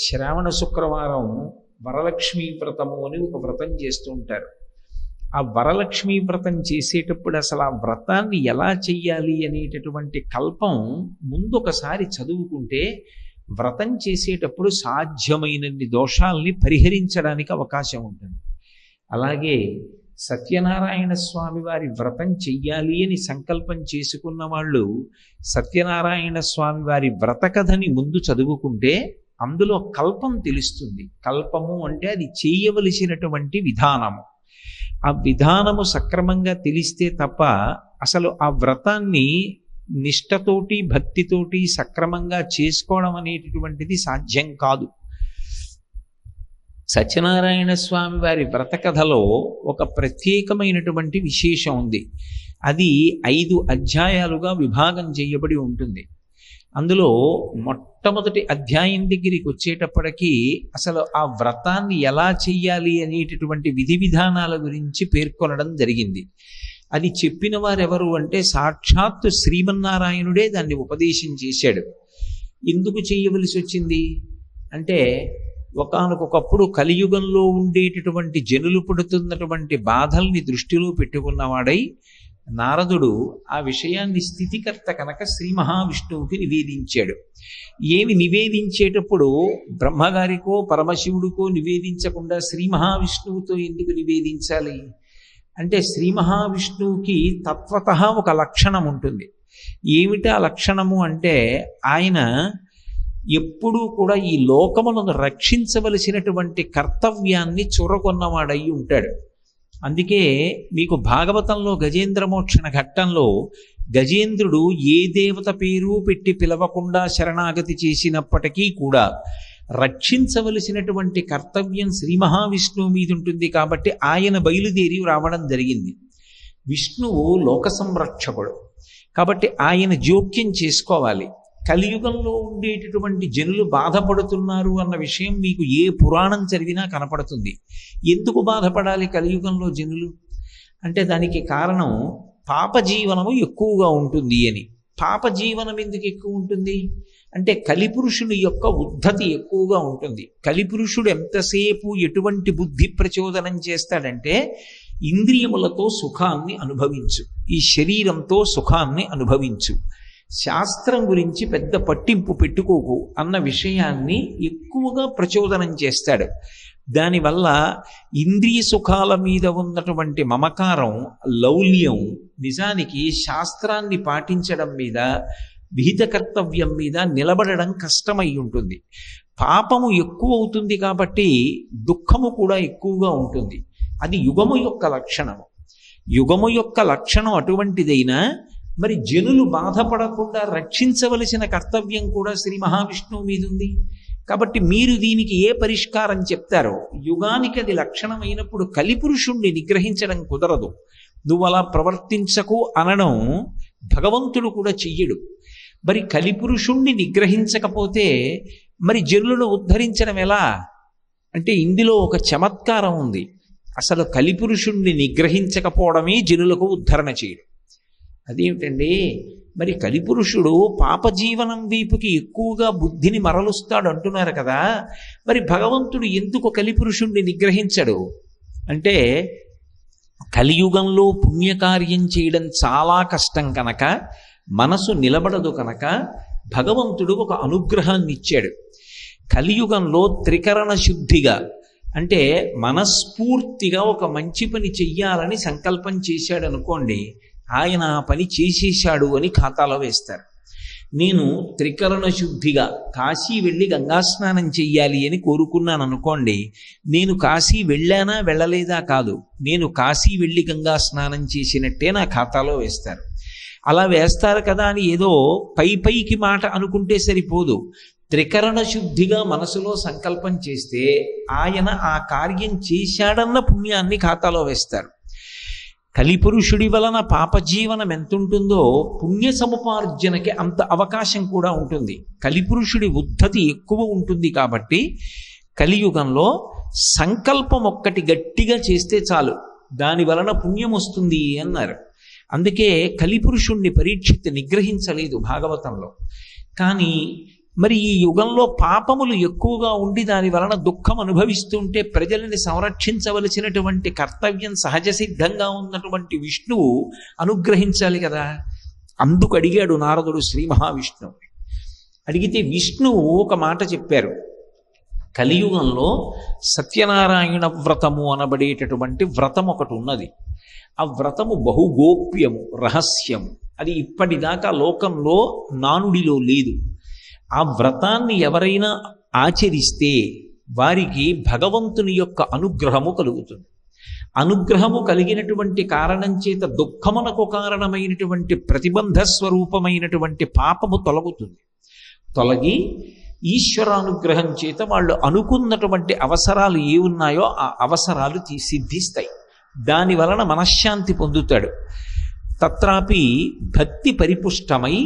శ్రావణ శుక్రవారం వరలక్ష్మీ వ్రతము అని ఒక వ్రతం చేస్తూ ఉంటారు. ఆ వరలక్ష్మీ వ్రతం చేసేటప్పుడు అసలు ఆ వ్రతాన్ని ఎలా చెయ్యాలి అనేటటువంటి కల్పం ముందు ఒకసారి చదువుకుంటే వ్రతం చేసేటప్పుడు సాధ్యమైనన్ని దోషాల్ని పరిహరించడానికి అవకాశం ఉంటుంది. అలాగే సత్యనారాయణ స్వామి వారి వ్రతం చెయ్యాలి అని సంకల్పం చేసుకున్న వాళ్ళు సత్యనారాయణ స్వామి వారి వ్రత కథని ముందు చదువుకుంటే అందులో కల్పం తెలుస్తుంది. కల్పము అంటే అది చేయవలసినటువంటి విధానము. ఆ విధానము సక్రమంగా తెలిస్తే తప్ప అసలు ఆ వ్రతాన్ని నిష్టతోటి భక్తితోటి సక్రమంగా చేసుకోవడం అనేటటువంటిది సాధ్యం కాదు. సత్యనారాయణ స్వామి వారి వ్రత కథలో ఒక ప్రత్యేకమైనటువంటి విశేషం ఉంది. అది 5 అధ్యాయాలుగా విభాగం చేయబడి ఉంటుంది. అందులో మొట్టమొదటి అధ్యాయం దగ్గరికి వచ్చేటప్పటికీ అసలు ఆ వ్రతాన్ని ఎలా చెయ్యాలి అనేటటువంటి విధి విధానాల గురించి పేర్కొనడం జరిగింది. అది చెప్పిన వారెవరు అంటే సాక్షాత్తు శ్రీమన్నారాయణుడే దాన్ని ఉపదేశం చేశాడు. ఎందుకు చేయవలసి వచ్చింది అంటే ఒకానొకప్పుడు కలియుగంలో ఉండేటటువంటి జనులు పడుతున్నటువంటి బాధల్ని దృష్టిలో పెట్టుకున్నవాడై నారదుడు ఆ విషయాన్ని స్థితికర్త కనుక శ్రీ మహావిష్ణువుకి నివేదించాడు. ఏమి నివేదించేటప్పుడు బ్రహ్మగారికో పరమశివుడికో నివేదించకుండా శ్రీ మహావిష్ణువుతో ఎందుకు నివేదించాలి అంటే శ్రీ మహావిష్ణువుకి తత్వతః ఒక లక్షణం ఉంటుంది. ఏమిటా లక్షణము అంటే ఆయన ఎప్పుడూ కూడా ఈ లోకములను రక్షించవలసినటువంటి కర్తవ్యాన్ని చూరగొన్నవాడై ఉంటాడు. అందుకే మీకు భాగవతంలో గజేంద్ర మోక్షణ ఘట్టంలో గజేంద్రుడు ఏ దేవత పేరు పెట్టి పిలవకుండా శరణాగతి చేసినప్పటికీ కూడా రక్షించవలసినటువంటి కర్తవ్యం శ్రీ మహావిష్ణువు మీద ఉంటుంది కాబట్టి ఆయన బయలుదేరి రావడం జరిగింది. విష్ణువు లోక సంరక్షకుడు కాబట్టి ఆయన జోక్యం చేసుకోవాలి. కలియుగంలో ఉండేటటువంటి జనులు బాధపడుతున్నారు అన్న విషయం మీకు ఏ పురాణం చదివినా కనపడుతుంది. ఎందుకు బాధపడాలి కలియుగంలో జనులు అంటే దానికి కారణం పాపజీవనము ఎక్కువగా ఉంటుంది అని. పాపజీవనం ఎందుకు ఎక్కువ ఉంటుంది అంటే కలిపురుషుని యొక్క ఉద్ధతి ఎక్కువగా ఉంటుంది. కలిపురుషుడు ఎంతసేపు ఎటువంటి బుద్ధి ప్రచోదనం చేస్తాడంటే ఇంద్రియములతో సుఖాన్ని అనుభవించు, ఈ శరీరంతో సుఖాన్ని అనుభవించు, శాస్త్రం గురించి పెద్ద పట్టింపు పెట్టుకోకు అన్న విషయాన్ని ఎక్కువగా ప్రచోదనం చేస్తాడు. దానివల్ల ఇంద్రియ సుఖాల మీద ఉన్నటువంటి మమకారం, లౌల్యం నిజానికి శాస్త్రాన్ని పాటించడం మీద, విహిత కర్తవ్యం మీద నిలబడడం కష్టమై ఉంటుంది. పాపము ఎక్కువ అవుతుంది కాబట్టి దుఃఖము కూడా ఎక్కువగా ఉంటుంది. అది యుగము యొక్క లక్షణము. యుగము యొక్క లక్షణం అటువంటిదైనా మరి జనులు బాధపడకుండా రక్షించవలసిన కర్తవ్యం కూడా శ్రీ మహావిష్ణువు మీద ఉంది. కాబట్టి మీరు దీనికి ఏ పరిష్కారం చెప్తారో యుగానికి అది లక్షణమైనప్పుడు కలిపురుషుణ్ణి నిగ్రహించడం కుదరదు. నువ్వు అలా ప్రవర్తించకు అనడం భగవంతుడు కూడా చెయ్యడు. మరి కలిపురుషుణ్ణి నిగ్రహించకపోతే మరి జనులను ఉద్ధరించడం ఎలా అంటే ఇందులో ఒక చమత్కారం ఉంది. అసలు కలిపురుషుణ్ణి నిగ్రహించకపోవడమే జనులకు ఉద్ధరణ చేయడం. అదేమిటండి మరి కలిపురుషుడు పాపజీవనం వైపుకి ఎక్కువగా బుద్ధిని మరలుస్తాడు అంటున్నారు కదా, మరి భగవంతుడు ఎందుకు కలిపురుషుణ్ణి నిగ్రహించడు అంటే కలియుగంలో పుణ్యకార్యం చేయడం చాలా కష్టం కనుక, మనసు నిలబడదు కనుక భగవంతుడు ఒక అనుగ్రహాన్ని ఇచ్చాడు. కలియుగంలో త్రికరణ శుద్ధిగా అంటే మనస్ఫూర్తిగా ఒక మంచి పని చెయ్యాలని సంకల్పం చేశాడు అనుకోండి, ఆయన ఆ పని చేసేశాడు అని ఖాతాలో వేస్తారు. నేను త్రికరణ శుద్ధిగా కాశీ వెళ్ళి గంగా స్నానం చెయ్యాలి అని కోరుకున్నాను అనుకోండి, నేను కాశీ వెళ్ళానా వెళ్ళలేదా కాదు, నేను కాశీ వెళ్ళి గంగా స్నానం చేసినట్టే నా ఖాతాలో వేస్తారు. అలా వేస్తారు కదా అని ఏదో పైకి మాట అనుకుంటే సరిపోదు. త్రికరణ శుద్ధిగా మనసులో సంకల్పం చేస్తే ఆయన ఆ కార్యం చేశాడన్న పుణ్యాన్ని ఖాతాలో వేస్తారు. కలిపురుషుడి వలన పాపజీవనం ఎంతుంటుందో పుణ్య సముపార్జనకి అంత అవకాశం కూడా ఉంటుంది. కలిపురుషుడి ఉద్ధతి ఎక్కువ ఉంటుంది కాబట్టి కలియుగంలో సంకల్పం ఒక్కటి గట్టిగా చేస్తే చాలు, దాని వలన పుణ్యం వస్తుంది అన్నారు. అందుకే కలిపురుషుణ్ణి పరీక్షిత్ నిగ్రహించలేదు భాగవతంలో. కానీ మరి ఈ యుగంలో పాపములు ఎక్కువగా ఉండి దాని వలన దుఃఖం అనుభవిస్తుంటే ప్రజలని సంరక్షించవలసినటువంటి కర్తవ్యం సహజ సిద్ధంగా ఉన్నటువంటి విష్ణువు అనుగ్రహించాలి కదా. అందుకు అడిగాడు నారదుడు శ్రీ మహావిష్ణువు. అడిగితే విష్ణువు ఒక మాట చెప్పారు. కలియుగంలో సత్యనారాయణ వ్రతము అనబడేటటువంటి వ్రతం ఒకటి ఉన్నది. ఆ వ్రతము బహుగోప్యము, రహస్యము. అది ఇప్పటిదాకా లోకంలో నానుడిలో లేదు. ఆ వ్రతాన్ని ఎవరైనా ఆచరిస్తే వారికి భగవంతుని యొక్క అనుగ్రహము కలుగుతుంది. అనుగ్రహము కలిగినటువంటి కారణం చేత దుఃఖమునకు కారణమైనటువంటి ప్రతిబంధ స్వరూపమైనటువంటి పాపము తొలగుతుంది. తొలగి ఈశ్వరానుగ్రహం చేత వాళ్ళు అనుకున్నటువంటి అవసరాలు ఏ ఉన్నాయో ఆ అవసరాలు సిద్ధిస్తాయి. దాని వలన మనశ్శాంతి పొందుతాడు. తత్రాపి భక్తి పరిపుష్టమై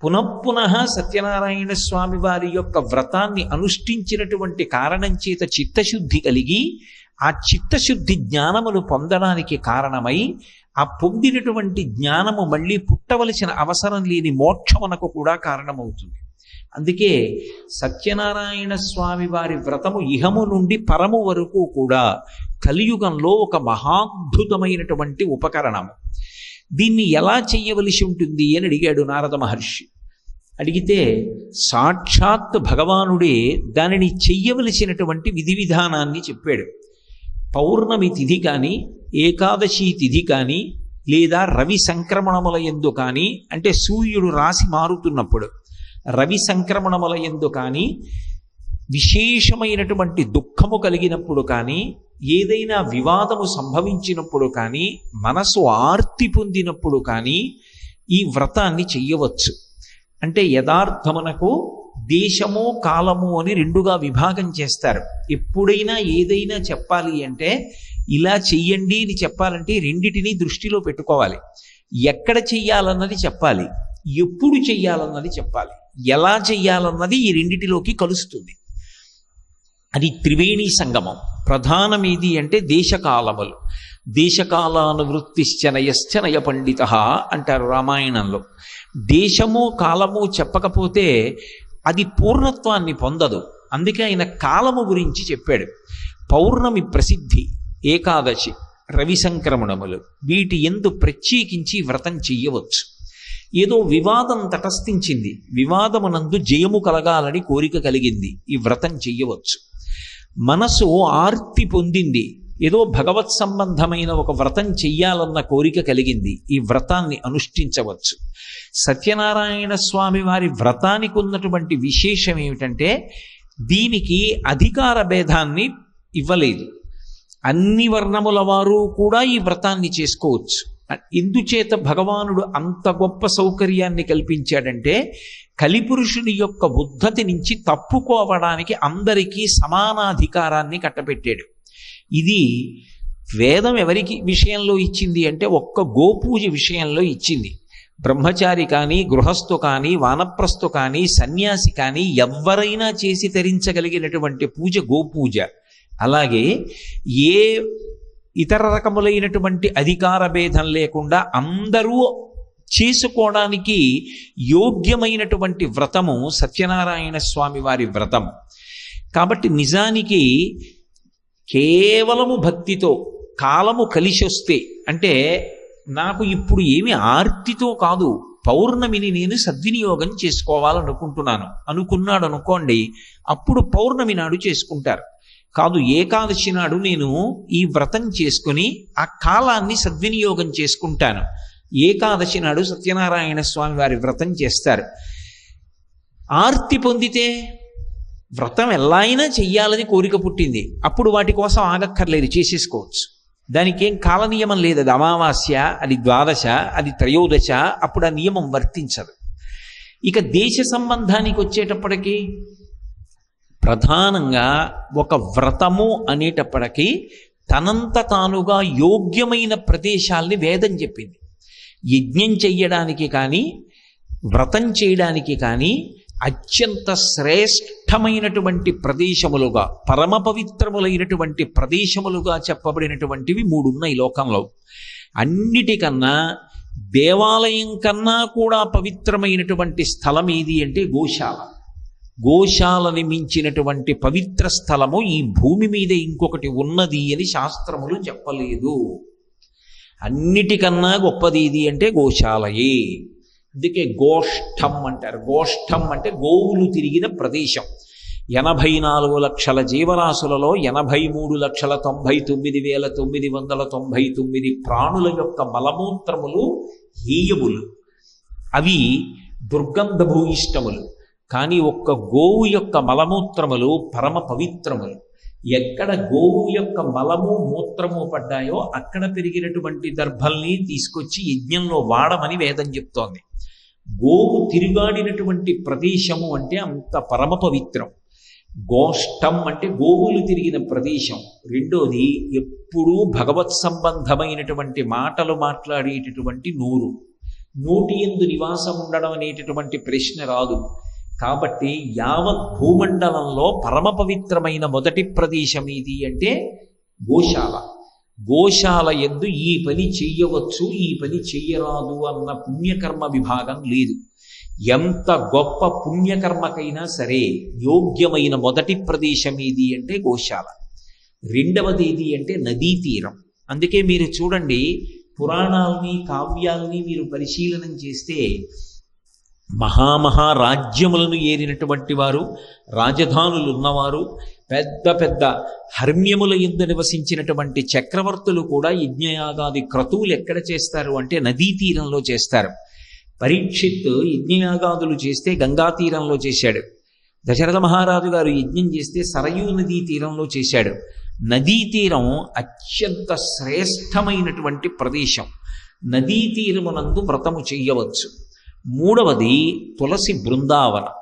పునఃపునః సత్యనారాయణ స్వామి వారి యొక్క వ్రతాన్ని అనుష్ఠించినటువంటి కారణం చేత చిత్తశుద్ధి కలిగి ఆ చిత్తశుద్ధి జ్ఞానమును పొందడానికి కారణమై ఆ పొందినటువంటి జ్ఞానము మళ్ళీ పుట్టవలసిన అవసరం లేని మోక్షమునకు కూడా కారణమవుతుంది. అందుకే సత్యనారాయణ స్వామి వారి వ్రతము ఇహము నుండి పరము వరకు కూడా కలియుగంలో ఒక మహాద్భుతమైనటువంటి ఉపకరణము. దీన్ని ఎలా చెయ్యవలసి ఉంటుంది అని అడిగాడు నారద మహర్షి. అడిగితే సాక్షాత్ భగవానుడే దానిని చెయ్యవలసినటువంటి విధి విధానాన్ని చెప్పాడు. పౌర్ణమి తిథి కానీ, ఏకాదశి తిథి కానీ, లేదా రవి సంక్రమణముల యందు కానీ, అంటే సూర్యుడు రాశి మారుతున్నప్పుడు రవి సంక్రమణముల యందు కానీ, విశేషమైనటువంటి దుఃఖము కలిగినప్పుడు కానీ, ఏదైనా వివాదము సంభవించినప్పుడు కానీ, మనసు ఆర్తి పొందినప్పుడు కానీ ఈ వ్రతాన్ని చెయ్యవచ్చు. అంటే యథార్థమునకు దేశము కాలము అని రెండుగా విభాగం చేస్తారు. ఎప్పుడైనా ఏదైనా చెప్పాలి అంటే ఇలా చెయ్యండి అని చెప్పాలంటే రెండిటినీ దృష్టిలో పెట్టుకోవాలి. ఎక్కడ చెయ్యాలన్నది చెప్పాలి, ఎప్పుడు చెయ్యాలన్నది చెప్పాలి, ఎలా చెయ్యాలన్నది ఈ రెండిటిలోకి కలుస్తుంది. అది త్రివేణి సంగమం. ప్రధానమేది అంటే దేశకాలములు. దేశకాలానువృత్తిశ్చ నయశ్చ నయ పండిత అంటారు రామాయణంలో. దేశము కాలము చెప్పకపోతే అది పూర్ణత్వాన్ని పొందదు. అందుకే ఆయన కాలము గురించి చెప్పాడు. పౌర్ణమి ప్రసిద్ధి, ఏకాదశి, రవి సంక్రమణములు, వీటి యందు ప్రత్యేకించి వ్రతం చెయ్యవచ్చు. ఏదో వివాదం తటస్థించింది, వివాదమునందు జయము కలగాలని కోరిక కలిగింది, ఈ వ్రతం చెయ్యవచ్చు. మనసు ఆర్తి పొందింది, ఏదో భగవత్ సంబంధమైన ఒక వ్రతం చెయ్యాలన్న కోరిక కలిగింది, ఈ వ్రతాన్ని అనుష్ఠించవచ్చు. సత్యనారాయణ స్వామి వారి వ్రతానికి ఉన్నటువంటి విశేషం ఏమిటంటే దీనికి అధికార భేదాన్ని ఇవ్వలేదు. అన్ని వర్ణముల వారు కూడా ఈ వ్రతాన్ని చేసుకోవచ్చు. ఎందుచేత భగవానుడు అంత గొప్ప సౌకర్యాన్ని కల్పించాడంటే కలిపురుషుని యొక్క ఉద్ధతి నుంచి తప్పుకోవడానికి అందరికీ సమానాధికారాన్ని కట్టబెట్టాడు. ఇది వేదం ఎవరికి విషయంలో ఇచ్చింది అంటే ఒక్క గోపూజ విషయంలో ఇచ్చింది. బ్రహ్మచారి కానీ, గృహస్థు కానీ, వానప్రస్థు కానీ, సన్యాసి కానీ ఎవరైనా చేసి తరించగలిగినటువంటి పూజ గోపూజ. అలాగే ఏ ఇతర రకములైనటువంటి అధికార భేదం లేకుండా అందరూ చేసుకోవడానికి యోగ్యమైనటువంటి వ్రతము సత్యనారాయణ స్వామి వారి వ్రతం. కాబట్టి నిజానికి కేవలము భక్తితో కాలము కలిసి వస్తే, అంటే నాకు ఇప్పుడు ఏమి ఆర్తితో కాదు, పౌర్ణమిని నేను సద్వినియోగం చేసుకోవాలనుకుంటున్నాను అనుకున్నాడు అనుకోండి, అప్పుడు పౌర్ణమి నాడు చేసుకుంటారు. కాదు, ఏకాదశి నాడు నేను ఈ వ్రతం చేసుకుని ఆ కాలాన్ని సద్వినియోగం చేసుకుంటాను, ఏకాదశి నాడు సత్యనారాయణ స్వామి వారి వ్రతం చేస్తారు. ఆర్తి పొందితే వ్రతం ఎలా అయినా చెయ్యాలని కోరిక పుట్టింది, అప్పుడు వాటి కోసం ఆగక్కర్లేదు, చేసేసుకోవచ్చు. దానికి ఏం కాల నియమం లేదు. అది అమావాస్య, అది ద్వాదశ, అది త్రయోదశ, అప్పుడు ఆ నియమం వర్తించదు. ఇక దేశ సంబంధానికి వచ్చేటప్పటికీ ప్రధానంగా ఒక వ్రతము అనేటప్పటికీ తనంత తానుగా యోగ్యమైన ప్రదేశాల్ని వేదం చెప్పింది. యజ్ఞం చెయ్యడానికి కానీ, వ్రతం చేయడానికి కానీ అత్యంత శ్రేష్టమైనటువంటి ప్రదేశములుగా, పరమ పవిత్రములైనటువంటి ప్రదేశములుగా చెప్పబడినటువంటివి 3 ఉన్నాయి లోకంలో. అన్నిటికన్నా దేవాలయం కన్నా కూడా పవిత్రమైనటువంటి స్థలం ఏది అంటే గోశాల. గోశాలని మించినటువంటి పవిత్ర స్థలము ఈ భూమి మీద ఇంకొకటి ఉన్నది అని శాస్త్రములు చెప్పలేదు. అన్నిటికన్నా గొప్పది ఇది అంటే గోశాలయే. అందుకే గోష్ఠం అంటారు. గోష్ఠం అంటే గోవులు తిరిగిన ప్రదేశం. 84 లక్షల జీవరాశులలో 83,99,999 ప్రాణుల యొక్క మలమూత్రములు హేయములు, అవి దుర్గంధభూయిష్టములు. కానీ ఒక్క గోవు యొక్క మలమూత్రములు పరమ పవిత్రములు. ఎక్కడ గోవు యొక్క మలము మూత్రము పడ్డాయో అక్కడ పెరిగినటువంటి దర్భల్ని తీసుకొచ్చి యజ్ఞంలో వాడమని వేదం చెప్తోంది. గోవు తిరుగాడినటువంటి ప్రదేశము అంటే అంత పరమ పవిత్రం. గోష్ఠం అంటే గోవులు తిరిగిన ప్రదేశం. రెండోది, ఎప్పుడూ భగవత్ సంబంధమైనటువంటి మాటలు మాట్లాడేటటువంటి నోరు. నోటి యందు నివాసం ఉండడం అనేటటువంటి ప్రశ్న రాదు. కాబట్టి యావత్ భూమండలంలో పరమ పవిత్రమైన మొదటి ప్రదేశం ఇది అంటే గోశాల. గోశాల యందు ఈ పని చెయ్యవచ్చు, ఈ పని చెయ్యరాదు అన్న పుణ్యకర్మ విభాగం లేదు. ఎంత గొప్ప పుణ్యకర్మకైనా సరే యోగ్యమైన మొదటి ప్రదేశం ఏది అంటే గోశాల. రెండవది ఏది అంటే నదీ తీరం. అందుకే మీరు చూడండి, పురాణాలని కావ్యాలని మీరు పరిశీలనం చేస్తే మహారాజ్యములను ఏరినటువంటి వారు, రాజధానులు ఉన్నవారు, పెద్ద పెద్ద హర్మ్యముల యందు నివసించినటువంటి చక్రవర్తులు కూడా యజ్ఞయాగాది క్రతువులు ఎక్కడ చేస్తారు అంటే నదీ తీరంలో చేస్తారు. పరీక్షిత్ యజ్ఞయాగాదులు చేస్తే గంగా తీరంలో చేశాడు. దశరథ మహారాజు గారు యజ్ఞం చేస్తే సరయూ నదీ తీరంలో చేశాడు. నదీ తీరం అత్యంత శ్రేష్టమైనటువంటి ప్రదేశం. నదీ తీరమునందు వ్రతము చెయ్యవచ్చు. మూడవది తులసి బృందావనం.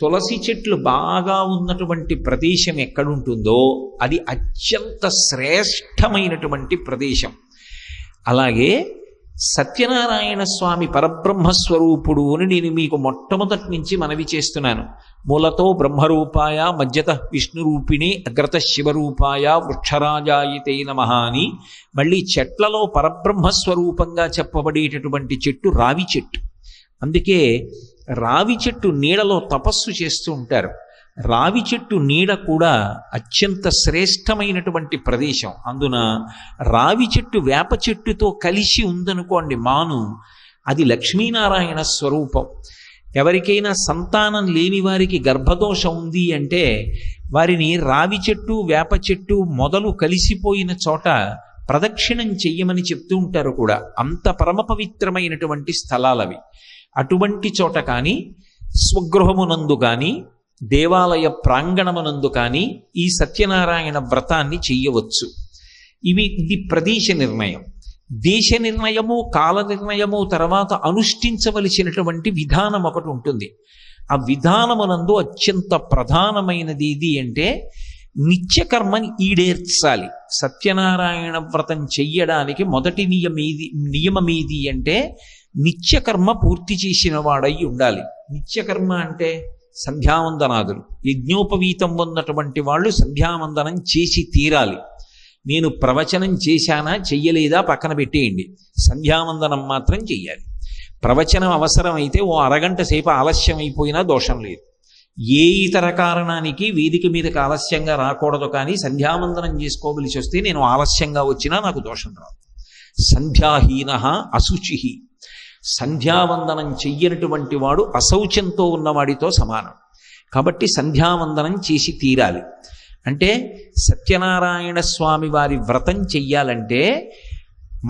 తులసి చెట్లు బాగా ఉన్నటువంటి ప్రదేశం ఎక్కడుంటుందో అది అత్యంత శ్రేష్టమైనటువంటి ప్రదేశం. అలాగే సత్యనారాయణ స్వామి పరబ్రహ్మస్వరూపుడు అని నేను మీకు మొట్టమొదటి నుంచి మనవి చేస్తున్నాను. మూలతో బ్రహ్మరూపాయ, మధ్యత విష్ణురూపిణి, అగ్రత శివరూపాయ, వృక్షరాజాయితే నమః అని మళ్ళీ చెట్లలో పరబ్రహ్మస్వరూపంగా చెప్పబడేటటువంటి చెట్టు రావి చెట్టు. అందుకే రావి చెట్టు నీడలో తపస్సు చేస్తూ ఉంటారు. రావి చెట్టు నీడ కూడా అత్యంత శ్రేష్టమైనటువంటి ప్రదేశం. అందున రావి చెట్టు వేప చెట్టుతో కలిసి ఉందనుకోండి మాను, అది లక్ష్మీనారాయణ స్వరూపం. ఎవరికైనా సంతానం లేని వారికి గర్భదోషం ఉంది అంటే వారిని రావి చెట్టు వేప చెట్టు మొదలు కలిసిపోయిన చోట ప్రదక్షిణం చెయ్యమని చెప్తూ ఉంటారు కూడా. అంత పరమ పవిత్రమైనటువంటి స్థలాలవి. అటువంటి చోట కానీ, స్వగృహమునందు కానీ, దేవాలయ ప్రాంగణమునందు కానీ ఈ సత్యనారాయణ వ్రతాన్ని చెయ్యవచ్చు. ఇది ప్రదేశ నిర్ణయం. దేశ నిర్ణయము, కాల నిర్ణయము తర్వాత అనుష్ఠించవలసినటువంటి విధానం ఒకటి ఉంటుంది. ఆ విధానమునందు అత్యంత ప్రధానమైనది ఇది అంటే నిత్యకర్మని ఈడేర్చాలి. సత్యనారాయణ వ్రతం చెయ్యడానికి మొదటి నియమమేది అంటే నిత్యకర్మ పూర్తి చేసిన వాడై ఉండాలి. నిత్యకర్మ అంటే సంధ్యావందనాదులు. యజ్ఞోపవీతం ఉన్నటువంటి వాళ్ళు సంధ్యావందనం చేసి తీరాలి. నేను ప్రవచనం చేశానా చెయ్యలేదా పక్కన పెట్టేయండి, సంధ్యావందనం మాత్రం చెయ్యాలి. ప్రవచనం అవసరమైతే ఓ అరగంట సేపు ఆలస్యం అయిపోయినా దోషం లేదు. ఏ ఇతర కారణానికి వేదిక మీదకి ఆలస్యంగా రాకూడదు, కానీ సంధ్యావందనం చేసుకోవలసి వస్తే నేను ఆలస్యంగా వచ్చినా నాకు దోషం రాదు. సంధ్యాహీన అశుచి. సంధ్యావందనం చెయ్యనటువంటి వాడు అశౌచంతో ఉన్నవాడితో సమానం. కాబట్టి సంధ్యావందనం చేసి తీరాలి. అంటే సత్యనారాయణ స్వామి వారి వ్రతం చెయ్యాలంటే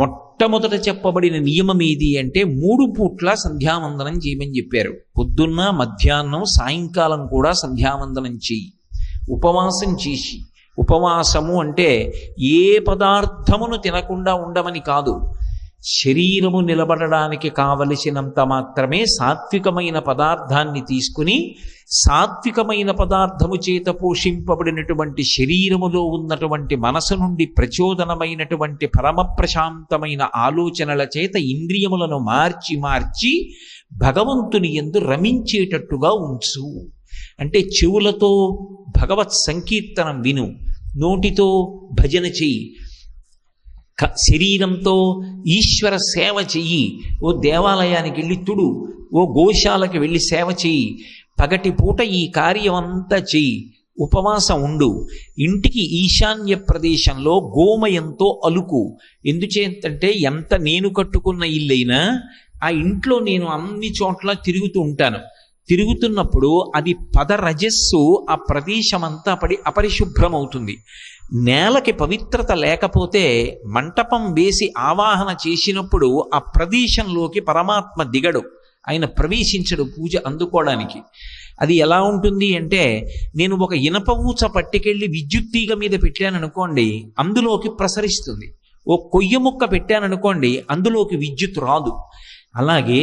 మొట్టమొదట చెప్పబడిన నియమం ఏది అంటే 3 పూట్ల సంధ్యావందనం చేయమని చెప్పారు. పొద్దున్న, మధ్యాహ్నం, సాయంకాలం కూడా సంధ్యావందనం చెయ్యి. ఉపవాసం చేసి, ఉపవాసము అంటే ఏ పదార్థమును తినకుండా ఉండమని కాదు, శరీరము నిలబడడానికి కావలసినంత మాత్రమే సాత్వికమైన పదార్థాన్ని తీసుకుని, సాత్వికమైన పదార్థము చేత పోషింపబడినటువంటి శరీరములో ఉన్నటువంటి మనసు నుండి ప్రచోదనమైనటువంటి పరమ ప్రశాంతమైన ఆలోచనల చేత ఇంద్రియములను మార్చి మార్చి భగవంతుని యందు రమించేటట్టుగా ఉంచు. అంటే చెవులతో భగవత్ సంకీర్తనం విను, నోటితో భజన చెయ్యి, శరీరంతో ఈశ్వర సేవ చెయ్యి. ఓ దేవాలయానికి వెళ్ళి తుడు, ఓ గోశాలకు వెళ్ళి సేవ చెయ్యి. పగటిపూట ఈ కార్యం అంతా చెయ్యి, ఉపవాసం ఉండు, ఇంటికి ఈశాన్య ప్రదేశంలో గోమయంతో అలుకు. ఎందుచేతంటే ఎంత నేను కట్టుకున్న ఇల్లైనా ఆ ఇంట్లో నేను అన్ని చోట్ల తిరుగుతూ ఉంటాను. తిరుగుతున్నప్పుడు అది పదరజస్సు ఆ ప్రదేశమంతా పడి అపరిశుభ్రమవుతుంది. నేలకి పవిత్రత లేకపోతే మంటపం వేసి ఆవాహన చేసినప్పుడు ఆ ప్రదేశంలోకి పరమాత్మ దిగడు, ఆయన ప్రవేశించడు పూజ అందుకోవడానికి. అది ఎలా ఉంటుంది అంటే, నేను ఒక ఇనప ఊచ పట్టుకెళ్ళి విద్యుత్ తీగ మీద పెట్టాననుకోండి, అందులోకి ప్రసరిస్తుంది. ఓ కొయ్య ముక్క పెట్టాననుకోండి, అందులోకి విద్యుత్ రాదు. అలాగే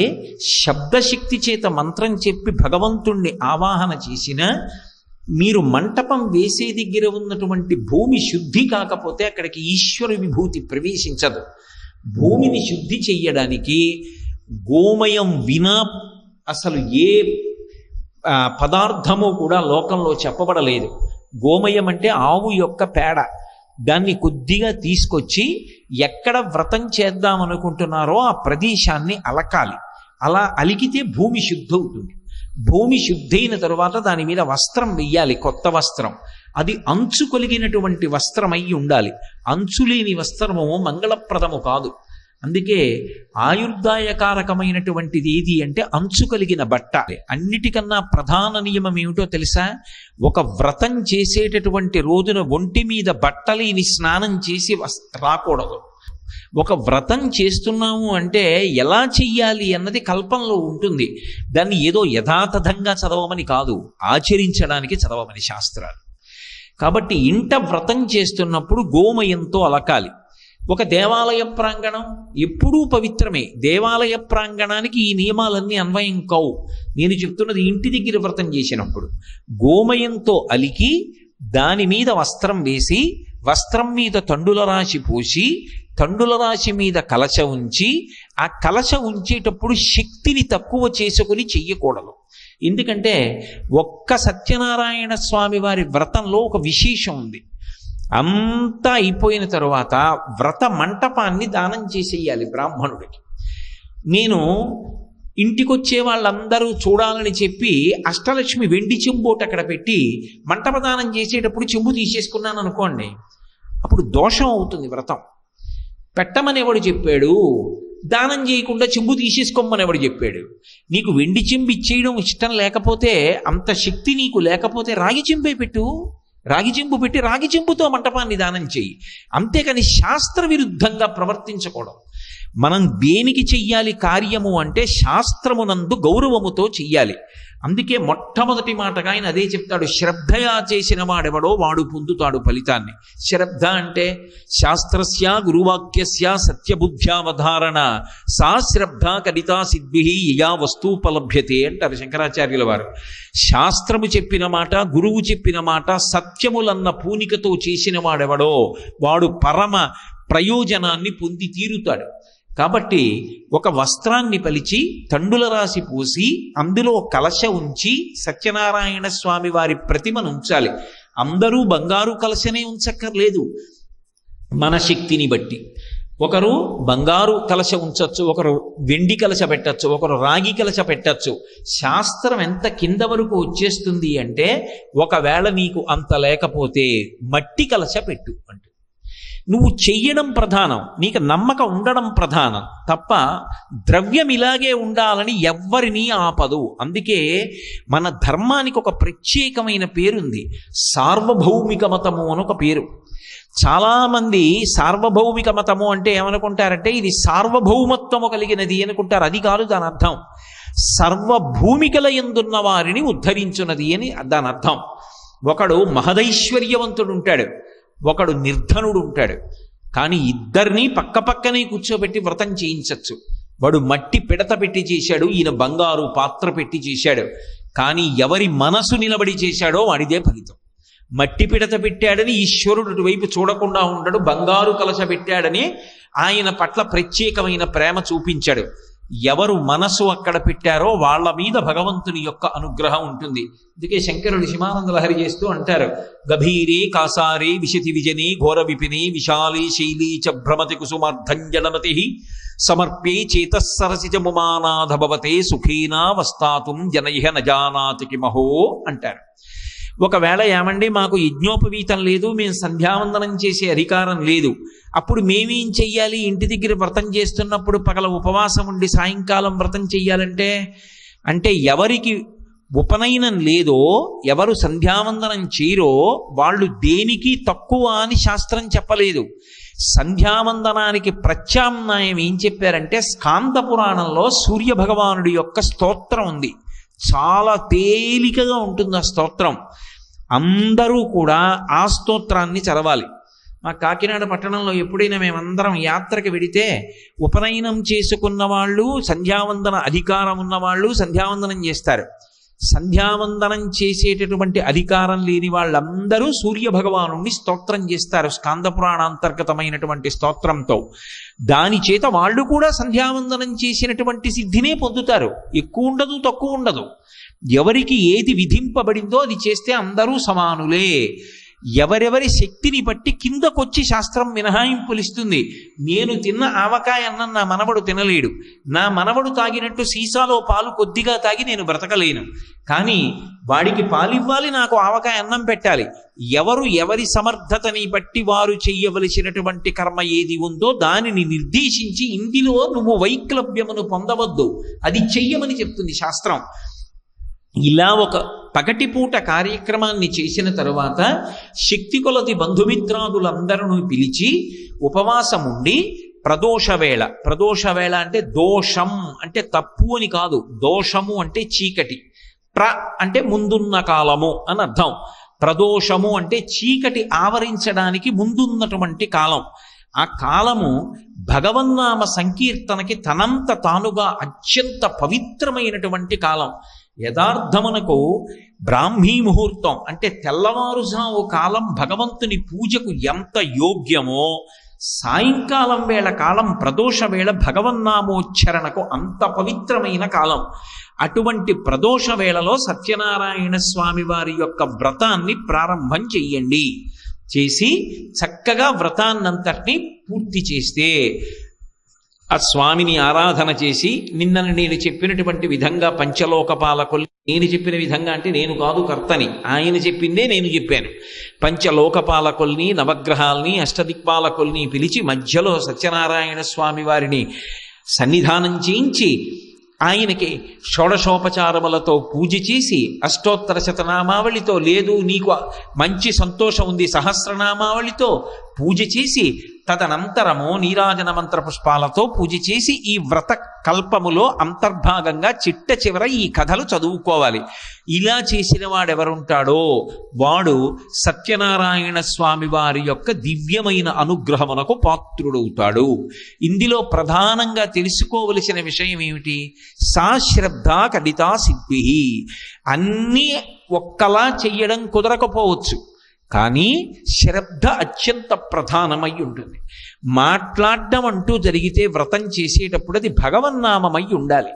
శబ్దశక్తి చేత మంత్రం చెప్పి భగవంతుణ్ణి ఆవాహన చేసిన మీరు మంటపం వేసే దగ్గర ఉన్నటువంటి భూమి శుద్ధి కాకపోతే అక్కడికి ఈశ్వర విభూతి ప్రవేశించదు. భూమిని శుద్ధి చెయ్యడానికి గోమయం వినా అసలు ఏ పదార్థము కూడా లోకంలో చెప్పబడలేదు. గోమయం అంటే ఆవు యొక్క పేడ. దాన్ని కొద్దిగా తీసుకొచ్చి ఎక్కడ వ్రతం చేద్దామనుకుంటున్నారో ఆ ప్రదేశాన్ని అలకాలి. అలా అలికితే భూమి శుద్ధి అవుతుంది. భూమి శుద్ధైన తరువాత దాని మీద వస్త్రం వెయ్యాలి, కొత్త వస్త్రం. అది అంచు కలిగినటువంటి వస్త్రం అయి ఉండాలి. అంచు లేని వస్త్రము మంగళప్రదము కాదు. అందుకే ఆయుర్దాయకారకమైనటువంటిది ఏది అంటే అంచు కలిగిన బట్ట. అన్నిటికన్నా ప్రధాన నియమం ఏమిటో తెలుసా? ఒక వ్రతం చేసేటటువంటి రోజున ఒంటి మీద బట్టలేని స్నానం చేసి రాకూడదు. ఒక వ్రతం చేస్తున్నాము అంటే ఎలా చెయ్యాలి అన్నది కల్పంలో ఉంటుంది. దాన్ని ఏదో యథాతథంగా చదవమని కాదు, ఆచరించడానికి చదవమని శాస్త్రాలు. కాబట్టి ఇంట వ్రతం చేస్తున్నప్పుడు గోమయంతో అలకాలి. ఒక దేవాలయ ప్రాంగణం ఎప్పుడూ పవిత్రమే. దేవాలయ ప్రాంగణానికి ఈ నియమాలన్నీ అన్వయం కావు. నేను చెప్తున్నది ఇంటి దగ్గర వ్రతం చేసినప్పుడు గోమయంతో అలికి దాని మీద వస్త్రం వేసి, వస్త్రం మీద తండుల రాశి పోసి, తండుల రాశి మీద కలశ ఉంచి, ఆ కలశ ఉంచేటప్పుడు శక్తిని తక్కువ చేసుకుని చెయ్యకూడదు. ఎందుకంటే ఒక్క సత్యనారాయణ స్వామి వారి వ్రతంలో ఒక విశేషం ఉంది. అంతా అయిపోయిన తరువాత వ్రత మంటపాన్ని దానం చేసేయాలి బ్రాహ్మణుడికి. నేను ఇంటికొచ్చే వాళ్ళందరూ చూడాలని చెప్పి అష్టలక్ష్మి వెండి చెంబోట అక్కడ పెట్టి మంటపదానం చేసేటప్పుడు చెంబు తీసేసుకున్నాను అనుకోండి, అప్పుడు దోషం అవుతుంది వ్రతం. పెట్టమని ఎవడు చెప్పాడు? దానం చేయకుండా చెంబు తీసేసుకోమని ఎవడు చెప్పాడు? నీకు వెండి చెంబు ఇచ్చేయడం ఇష్టం లేకపోతే, అంత శక్తి నీకు లేకపోతే రాగి చెంబే పెట్టు. రాగి చెంబు పెట్టి రాగి చెంబుతో మంటపాన్ని దానం చేయి. అంతేకాని శాస్త్ర విరుద్ధంగా ప్రవర్తించకూడదు. మనం దేనికి చెయ్యాలి కార్యము అంటే శాస్త్రమునందు గౌరవముతో చెయ్యాలి. అందుకే మొట్టమొదటి మాటగా ఆయన అదే చెప్తాడు, శ్రద్ధయా చేసిన వాడెవడో వాడు పొందుతాడు ఫలితాన్ని. శ్రద్ధ అంటే శాస్త్రస్య గురువాక్యస్య సత్యబుద్ధ్యావధారణ సా శ్రద్ధ కడితా సిద్భి యయా వస్తూపలభ్యతే అంటారు శంకరాచార్యుల వారు. శాస్త్రము చెప్పిన మాట, గురువు చెప్పిన మాట సత్యములన్న పూనికతో చేసిన వాడెవడో వాడు పరమ ప్రయోజనాన్ని పొంది తీరుతాడు. కాబట్టి ఒక వస్త్రాన్ని పలిచి తండుల రాసి పోసి అందులో కలశ ఉంచి సత్యనారాయణ స్వామి వారి ప్రతిమను ఉంచాలి. అందరూ బంగారు కలశనే ఉంచక్కర్లేదు, మన శక్తిని బట్టి. ఒకరు బంగారు కలశ ఉంచవచ్చు, ఒకరు వెండి కలశ పెట్టచ్చు, ఒకరు రాగి కలశ పెట్టచ్చు. శాస్త్రం ఎంత కింద వరకు వచ్చేస్తుంది అంటే, ఒకవేళ నీకు అంత లేకపోతే మట్టి కలశ పెట్టు అంటూ. నువ్వు చెయ్యడం ప్రధానం, నీకు నమ్మకం ఉండడం ప్రధానం తప్ప ద్రవ్యం ఇలాగే ఉండాలని ఎవ్వరినీ ఆపదు. అందుకే మన ధర్మానికి ఒక ప్రత్యేకమైన పేరుంది, సార్వభౌమిక మతము అని ఒక పేరు. చాలామంది సార్వభౌమిక మతము అంటే ఏమనుకుంటారంటే ఇది సార్వభౌమత్వము కలిగినది అనుకుంటారు. అది కాదు దాని అర్థం. సర్వభూమికల యందున్న వారిని ఉద్ధరించున్నది అని దాని అర్థం. ఒకడు మహదైశ్వర్యవంతుడు ఉంటాడు, ఒకడు నిర్ధనుడు ఉంటాడు. కానీ ఇద్దరినీ పక్కపక్కనే కూర్చోబెట్టి వ్రతం చేయించవచ్చు. వాడు మట్టి పిడత పెట్టి చేశాడు, ఈయన బంగారు పాత్ర పెట్టి చేశాడు. కానీ ఎవరి మనసు నిలబడి చేశాడో వాడిదే ఫలితం. మట్టి పిడత పెట్టాడని ఈశ్వరుడు అటువైపు చూడకుండా ఉండడు, బంగారు కలశ పెట్టాడని ఆయన పట్ల ప్రత్యేకమైన ప్రేమ చూపించాడు. ఎవరు మనసు అక్కడ పెట్టారో వాళ్ళ మీద భగవంతుని యొక్క అనుగ్రహం ఉంటుంది. అందుకే శంకరుడు శివానంద లహరి చేస్తూ అంటారు, గభీరే కాసారే విశతి విజనే ఘోర విపినే విశాలే శైలీ చ భ్రమతి కుసుమార్ధంజనమతి సమర్ప్యే చేతస్సరసిజముమానాథ భవతే సుఖేనా వస్తాతుం జనైహ నజానాతి కిమహో అంటారు. ఒకవేళ ఏమండి మాకు యజ్ఞోపవీతం లేదు, మేము సంధ్యావందనం చేసే అధికారం లేదు, అప్పుడు మేమేం చెయ్యాలి? ఇంటి దగ్గర వ్రతం చేస్తున్నప్పుడు పగల ఉపవాసం ఉండి సాయంకాలం వ్రతం చెయ్యాలంటే, అంటే ఎవరికి ఉపనయనం లేదో, ఎవరు సంధ్యావందనం చేయరో వాళ్ళు దేనికి తక్కువ అని శాస్త్రం చెప్పలేదు. సంధ్యావందనానికి ప్రత్యామ్నాయం ఏం చెప్పారంటే, స్కాంద పురాణంలో సూర్య భగవానుడి యొక్క స్తోత్రం ఉంది. చాలా తేలికగా ఉంటుంది ఆ స్తోత్రం. అందరూ కూడా ఆ స్తోత్రాన్ని చదవాలి. మా కాకినాడ పట్టణంలో ఎప్పుడైనా మేమందరం యాత్రకు వెడితే ఉపనయనం చేసుకున్న వాళ్ళు, సంధ్యావందన అధికారం ఉన్నవాళ్ళు సంధ్యావందనం చేస్తారు. సంధ్యావందనం చేసేటటువంటి అధికారం లేని వాళ్ళందరూ సూర్య భగవానుణ్ణి స్తోత్రం చేస్తారు స్కాందపురాణాంతర్గతమైనటువంటి స్తోత్రంతో. దాని చేత వాళ్ళు కూడా సంధ్యావందనం చేసినటువంటి సిద్ధినే పొందుతారు. ఎక్కువ ఉండదు, తక్కువ ఉండదు. ఎవరికి ఏది విధింపబడిందో అది చేస్తే అందరూ సమానులే. ఎవరెవరి శక్తిని బట్టి కిందకొచ్చి శాస్త్రం మినహాయింపులు ఇస్తుంది. నేను తిన్న ఆవకాయ అన్నం నా మనవడు తినలేడు, నా మనవడు తాగినట్టు సీసాలో పాలు కొద్దిగా తాగి నేను బ్రతకలేను, కానీ వాడికి పాలివ్వాలి, నాకు ఆవకాయ అన్నం పెట్టాలి. ఎవరి సమర్థతని బట్టి వారు చెయ్యవలసినటువంటి కర్మ ఏది ఉందో దానిని నిర్దేశించి ఇందులో నువ్వు వైక్లభ్యమును పొందవద్దు, అది చెయ్యమని చెప్తుంది శాస్త్రం. ఇలా ఒక పగటిపూట కార్యక్రమాన్ని చేసిన తరువాత శక్తి కొలది బంధుమిత్రాదులందరూ పిలిచి ఉపవాసం ఉండి ప్రదోషవేళ అంటే దోషం అంటే తప్పు అని కాదు, దోషము అంటే చీకటి, అంటే ముందున్న కాలము అని అర్థం. ప్రదోషము అంటే చీకటి ఆవరించడానికి ముందున్నటువంటి కాలం. ఆ కాలము భగవన్నామ సంకీర్తనకి తనంత తానుగా అత్యంత పవిత్రమైనటువంటి కాలం. యథార్థమునకు బ్రాహ్మీ ముహూర్తం అంటే తెల్లవారుజాము కాలం భగవంతుని పూజకు ఎంత యోగ్యమో, సాయంకాలం వేళ కాలం ప్రదోష వేళ భగవన్నామోచ్చరణకు అంత పవిత్రమైన కాలం. అటువంటి ప్రదోష వేళలో సత్యనారాయణ స్వామి వారి యొక్క వ్రతాన్ని ప్రారంభం చెయ్యండి. చేసి చక్కగా వ్రతాన్నంతటినీ పూర్తి చేస్తే ఆ స్వామిని ఆరాధన చేసి నిన్న నేను చెప్పినటువంటి విధంగా పంచలోకపాలకుల్ని, నేను చెప్పిన విధంగా అంటే నేను కాదు కర్తని, ఆయన చెప్పిందే నేను చెప్పాను. పంచలోకపాలకుల్ని, నవగ్రహాల్ని, అష్టదిక్పాలకుల్ని పిలిచి మధ్యలో సత్యనారాయణ స్వామి వారిని సన్నిధానం చేయించి ఆయనకి షోడశోపచారములతో పూజ చేసి అష్టోత్తర శతనామావళితో, లేదు నీకు మంచి సంతోషం ఉంది సహస్రనామావళితో పూజ చేసి తదనంతరము నీరాజన మంత్ర పుష్పాలతో పూజ చేసి ఈ వ్రత కల్పములో అంతర్భాగంగా చిట్ట చివర ఈ కథలు చదువుకోవాలి. ఇలా చేసిన వాడెవరుంటాడో వాడు సత్యనారాయణ స్వామి వారి యొక్క దివ్యమైన అనుగ్రహమునకు పాత్రుడవుతాడు. ఇందులో ప్రధానంగా తెలుసుకోవలసిన విషయం ఏమిటి? సాశ్రద్ధ కడితా సిద్ధి. అన్నీ ఒక్కలా చెయ్యడం కుదరకపోవచ్చు, కానీ శ్రద్ధ అత్యంత ప్రధానమై ఉంటుంది. మాట్లాడడం అంటూ జరిగితే వ్రతం చేసేటప్పుడు అది భగవన్నామమై ఉండాలి.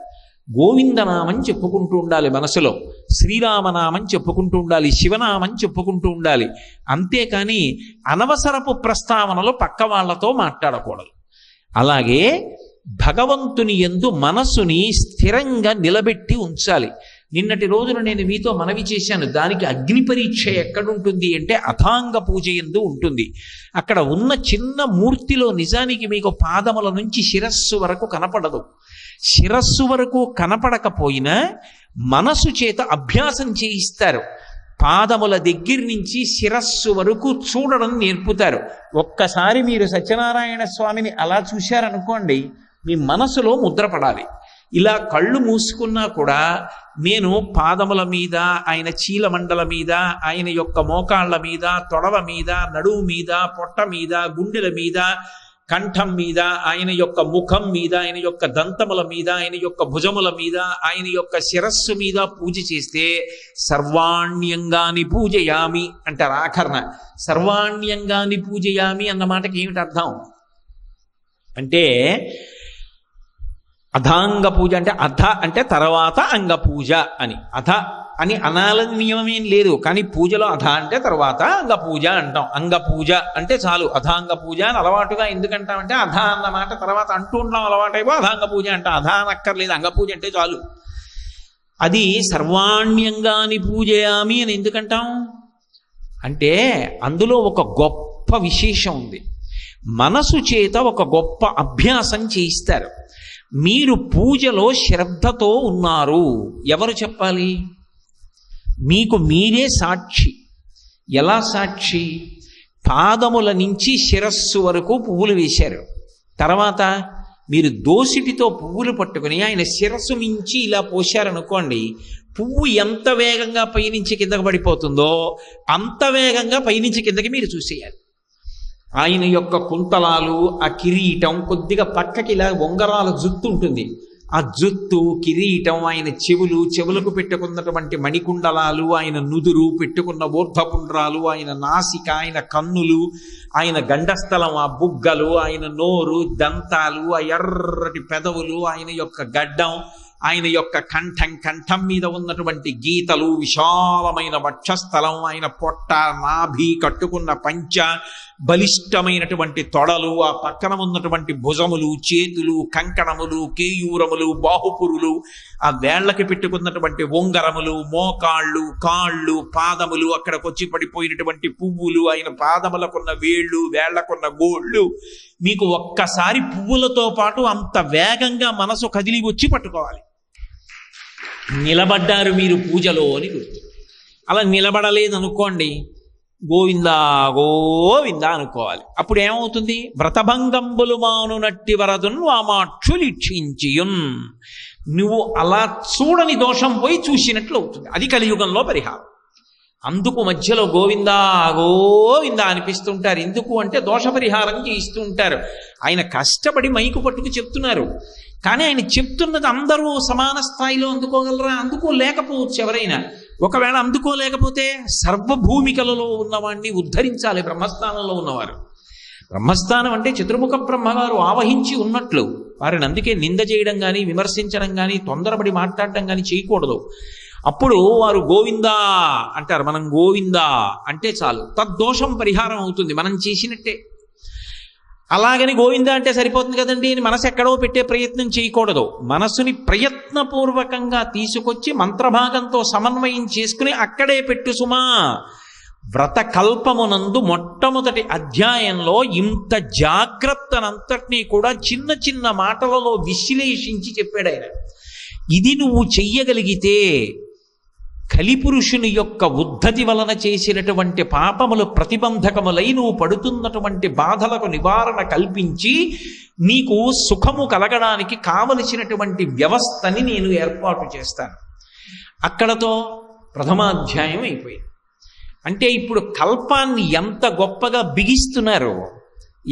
గోవిందనామం చెప్పుకుంటూ ఉండాలి మనసులో, శ్రీరామనామం చెప్పుకుంటూ ఉండాలి, శివనామం చెప్పుకుంటూ ఉండాలి. అంతేకాని అనవసరపు ప్రస్తావనలో పక్క వాళ్లతో మాట్లాడకూడదు. అలాగే భగవంతుని యందు మనస్సుని స్థిరంగా నిలబెట్టి ఉంచాలి. నిన్నటి రోజున నేను మీతో మనవి చేశాను, దానికి అగ్ని పరీక్ష ఎక్కడుంటుంది అంటే అథాంగ పూజ యందు ఉంటుంది. అక్కడ ఉన్న చిన్న మూర్తిలో నిజానికి మీకు పాదముల నుంచి శిరస్సు వరకు కనపడదు. శిరస్సు వరకు కనపడకపోయినా మనసు చేత అభ్యాసం చేయిస్తారు. పాదముల దగ్గర నుంచి శిరస్సు వరకు చూడడం నేర్పుతారు. ఒక్కసారి మీరు సత్యనారాయణ స్వామిని అలా చూశారనుకోండి, మీ మనసులో ముద్రపడాలి. ఇలా కళ్ళు మూసుకున్నా కూడా నేను పాదముల మీద, ఆయన చీలమండల మీద, ఆయన యొక్క మోకాళ్ళ మీద, తొడల మీద, నడువు మీద, పొట్ట మీద, గుండెల మీద, కంఠం మీద, ఆయన యొక్క ముఖం మీద, ఆయన యొక్క దంతముల మీద, ఆయన యొక్క భుజముల మీద, ఆయన యొక్క శిరస్సు మీద పూజ చేస్తే సర్వాణ్యంగాని పూజయామి అంటారు ఆఖరణ. సర్వాణ్యంగాని పూజయామి అన్న మాటకి ఏమిటి అర్థం అంటే, అథాంగ పూజ అంటే అథ అంటే తర్వాత అంగ పూజ అని. అథ అని అనాలని నియమం ఏం లేదు. కానీ పూజలో అధ అంటే తర్వాత అంగ పూజ అంటాం. అంగ పూజ అంటే చాలు. అధాంగ పూజ అని అలవాటుగా ఎందుకంటామంటే అధ అన్న మాట తర్వాత అంటూ ఉండడం అలవాటైపో అధాంగ పూజ అంటాం. అధ అనక్కర్లేదు, అంగ పూజ అంటే చాలు. అది సర్వాణ్యంగాని పూజయామి అని ఎందుకంటాం అంటే అందులో ఒక గొప్ప విశేషం ఉంది. మనసు చేత ఒక గొప్ప అభ్యాసం చేయిస్తారు. మీరు పూజలో శ్రద్ధతో ఉన్నారు, ఎవరు చెప్పాలి? మీకు మీరే సాక్షి. ఎలా సాక్షి? పాదముల నుంచి శిరస్సు వరకు పువ్వులు వేశారు. తర్వాత మీరు దోసిటితో పువ్వులు పట్టుకుని ఆయన శిరస్సు మించి ఇలా పోశారనుకోండి, పువ్వు ఎంత వేగంగా పైనుంచి కిందకి పడిపోతుందో అంత వేగంగా పైనుంచి కిందకి మీరు చూసేయాలి. ఆయన యొక్క కుంతలాలు, ఆ కిరీటం, కొద్దిగా పక్కకి ఇలా ఉంగరాల జుత్తు ఉంటుంది, ఆ జుత్తు, కిరీటం, ఆయన చెవులకు పెట్టుకున్నటువంటి మణికుండలాలు, ఆయన నుదురు పెట్టుకున్న ఊర్ధ్వపుండ్రాలు, ఆయన నాసిక, ఆయన కన్నులు, ఆయన గండస్థలం, ఆ బుగ్గలు, ఆయన నోరు, దంతాలు, ఆ ఎర్రటి పెదవులు, ఆయన యొక్క గడ్డం, ఆయన యొక్క కంఠం మీద ఉన్నటువంటి గీతలు, విశాలమైన వక్షస్థలం, ఆయన పొట్ట, నాభి, కట్టుకున్న పంచ, బలిష్టమైనటువంటి తొడలు, ఆ పక్కన ఉన్నటువంటి భుజములు, చేతులు, కంకణములు, కేయూరములు, బాహుపురులు, ఆ వేళ్లకి పెట్టుకున్నటువంటి ఉంగరములు, మోకాళ్ళు, కాళ్ళు, పాదములు, అక్కడికి వచ్చి పడిపోయినటువంటి పువ్వులు, ఆయన పాదములకున్న వేళ్ళు, వేళ్లకున్న గోళ్ళు, మీకు ఒక్కసారి పువ్వులతో పాటు అంత వేగంగా మనసు కదిలి వచ్చి పట్టుకోవాలి. నిలబడ్డారు మీరు పూజలో అని గుర్తు. అలా నిలబడలేదనుకోండి, గోవిందా గోవిందా అనుకోవాలి. అప్పుడు ఏమవుతుంది? వ్రతభంగంబులు మానునట్టి వరదున్ వామాక్షులిక్షించియున్. నువ్వు అలా చూడని దోషం పోయి చూసినట్లు అవుతుంది. అది కలియుగంలో పరిహారం. అందుకు మధ్యలో గోవిందా గోవిందా అనిపిస్తుంటారు. ఎందుకు అంటే దోష పరిహారం చేయిస్తూ ఉంటారు. ఆయన కష్టపడి మైకు పట్టుకు చెప్తున్నారు, కానీ ఆయన చెప్తున్నది అందరూ సమాన స్థాయిలో అందుకోగలరా? అందుకోలేకపోవచ్చు. ఎవరైనా ఒకవేళ అందుకోలేకపోతే సర్వభూమికలలో ఉన్నవాడిని ఉద్ధరించాలి. బ్రహ్మస్థానంలో ఉన్నవారు, బ్రహ్మస్థానం అంటే చతుర్ముఖ బ్రహ్మగారు ఆవహించి ఉన్నట్లు. వారిని అందుకే నింద చేయడం కానీ, విమర్శించడం కానీ, తొందరపడి మాట్లాడడం కానీ చేయకూడదు. అప్పుడు వారు గోవిందా అంటారు. మనం గోవిందా అంటే చాలు, తద్దోషం పరిహారం అవుతుంది, మనం చేసినట్టే. అలాగని గోవిందా అంటే సరిపోతుంది కదండి అని మనసు ఎక్కడో పెట్టే ప్రయత్నం చేయకూడదు. మనసుని ప్రయత్నపూర్వకంగా తీసుకొచ్చి మంత్రభాగంతో సమన్వయం చేసుకుని అక్కడే పెట్టు సుమా. వ్రతకల్పమునందు మొట్టమొదటి అధ్యాయంలో ఇంత జాగ్రత్తనంతటినీ కూడా చిన్న చిన్న మాటలలో విశ్లేషించి చెప్పాడు ఆయన. ఇది నువ్వు చెయ్యగలిగితే కలిపురుషుని యొక్క ఉద్ధతి వలన చేసినటువంటి పాపములు ప్రతిబంధకములై నువ్వు పడుతున్నటువంటి బాధలకు నివారణ కల్పించి నీకు సుఖము కలగడానికి కావలసినటువంటి వ్యవస్థని నేను ఏర్పాటు చేస్తాను. అక్కడతో ప్రథమాధ్యాయం అయిపోయింది. అంటే ఇప్పుడు కల్పాన్ని ఎంత గొప్పగా బిగిస్తున్నారో.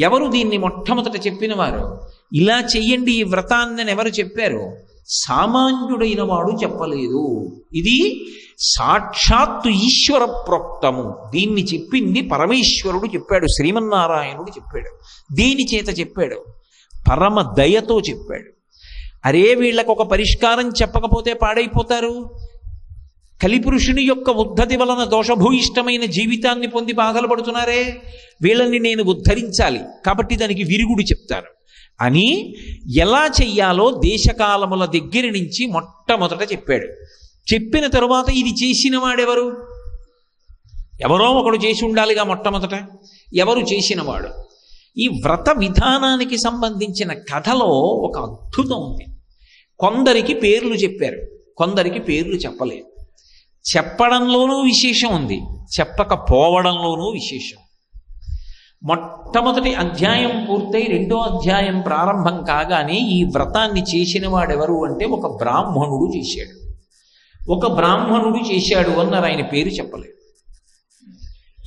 ఎవరు దీన్ని మొట్టమొదట చెప్పిన వారు? ఇలా చెయ్యండి ఈ వ్రతాన్ని ఎవరు చెప్పారు? సామాన్యుడైన వాడు చెప్పలేదు. ఇది సాక్షాత్తు ఈశ్వర ప్రోక్తము. దీన్ని చెప్పింది పరమేశ్వరుడు చెప్పాడు, శ్రీమన్నారాయణుడు చెప్పాడు. దేని చేత చెప్పాడు? పరమ దయతో చెప్పాడు. అరే వీళ్ళకు ఒక పరిష్కారం చెప్పకపోతే పాడైపోతారు. కలిపురుషుని యొక్క ఉద్ధతి వలన దోషభూయిష్టమైన జీవితాన్ని పొంది బాధలు పడుతున్నారే, వీళ్ళని నేను ఉద్ధరించాలి, కాబట్టి దానికి విరుగుడు చెప్తాను అని ఎలా చెయ్యాలో దేశకాలముల దగ్గర నుంచి మొట్టమొదట చెప్పాడు. చెప్పిన తరువాత ఇది చేసిన వాడెవరు? ఎవరో ఒకడు చేసి ఉండాలిగా మొట్టమొదట. ఎవరు చేసినవాడు? ఈ వ్రత విధానానికి సంబంధించిన కథలో ఒక అద్భుతం ఉంది. కొందరికి పేర్లు చెప్పారు, కొందరికి పేర్లు చెప్పలేదు. చెప్పడంలోనూ విశేషం ఉంది, చెప్పకపోవడంలోనూ విశేషం. మొట్టమొదటి అధ్యాయం పూర్తయి రెండో అధ్యాయం ప్రారంభం కాగానే ఈ వ్రతాన్ని చేసిన వాడెవరు అంటే ఒక బ్రాహ్మణుడు చేశాడు. ఒక బ్రాహ్మణుడు చేశాడు అన్నారు, ఆయన పేరు చెప్పలేదు.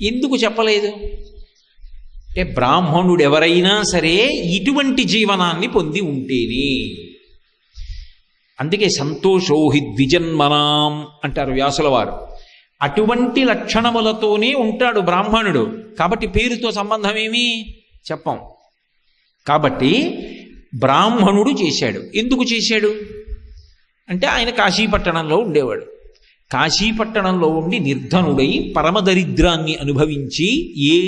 ఎందుకు చెప్పలేదు అంటే బ్రాహ్మణుడు ఎవరైనా సరే ఇటువంటి జీవనాన్ని పొంది ఉంటేనే. అందుకే సంతోషోహి ద్విజన్మనాం అంటారు వ్యాసుల వారు. అటువంటి లక్షణములతోనే ఉంటాడు బ్రాహ్మణుడు. కాబట్టి పేరుతో సంబంధం ఏమీ చెప్పం. కాబట్టి బ్రాహ్మణుడు చేశాడు. ఎందుకు చేశాడు అంటే ఆయన కాశీపట్టణంలో ఉండేవాడు. కాశీపట్టణంలో ఉండి నిర్ధనుడై పరమదరిద్రాన్ని అనుభవించి ఏ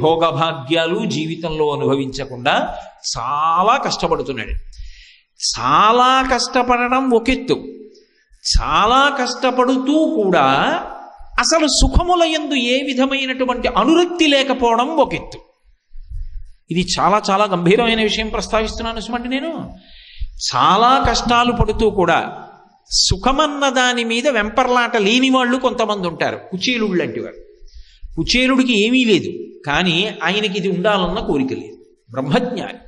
భోగభాగ్యాలు జీవితంలో అనుభవించకుండా చాలా కష్టపడుతున్నాడు. చాలా కష్టపడడం ఒకెత్తు, చాలా కష్టపడుతూ కూడా అసలు సుఖముల యందు ఏ విధమైనటువంటి అనురక్తి లేకపోవడం ఒకెత్తు. ఇది చాలా చాలా గంభీరమైన విషయం ప్రస్తావిస్తున్నాను సుమండి. నేను చాలా కష్టాలు పడుతూ కూడా సుఖమన్న దాని మీద వెంపర్లాట లేని వాళ్ళు కొంతమంది ఉంటారు. కుచేలుడు లాంటి వారు. కుచేలుడికి ఏమీ లేదు, కానీ ఆయనకి ఇది ఉండాలన్న కోరిక లేదు. బ్రహ్మజ్ఞాని.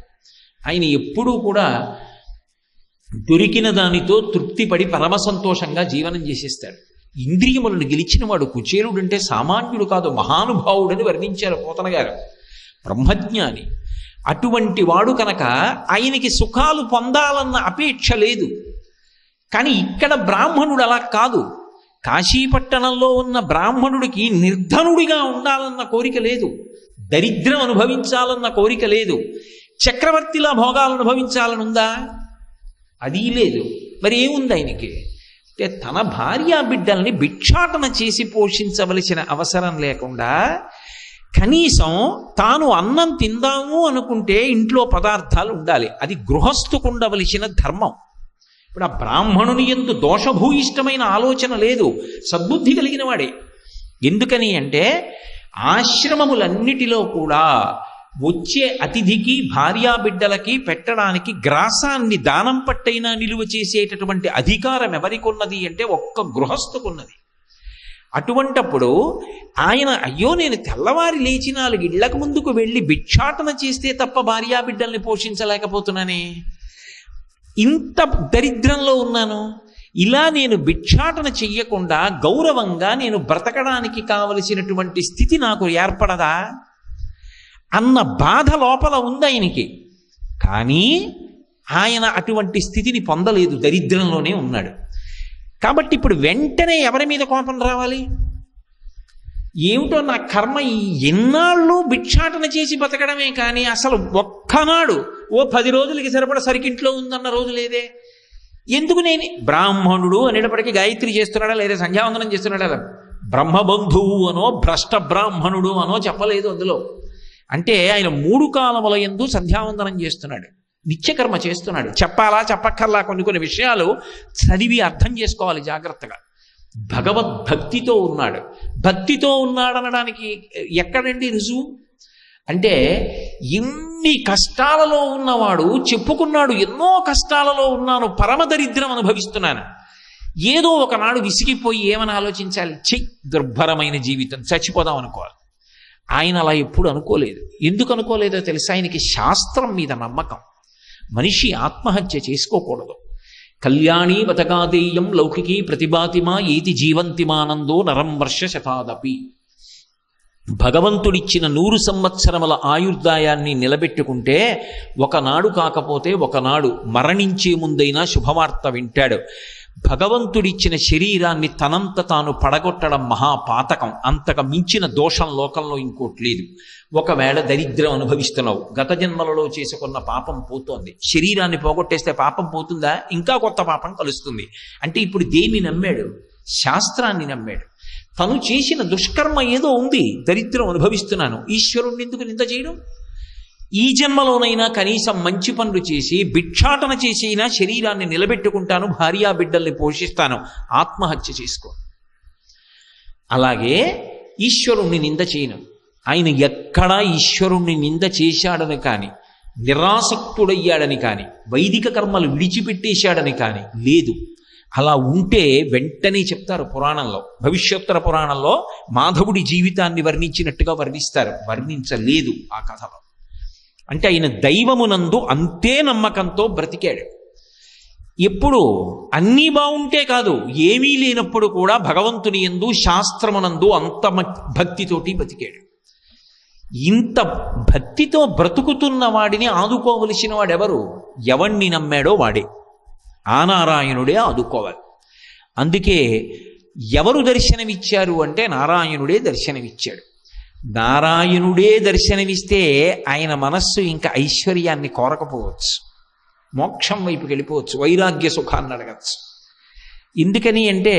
ఆయన ఎప్పుడూ కూడా దొరికిన దానితో తృప్తిపడి పరమ సంతోషంగా జీవనం చేసేస్తాడు. ఇంద్రియములను గెలిచిన వాడు కుచేలుడు అంటే సామాన్యుడు కాదు, మహానుభావుడని వర్ణించారు పోతన గారు. బ్రహ్మజ్ఞాని. అటువంటి వాడు కనుక ఆయనకి సుఖాలు పొందాలన్న అపేక్ష లేదు. కానీ ఇక్కడ బ్రాహ్మణుడు అలా కాదు. కాశీపట్టణంలో ఉన్న బ్రాహ్మణుడికి నిర్ధనుడిగా ఉండాలన్న కోరిక లేదు, దరిద్రం అనుభవించాలన్న కోరిక లేదు, చక్రవర్తిలా భోగాలు అనుభవించాలనుందా? అది లేదు. మరి ఏముంది ఆయనకి అంటే తన భార్యా బిడ్డల్ని భిక్షాటన చేసి పోషించవలసిన అవసరం లేకుండా కనీసం తాను అన్నం తిందాము అనుకుంటే ఇంట్లో పదార్థాలు ఉండాలి. అది గృహస్థుకు ఉండవలసిన ధర్మం. ఇప్పుడు ఆ బ్రాహ్మణుని యందు దోషభూయిష్టమైన ఆలోచన లేదు, సద్బుద్ధి కలిగిన వాడే. ఎందుకని అంటే ఆశ్రమములన్నిటిలో కూడా వచ్చే అతిథికి భార్యాబిడ్డలకి పెట్టడానికి గ్రాసాన్ని దానం పట్టైనా నిలువ చేసేటటువంటి అధికారం ఎవరికి ఉన్నది అంటే ఒక్క గృహస్థుకున్నది. అటువంటప్పుడు ఆయన అయ్యో నేను తెల్లవారి లేచి 4 ఇళ్లకు ముందుకు వెళ్ళి భిక్షాటన చేస్తే తప్ప భార్యాబిడ్డల్ని పోషించలేకపోతున్నానే, ఇంత దరిద్రంలో ఉన్నాను, ఇలా నేను భిక్షాటన చెయ్యకుండా గౌరవంగా నేను బ్రతకడానికి కావలసినటువంటి స్థితి నాకు ఏర్పడదా అన్న బాధ లోపల ఉంది ఆయనకి. కానీ ఆయన అటువంటి స్థితిని పొందలేదు, దరిద్రంలోనే ఉన్నాడు. కాబట్టి ఇప్పుడు వెంటనే ఎవరి మీద కోపం రావాలి? ఏమిటో నా కర్మ, ఎన్నాళ్ళు భిక్షాటన చేసి బతకడమే కానీ అసలు ఒక్కనాడు 10 రోజులకి సరిపడ సరికింట్లో ఉందన్న రోజు లేదే. ఎందుకు నేను బ్రాహ్మణుడు అనేటప్పటికీ గాయత్రి చేస్తున్నాడా లేదా సంధ్యావందనం చేస్తున్నాడా? బ్రహ్మబంధువు అనో భ్రష్ట బ్రాహ్మణుడు అనో చెప్పలేదు అందులో. అంటే ఆయన 3 కాలముల యందు సంధ్యావందనం చేస్తున్నాడు, నిత్యకర్మ చేస్తున్నాడు. చెప్పాలా చెప్పక్కర్లా కొన్ని విషయాలు చదివి అర్థం చేసుకోవాలి జాగ్రత్తగా. భగవద్భక్తితో ఉన్నాడు. భక్తితో ఉన్నాడనడానికి ఎక్కడండి రుజువు? అంటే ఎన్ని కష్టాలలో ఉన్నవాడు చెప్పుకున్నాడు, ఎన్నో కష్టాలలో ఉన్నాను, పరమదరిద్రం అనుభవిస్తున్నాను. ఏదో ఒకనాడు విసిగిపోయి ఏమని ఆలోచించాలి, దుర్భరమైన జీవితం, చచ్చిపోదాం అనుకోవాలి. ఆయన అలా ఎప్పుడు అనుకోలేదు. ఎందుకు అనుకోలేదో తెలుసా? ఆయనకి శాస్త్రం మీద నమ్మకం. మనిషి ఆత్మహత్య చేసుకోకూడదు. కళ్యాణీ బతకాదేయం లౌకికీ ప్రతిభాతిమా ఏతి జీవంతిమానందో నరం వర్ష శతాదపి. భగవంతుడిచ్చిన 100 సంవత్సరముల ఆయుర్దాయాన్ని నిలబెట్టుకుంటే ఒకనాడు కాకపోతే ఒకనాడు మరణించే ముందైనా శుభవార్త వింటాడు. భగవంతుడిచ్చిన శరీరాన్ని తనంత తాను పడగొట్టడం మహాపాతకం. అంతకు మించిన దోషం లోకంలో ఇంకోటి లేదు. ఒకవేళ దరిద్రం అనుభవిస్తున్నావు, గత జన్మలలో చేసుకున్న పాపం పోతోంది, శరీరాన్ని పోగొట్టేస్తే పాపం పోతుందా? ఇంకా కొత్త పాపం కలుస్తుంది. అంటే ఇప్పుడు దేన్ని నమ్మాడు? శాస్త్రాన్ని నమ్మాడు. తను చేసిన దుష్కర్మ ఏదో ఉంది, దరిద్రం అనుభవిస్తున్నాను, ఈశ్వరుణ్ణి ఎందుకు నింద చేయడం? ఈ జన్మలోనైనా కనీసం మంచి పనులు చేసి భిక్షాటన చేసైనా శరీరాన్ని నిలబెట్టుకుంటాను, భార్యా బిడ్డల్ని పోషిస్తాను, ఆత్మహత్య చేసుకో. అలాగే ఈశ్వరుణ్ణి నింద చేయను. ఆయన ఎక్కడా ఈశ్వరుణ్ణి నింద చేశాడని కానీ, నిరాసక్తుడయ్యాడని కానీ, వైదిక కర్మలు విడిచిపెట్టేశాడని కానీ లేదు. అలా ఉంటే వెంటనే చెప్తారు పురాణంలో, భవిష్యోత్తర పురాణంలో మాధవుడి జీవితాన్ని వర్ణించినట్టుగా వర్ణిస్తారు. వర్ణించలేదు ఆ కథలో. అంటే ఆయన దైవమునందు అంతే నమ్మకంతో బ్రతికాడు. ఎప్పుడు అన్నీ బాగుంటే కాదు, ఏమీ లేనప్పుడు కూడా భగవంతుని యందు శాస్త్రమునందు అంత భక్తితోటి బతికాడు. ఇంత భక్తితో బ్రతుకుతున్న వాడిని ఆదుకోవలసిన వాడెవరు? ఎవణ్ణి నమ్మాడో వాడే, ఆ నారాయణుడే ఆదుకోవాలి. అందుకే ఎవరు దర్శనమిచ్చారు అంటే నారాయణుడే దర్శనమిచ్చాడు. నారాయణుడే దర్శనమిస్తే ఆయన మనస్సు ఇంకా ఐశ్వర్యాన్ని కోరకపోవచ్చు, మోక్షం వైపుకి వెళ్ళిపోవచ్చు, వైరాగ్య సుఖాన్ని అడగచ్చు. ఎందుకని అంటే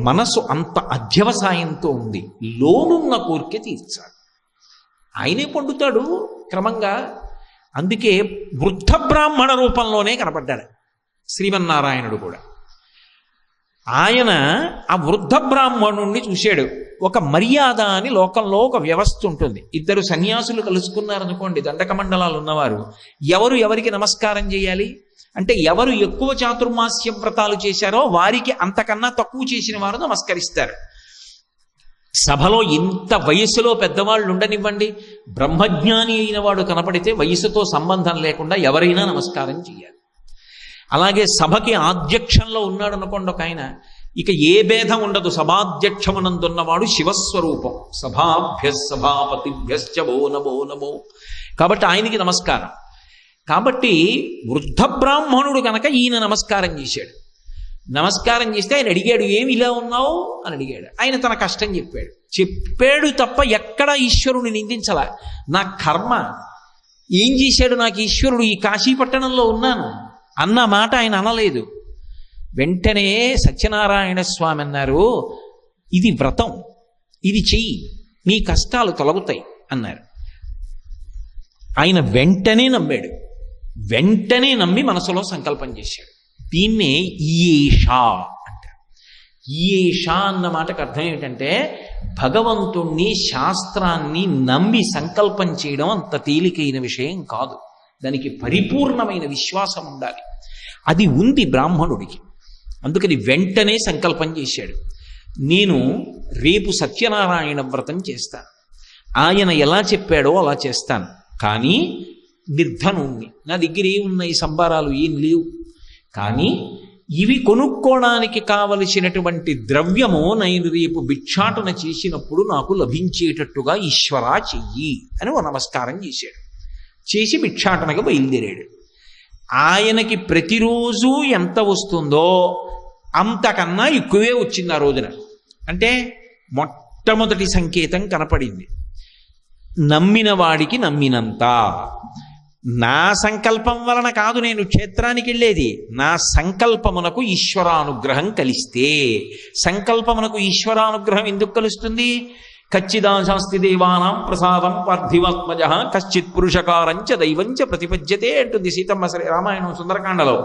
మనసు అంత అధ్యవసాయంతో ఉంది, లోనున్న కోరిక తీర్చాలి. ఆయనే పండుతాడు క్రమంగా. అందుకే వృద్ధ బ్రాహ్మణ రూపంలోనే కనపడ్డాడు శ్రీమన్నారాయణుడు కూడా. ఆయన ఆ వృద్ధ బ్రాహ్మణుణ్ణి చూశాడు. ఒక మర్యాద అని లోకంలో ఒక వ్యవస్థ ఉంటుంది. ఇద్దరు సన్యాసులు కలుసుకున్నారనుకోండి, దండక మండలాలు ఉన్నవారు, ఎవరు ఎవరికి నమస్కారం చేయాలి అంటే ఎవరు ఎక్కువ చాతుర్మాస్య వ్రతాలు చేశారో వారికి అంతకన్నా తక్కువ చేసిన వారు నమస్కరిస్తారు. సభలో ఇంత వయస్సులో పెద్దవాళ్ళు ఉండనివ్వండి, బ్రహ్మజ్ఞాని అయిన వాడు కనపడితే వయసుతో సంబంధం లేకుండా ఎవరైనా నమస్కారం చేయాలి. అలాగే సభకి ఆధ్యక్షంలో ఉన్నాడు అనుకోండి ఒక ఆయన, ఇక ఏ భేదం ఉండదు, సభాధ్యక్షమునందున్నవాడు శివస్వరూపం. సభాభ్య సభాపతిభ్యశ్చ భో నమో నమో. కాబట్టి ఆయనకి నమస్కారం. కాబట్టి వృద్ధ బ్రాహ్మణుడు కనుక ఈయన నమస్కారం చేశాడు. నమస్కారం చేస్తే ఆయన అడిగాడు, ఏమి ఇలా ఉన్నావు అని అడిగాడు. ఆయన తన కష్టం చెప్పాడు తప్ప ఎక్కడ ఈశ్వరుని నిందించలా. నా కర్మ ఏం చేశాడు నాకు ఈశ్వరుడు, ఈ కాశీపట్టణంలో ఉన్నాను అన్న మాట ఆయన అనలేదు. వెంటనే సత్యనారాయణ స్వామి అన్నారు, ఇది వ్రతం, ఇది చెయ్యి, నీ కష్టాలు తొలగుతాయి అన్నారు. ఆయన వెంటనే నమ్మాడు. వెంటనే నమ్మి మనసులో సంకల్పం చేశాడు. దీన్నే ఈయేషా అంటారు. ఈయేషా అన్న మాటకు అర్థం ఏమిటంటే భగవంతుణ్ణి, శాస్త్రాన్ని నమ్మి సంకల్పం చేయడం అంత తేలికైన విషయం కాదు. దానికి పరిపూర్ణమైన విశ్వాసం ఉండాలి. అది ఉంది బ్రాహ్మణుడికి. అందుకని వెంటనే సంకల్పం చేశాడు, నేను రేపు సత్యనారాయణ వ్రతం చేస్తాను, ఆయన ఎలా చెప్పాడో అలా చేస్తాను, కానీ నిర్ధనుణ్ణి, నా దగ్గర ఏమున్నాయి సంబారాలు ఏం లేవు, కానీ ఇవి కొనుక్కోవడానికి కావలసినటువంటి ద్రవ్యము నేను రేపు భిక్షాటన చేసినప్పుడు నాకు లభించేటట్టుగా ఈశ్వరా చెయ్యి అని ఓ నమస్కారం చేశాడు. చేసి భిక్షాటనగా బయలుదేరాడు. ఆయనకి ప్రతిరోజు ఎంత వస్తుందో అంతకన్నా ఎక్కువే వచ్చింది ఆ రోజున. అంటే మొట్టమొదటి సంకేతం కనపడింది, నమ్మిన వాడికి నమ్మినంత. నా సంకల్పం వలన కాదు నేను క్షేత్రానికి వెళ్ళేది, నా సంకల్పమునకు ఈశ్వరానుగ్రహం కలిస్తే. సంకల్పమునకు ఈశ్వరానుగ్రహం ఎందుకు కలుస్తుంది? కచ్చిదాశాస్తి దేవానాం ప్రసాదం పార్థివాత్మజ కశ్చిత్ పురుషకారంచ దైవంచ ప్రతిపద్యతే అంటుంది సీతమ్మ రామాయణం సుందరకాండలో.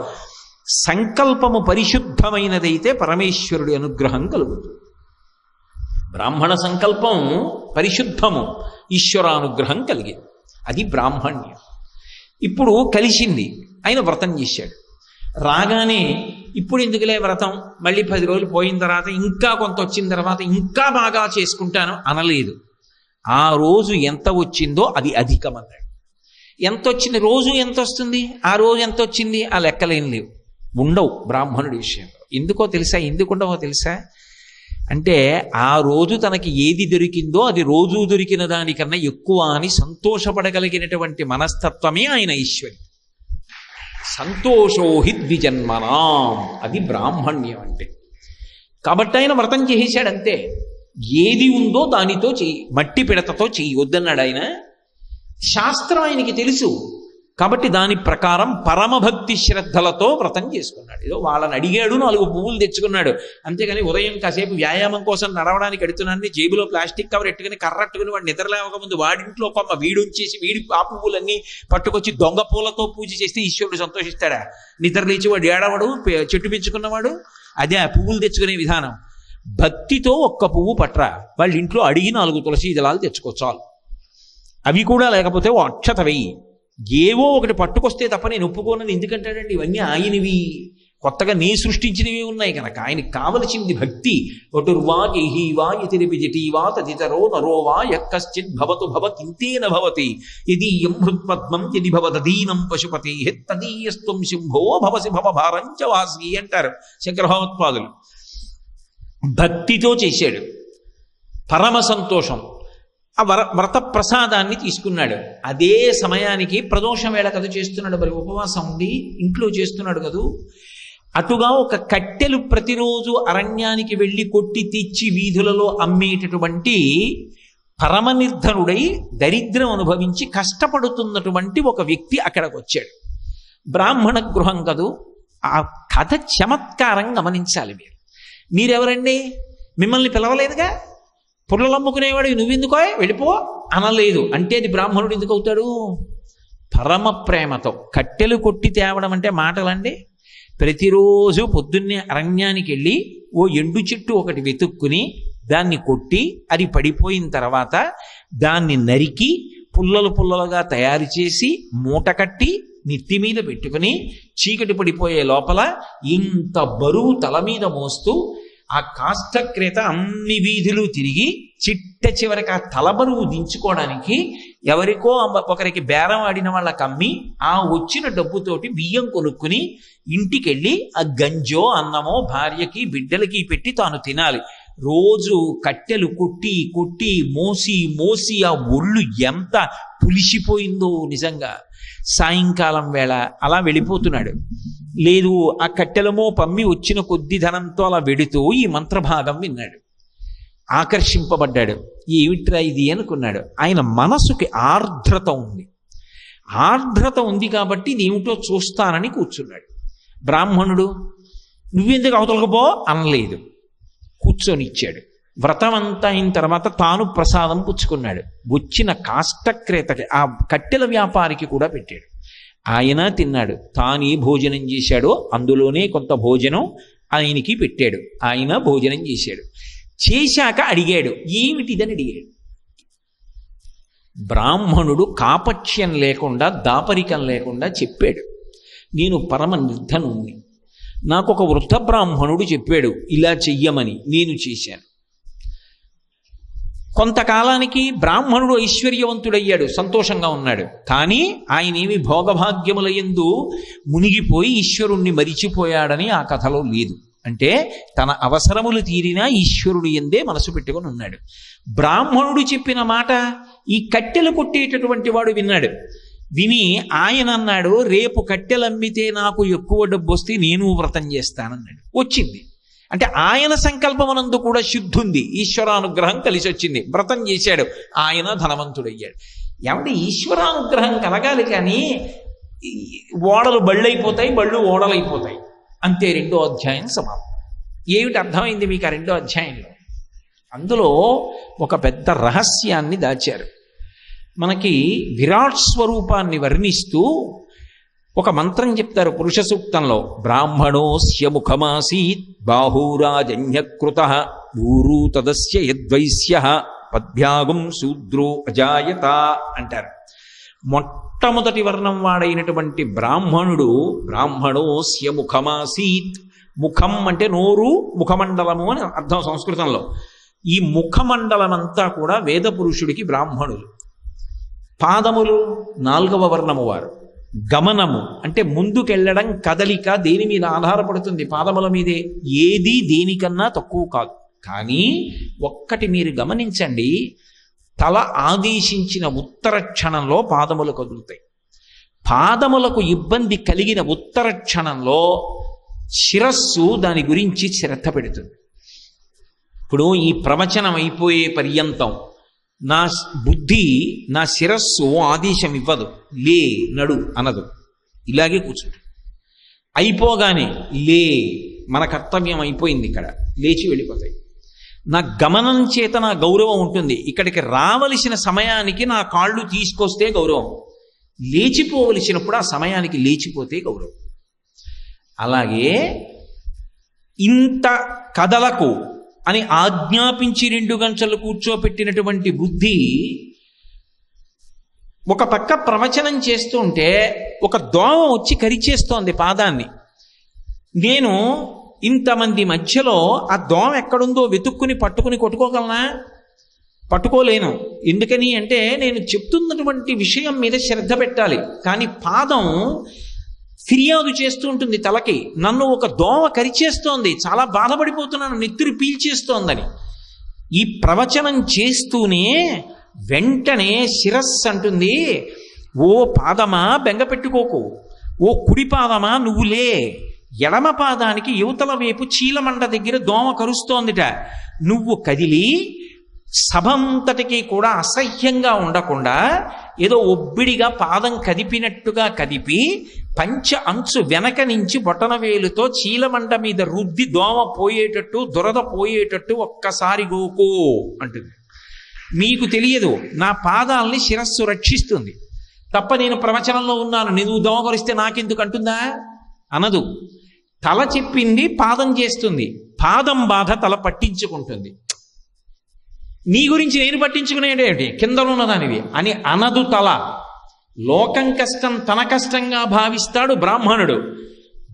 సంకల్పము పరిశుద్ధమైనదైతే పరమేశ్వరుడి అనుగ్రహం కలుగుతుంది. బ్రాహ్మణ సంకల్పం పరిశుద్ధము, ఈశ్వరానుగ్రహం కలిగింది. అది బ్రాహ్మణ్యం. ఇప్పుడు కలిసింది, ఆయన వ్రతం చేశాడు. రాగానే ఇప్పుడు ఎందుకులే వ్రతం, మళ్ళీ 10 రోజులు పోయిన తర్వాత ఇంకా కొంత వచ్చిన తర్వాత ఇంకా బాగా చేసుకుంటాను అనలేదు. ఆ రోజు ఎంత వచ్చిందో అది అధికమన్నాడు. ఎంత వచ్చింది, రోజు ఎంత వస్తుంది, ఆ రోజు ఎంత వచ్చింది, ఆ లెక్కలేం లేవు, ఉండవు బ్రాహ్మణుడి విషయంలో. ఎందుకో తెలుసా? ఎందుకుండవో తెలుసా? అంటే ఆ రోజు తనకి ఏది దొరికిందో అది రోజు దొరికిన దానికన్నా ఎక్కువ అని సంతోషపడగలిగినటువంటి మనస్తత్వమే ఆయన ఈశ్వరి. సంతోషోహి ద్విజన్మనాం, అది బ్రాహ్మణ్యం అంటే. కాబట్టి ఆయన వ్రతం చేసేశాడంతే. ఏది ఉందో దానితో చెయ్యి, మట్టి పిడతతో చెయ్యి వద్దన్నాడు ఆయన. శాస్త్రం ఆయనకి తెలుసు కాబట్టి దాని ప్రకారం పరమభక్తి శ్రద్ధలతో వ్రతం చేసుకున్నాడు. ఏదో వాళ్ళని అడిగాడు, 4 పువ్వులు తెచ్చుకున్నాడు, అంతేగాని ఉదయం కాసేపు వ్యాయామం కోసం నడవడానికి అడుగుతున్నాను జేబులో ప్లాస్టిక్ కవర్ ఎట్టుకుని కర్రట్టుకుని వాడు నిద్రలేవకముందు వాడింట్లో కొమ్మ వీడుంచేసి వీడి ఆ పువ్వులన్నీ పట్టుకొచ్చి దొంగ పూలతో పూజ చేస్తే ఈశ్వరుడు సంతోషిస్తాడా? నిద్ర లేచి వాడు ఏడవడు, చెట్టు పెంచుకున్నవాడు. అదే ఆ పువ్వులు తెచ్చుకునే విధానం. భక్తితో ఒక్క పువ్వు పట్రా, వాళ్ళ ఇంట్లో అడిగి 4 తులసి దళాలు తెచ్చుకోవచ్చాలు. అవి కూడా లేకపోతే ఓ అక్షత వెయ్యి, ఏవో ఒకటి పట్టుకొస్తే తప్ప నేను ఒప్పుకోనని ఎందుకంటాడండి? ఇవన్నీ ఆయనవి, కొత్తగా నీ సృష్టించినవి ఉన్నాయి కనుక. ఆయనకి కావలసింది భక్తి. వటుర్వా గేహీవా యతిరిపి జటీవా తదితరో నరో వా యక్కశ్చిత్ భవతు భవతింతేన భవతి యదీయం హృత్పద్మం యది భవదీనం పశుపతి తదీయస్త్వం శంభో భవసి భవభారంచ వాసి అంటారు శంకరభగవత్పాదులు. భక్తితో చేశాడు, పరమ సంతోషం. ఆ వ్రత ప్రసాదాన్ని తీసుకున్నాడు. అదే సమయానికి ప్రదోషం వేళ కథ చేస్తున్నాడు, మరి ఉపవాసం ఉండి ఇంట్లో చేస్తున్నాడు కదూ. అటుగా ఒక కట్టెలు ప్రతిరోజు అరణ్యానికి వెళ్ళి కొట్టి తెచ్చి వీధులలో అమ్మేటటువంటి పరమనిర్ధనుడై దరిద్రం అనుభవించి కష్టపడుతున్నటువంటి ఒక వ్యక్తి అక్కడికి వచ్చాడు. బ్రాహ్మణ గృహం కదూ. ఆ కథ చమత్కారం గమనించాలి మీరు. మీరెవరండి, మిమ్మల్ని పిలవలేదుగా, పుల్లలు అమ్ముకునేవాడు నువ్వెందుకో వెళ్ళిపో అనలేదు. అంటే అది బ్రాహ్మణుడు ఎందుకు అవుతాడు? పరమ ప్రేమతో. కట్టెలు కొట్టి తేవడం అంటే మాటలండి. ప్రతిరోజు పొద్దున్నే అరణ్యానికి వెళ్ళి ఓ ఎండు చెట్టు ఒకటి వెతుక్కుని దాన్ని కొట్టి అది పడిపోయిన తర్వాత దాన్ని నరికి పుల్లలు పుల్లలుగా తయారు చేసి మూట కట్టి నెత్తి మీద పెట్టుకుని చీకటి పడిపోయే లోపల ఇంత బరువు తల మీద మోస్తూ ఆ కాష్టక్రేత అన్ని వీధులు తిరిగి చిట్ట చివరికి ఆ తల బరువు దించుకోవడానికి ఎవరికో ఒకరికి బేరం ఆడిన వాళ్ళకి అమ్మి ఆ వచ్చిన డబ్బుతోటి బియ్యం కొనుక్కుని ఇంటికెళ్ళి ఆ గంజో అన్నమో భార్యకి బిడ్డలకి పెట్టి తాను తినాలి. రోజు కట్టెలు కొట్టి కొట్టి మోసి మోసి ఆ ఒళ్ళు ఎంత పులిసిపోయిందో నిజంగా. సాయంకాలం వేళ అలా వెళ్ళిపోతున్నాడు. లేదు, ఆ కట్టెలమో పమ్మి వచ్చిన కొద్ది ధనంతో అలా వెడుతూ ఈ మంత్రభాగం విన్నాడు. ఆకర్షింపబడ్డాడు. ఏమిట్రా ఇది అనుకున్నాడు. ఆయన మనసుకి ఆర్ద్రత ఉంది. ఆర్ద్రత ఉంది కాబట్టి ఇదేమిటో చూస్తానని కూర్చున్నాడు. బ్రాహ్మణుడు నువ్వెందుకు అవతలకు పో అనలేదు, కూర్చొని ఇచ్చాడు. వ్రతం అంతా అయిన తర్వాత తాను ప్రసాదం పుచ్చుకున్నాడు. వచ్చిన కాష్టక్రేతకి ఆ కట్టెల వ్యాపారికి కూడా పెట్టాడు. ఆయన తిన్నాడు. తానే భోజనం చేశాడో అందులోనే కొంత భోజనం ఆయనకి పెట్టాడు. ఆయన భోజనం చేశాడు. చేశాక అడిగాడు, ఏమిటిదని అడిగాడు. బ్రాహ్మణుడు కాపక్ష్యం లేకుండా దాపరికం లేకుండా చెప్పాడు, నేను పరమ నిర్ధనుణ్ణి. నాకు ఒక వృద్ధ బ్రాహ్మణుడు చెప్పాడు ఇలా చెయ్యమని, నేను చేశాను. కొంతకాలానికి బ్రాహ్మణుడు ఐశ్వర్యవంతుడయ్యాడు, సంతోషంగా ఉన్నాడు. కానీ ఆయన ఏమి భోగభాగ్యముల యందు మునిగిపోయి ఈశ్వరుణ్ణి మరిచిపోయాడని ఆ కథలో లేదు. అంటే తన అవసరములు తీరినా ఈశ్వరుడు ఎందే మనసు పెట్టుకొని ఉన్నాడు. బ్రాహ్మణుడు చెప్పిన మాట ఈ కట్టెలు కొట్టేటటువంటి వాడు విన్నాడు. విని ఆయన అన్నాడు, రేపు కట్టెలు అమ్మితే నాకు ఎక్కువ డబ్బు వస్తే నేను వ్రతం చేస్తానన్నాడు. వచ్చింది. అంటే ఆయన సంకల్పమనందు కూడా శుద్ధి ఉంది, ఈశ్వరానుగ్రహం కలిసి వచ్చింది. వ్రతం చేశాడు, ఆయన ధనవంతుడయ్యాడు. ఏమంటే ఈశ్వరానుగ్రహం కలగాలి, కానీ ఓడలు బళ్ళైపోతాయి, బళ్ళు ఓడలైపోతాయి. అంతే. 2వ అధ్యాయం సమాప్తం. ఏమిటి అర్థమైంది మీకు ఆ 2వ అధ్యాయంలో? అందులో ఒక పెద్ద రహస్యాన్ని దాచారు. మనకి విరాట్ స్వరూపాన్ని వర్ణిస్తూ ఒక మంత్రం చెప్తారు పురుష సూక్తంలో. బ్రాహ్మణోస్య ముఖమాసీత్ బాహూరాజన్యకృత ఊరు తదస్య యద్వైశ్య పద్భ్యాగం శూద్రో అజాయత అంటారు. మొట్టమొదటి వర్ణం వాడైనటువంటి బ్రాహ్మణుడు బ్రాహ్మణోస్య ముఖమాసీత్. ముఖం అంటే నోరు, ముఖమండలము అని అర్థం సంస్కృతంలో. ఈ ముఖమండలం అంతా కూడా వేద పురుషుడికి బ్రాహ్మణులు. పాదములు 4వ వర్ణము వారు. గమనము అంటే ముందుకెళ్ళడం, కదలిక దేని మీద ఆధారపడుతుంది? పాదముల మీదే. ఏది దేనికన్నా తక్కువ కాదు. కానీ ఒక్కటి మీరు గమనించండి, తల ఆదేశించిన ఉత్తర క్షణంలో పాదములు కదులుతాయి. పాదములకు ఇబ్బంది కలిగిన ఉత్తర క్షణంలో శిరస్సు దాని గురించి శ్రద్ధ పెడుతుంది. ఇప్పుడు ఈ ప్రవచనం అయిపోయే పర్యంతం నా బుద్ధి, నా శిరస్సు ఆదేశం ఇవ్వదు, లే నడు అనదు, ఇలాగే కూర్చుంటుంది. అయిపోగానే లే, మన కర్తవ్యం అయిపోయింది, ఇక్కడ లేచి వెళ్ళిపోతాయి. నా గమనం చేత నా గౌరవం ఉంటుంది. ఇక్కడికి రావలసిన సమయానికి నా కాళ్ళు తీసుకొస్తే గౌరవం, లేచిపోవలసినప్పుడు ఆ సమయానికి లేచిపోతే గౌరవం. అలాగే ఇంత కదలకు అని ఆజ్ఞాపించి 2 గంటలు కూర్చోపెట్టినటువంటి బుద్ధి ఒక పక్క ప్రవచనం చేస్తూ ఉంటే ఒక దోమ వచ్చి కరిచేస్తోంది పాదాన్ని. నేను ఇంతమంది మధ్యలో ఆ దోమ ఎక్కడుందో వెతుక్కుని పట్టుకుని కొట్టుకోగలనా? పట్టుకోలేను. ఎందుకని అంటే నేను చెప్తున్నటువంటి విషయం మీద శ్రద్ధ పెట్టాలి. కానీ పాదం ఫిర్యాదు చేస్తూ ఉంటుంది తలకి, నన్ను ఒక దోమ కరిచేస్తోంది, చాలా బాధపడిపోతున్నాను, నెత్తురు పీల్చేస్తోందని. ఈ ప్రవచనం చేస్తూనే వెంటనే శిరస్సు అంటుంది, ఓ పాదమా బెంగ పెట్టుకోకు, ఓ కుడి పాదమా నువ్వులే, ఎడమ పాదానికి యువతల వైపు చీలమండ దగ్గర దోమ కరుస్తోందిట, నువ్వు కదిలి సభంతటికి కూడా అసహ్యంగా ఉండకుండా ఏదో ఒబ్బిడిగా పాదం కదిపినట్టుగా కదిపి పంచె అంచు వెనక నుంచి బొటనవేలుతో చీలమండ మీద రుద్ది దోమ పోయేటట్టు దురద పోయేటట్టు ఒక్కసారి గోకో అంటుంది. మీకు తెలియదు, నా పాదాలని శిరస్సు రక్షిస్తుంది తప్ప నేను ప్రవచనంలో ఉన్నాను, నువ్వు దోమ కొరిస్తే నాకెందుకు అంటుందా? అనదు. తల చెప్పింది పాదం చేస్తుంది, పాదం బాధ తల పట్టించుకుంటుంది. నీ గురించి నేను పట్టించుకునేటేమిటి, కిందలో ఉన్నదానివి అని అనదు తల. లోకం కష్టం తన కష్టంగా భావిస్తాడు బ్రాహ్మణుడు.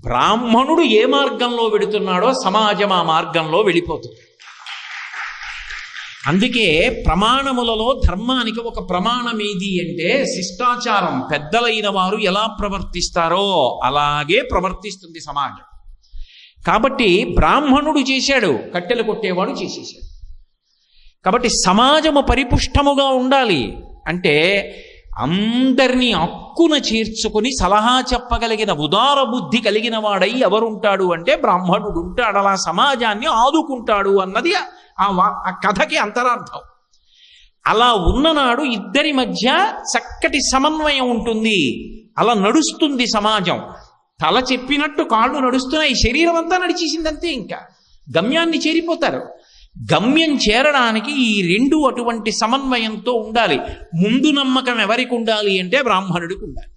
బ్రాహ్మణుడు ఏ మార్గంలో వెడుతున్నాడో సమాజం ఆ మార్గంలో వెళ్ళిపోతుంది. అందుకే ప్రమాణములలో ధర్మానికి ఒక ప్రమాణం ఏది అంటే శిష్టాచారం. పెద్దలైన వారు ఎలా ప్రవర్తిస్తారో అలాగే ప్రవర్తిస్తుంది సమాజం. కాబట్టి బ్రాహ్మణుడు చేశాడు, కట్టెలు కొట్టేవాడు చేసేశాడు. కాబట్టి సమాజము పరిపుష్టముగా ఉండాలి అంటే అందరినీ హక్కున చేర్చుకుని సలహా చెప్పగలిగిన ఉదార బుద్ధి కలిగిన వాడై ఎవరుంటాడు అంటే బ్రాహ్మణుడు ఉంటాడు. అలా సమాజాన్ని ఆదుకుంటాడు అన్నది ఆ కథకి అంతరార్థం. అలా ఉన్ననాడు ఇద్దరి మధ్య చక్కటి సమన్వయం ఉంటుంది, అలా నడుస్తుంది సమాజం. తల చెప్పినట్టు కాళ్ళు నడుస్తున్నాయి, శరీరం అంతా నడిచేసిందంతే. ఇంకా గమ్యాన్ని చేరిపోతారు. గమ్యం చేరడానికి ఈ రెండు అటువంటి సమన్వయంతో ఉండాలి. ముందు నమ్మకం ఎవరికి ఉండాలి అంటే బ్రాహ్మణుడికి ఉండాలి.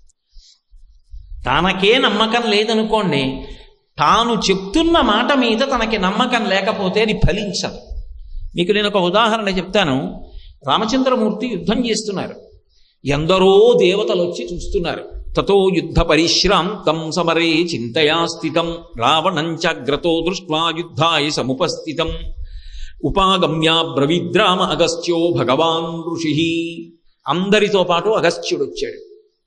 తనకే నమ్మకం లేదనుకోండి, తాను చెప్తున్న మాట మీద తనకి నమ్మకం లేకపోతే అది ఫలించదు. మీకు నేను ఒక ఉదాహరణ చెప్తాను. రామచంద్రమూర్తి యుద్ధం చేస్తున్నారు, ఎందరో దేవతలు వచ్చి చూస్తున్నారు. తతో యుద్ధ పరిశ్రాంతం సమరే చింతయా స్థితం రావణంచాగ్రతో దృష్ట్వా యుద్ధాయ సముపస్థితం ఉపాగమ్య బ్రవిద్రామ అగస్త్యో భగవాన్ ఋషి. అందరితో పాటు అగస్త్యుడు వచ్చాడు.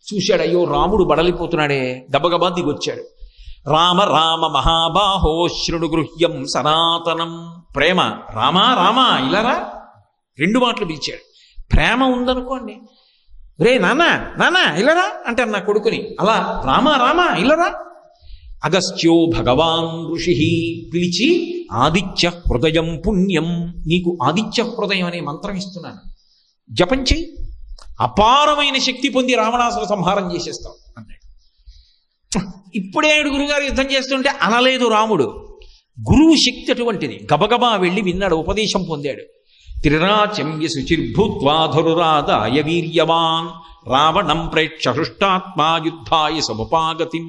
చూశాడు, అయ్యో రాముడు బడలిపోతున్నాడే, గబగబా దిగొచ్చాడు. రామ రామ మహాబాహో శృణు గృహ్యం సనాతనం. ప్రేమ, రామా రామా ఇలారా, రెండు మాటలు పిలిచాడు. ప్రేమ ఉందనుకోండి, రే నాన్న నాన్న ఇలారా అంటారు నా కొడుకుని. అలా రామా రామా ఇలారా. అగస్త్యో భగవాన్ ఋషి పిలిచి ఆదిత్య హృదయం పుణ్యం, నీకు ఆదిత్య హృదయం అనే మంత్రం ఇస్తున్నాను, జపం చెయ్యి, అపారమైన శక్తి పొంది రావణాసుర సంహారం చేసేస్తాం అన్నాడు. ఇప్పుడే గురుగారు యుద్ధం చేస్తుంటే అనలేదు రాముడు. గురువు శక్తి అటువంటిది. గబగబా వెళ్ళి విన్నాడు, ఉపదేశం పొందాడు. త్రిరాచమ్య శుచిర్భూత్వాధరురాదాయ వీర్యవాన్ రావణం ప్రేక్ష హృష్టాత్మా యుద్ధాయ సముపాగతిం.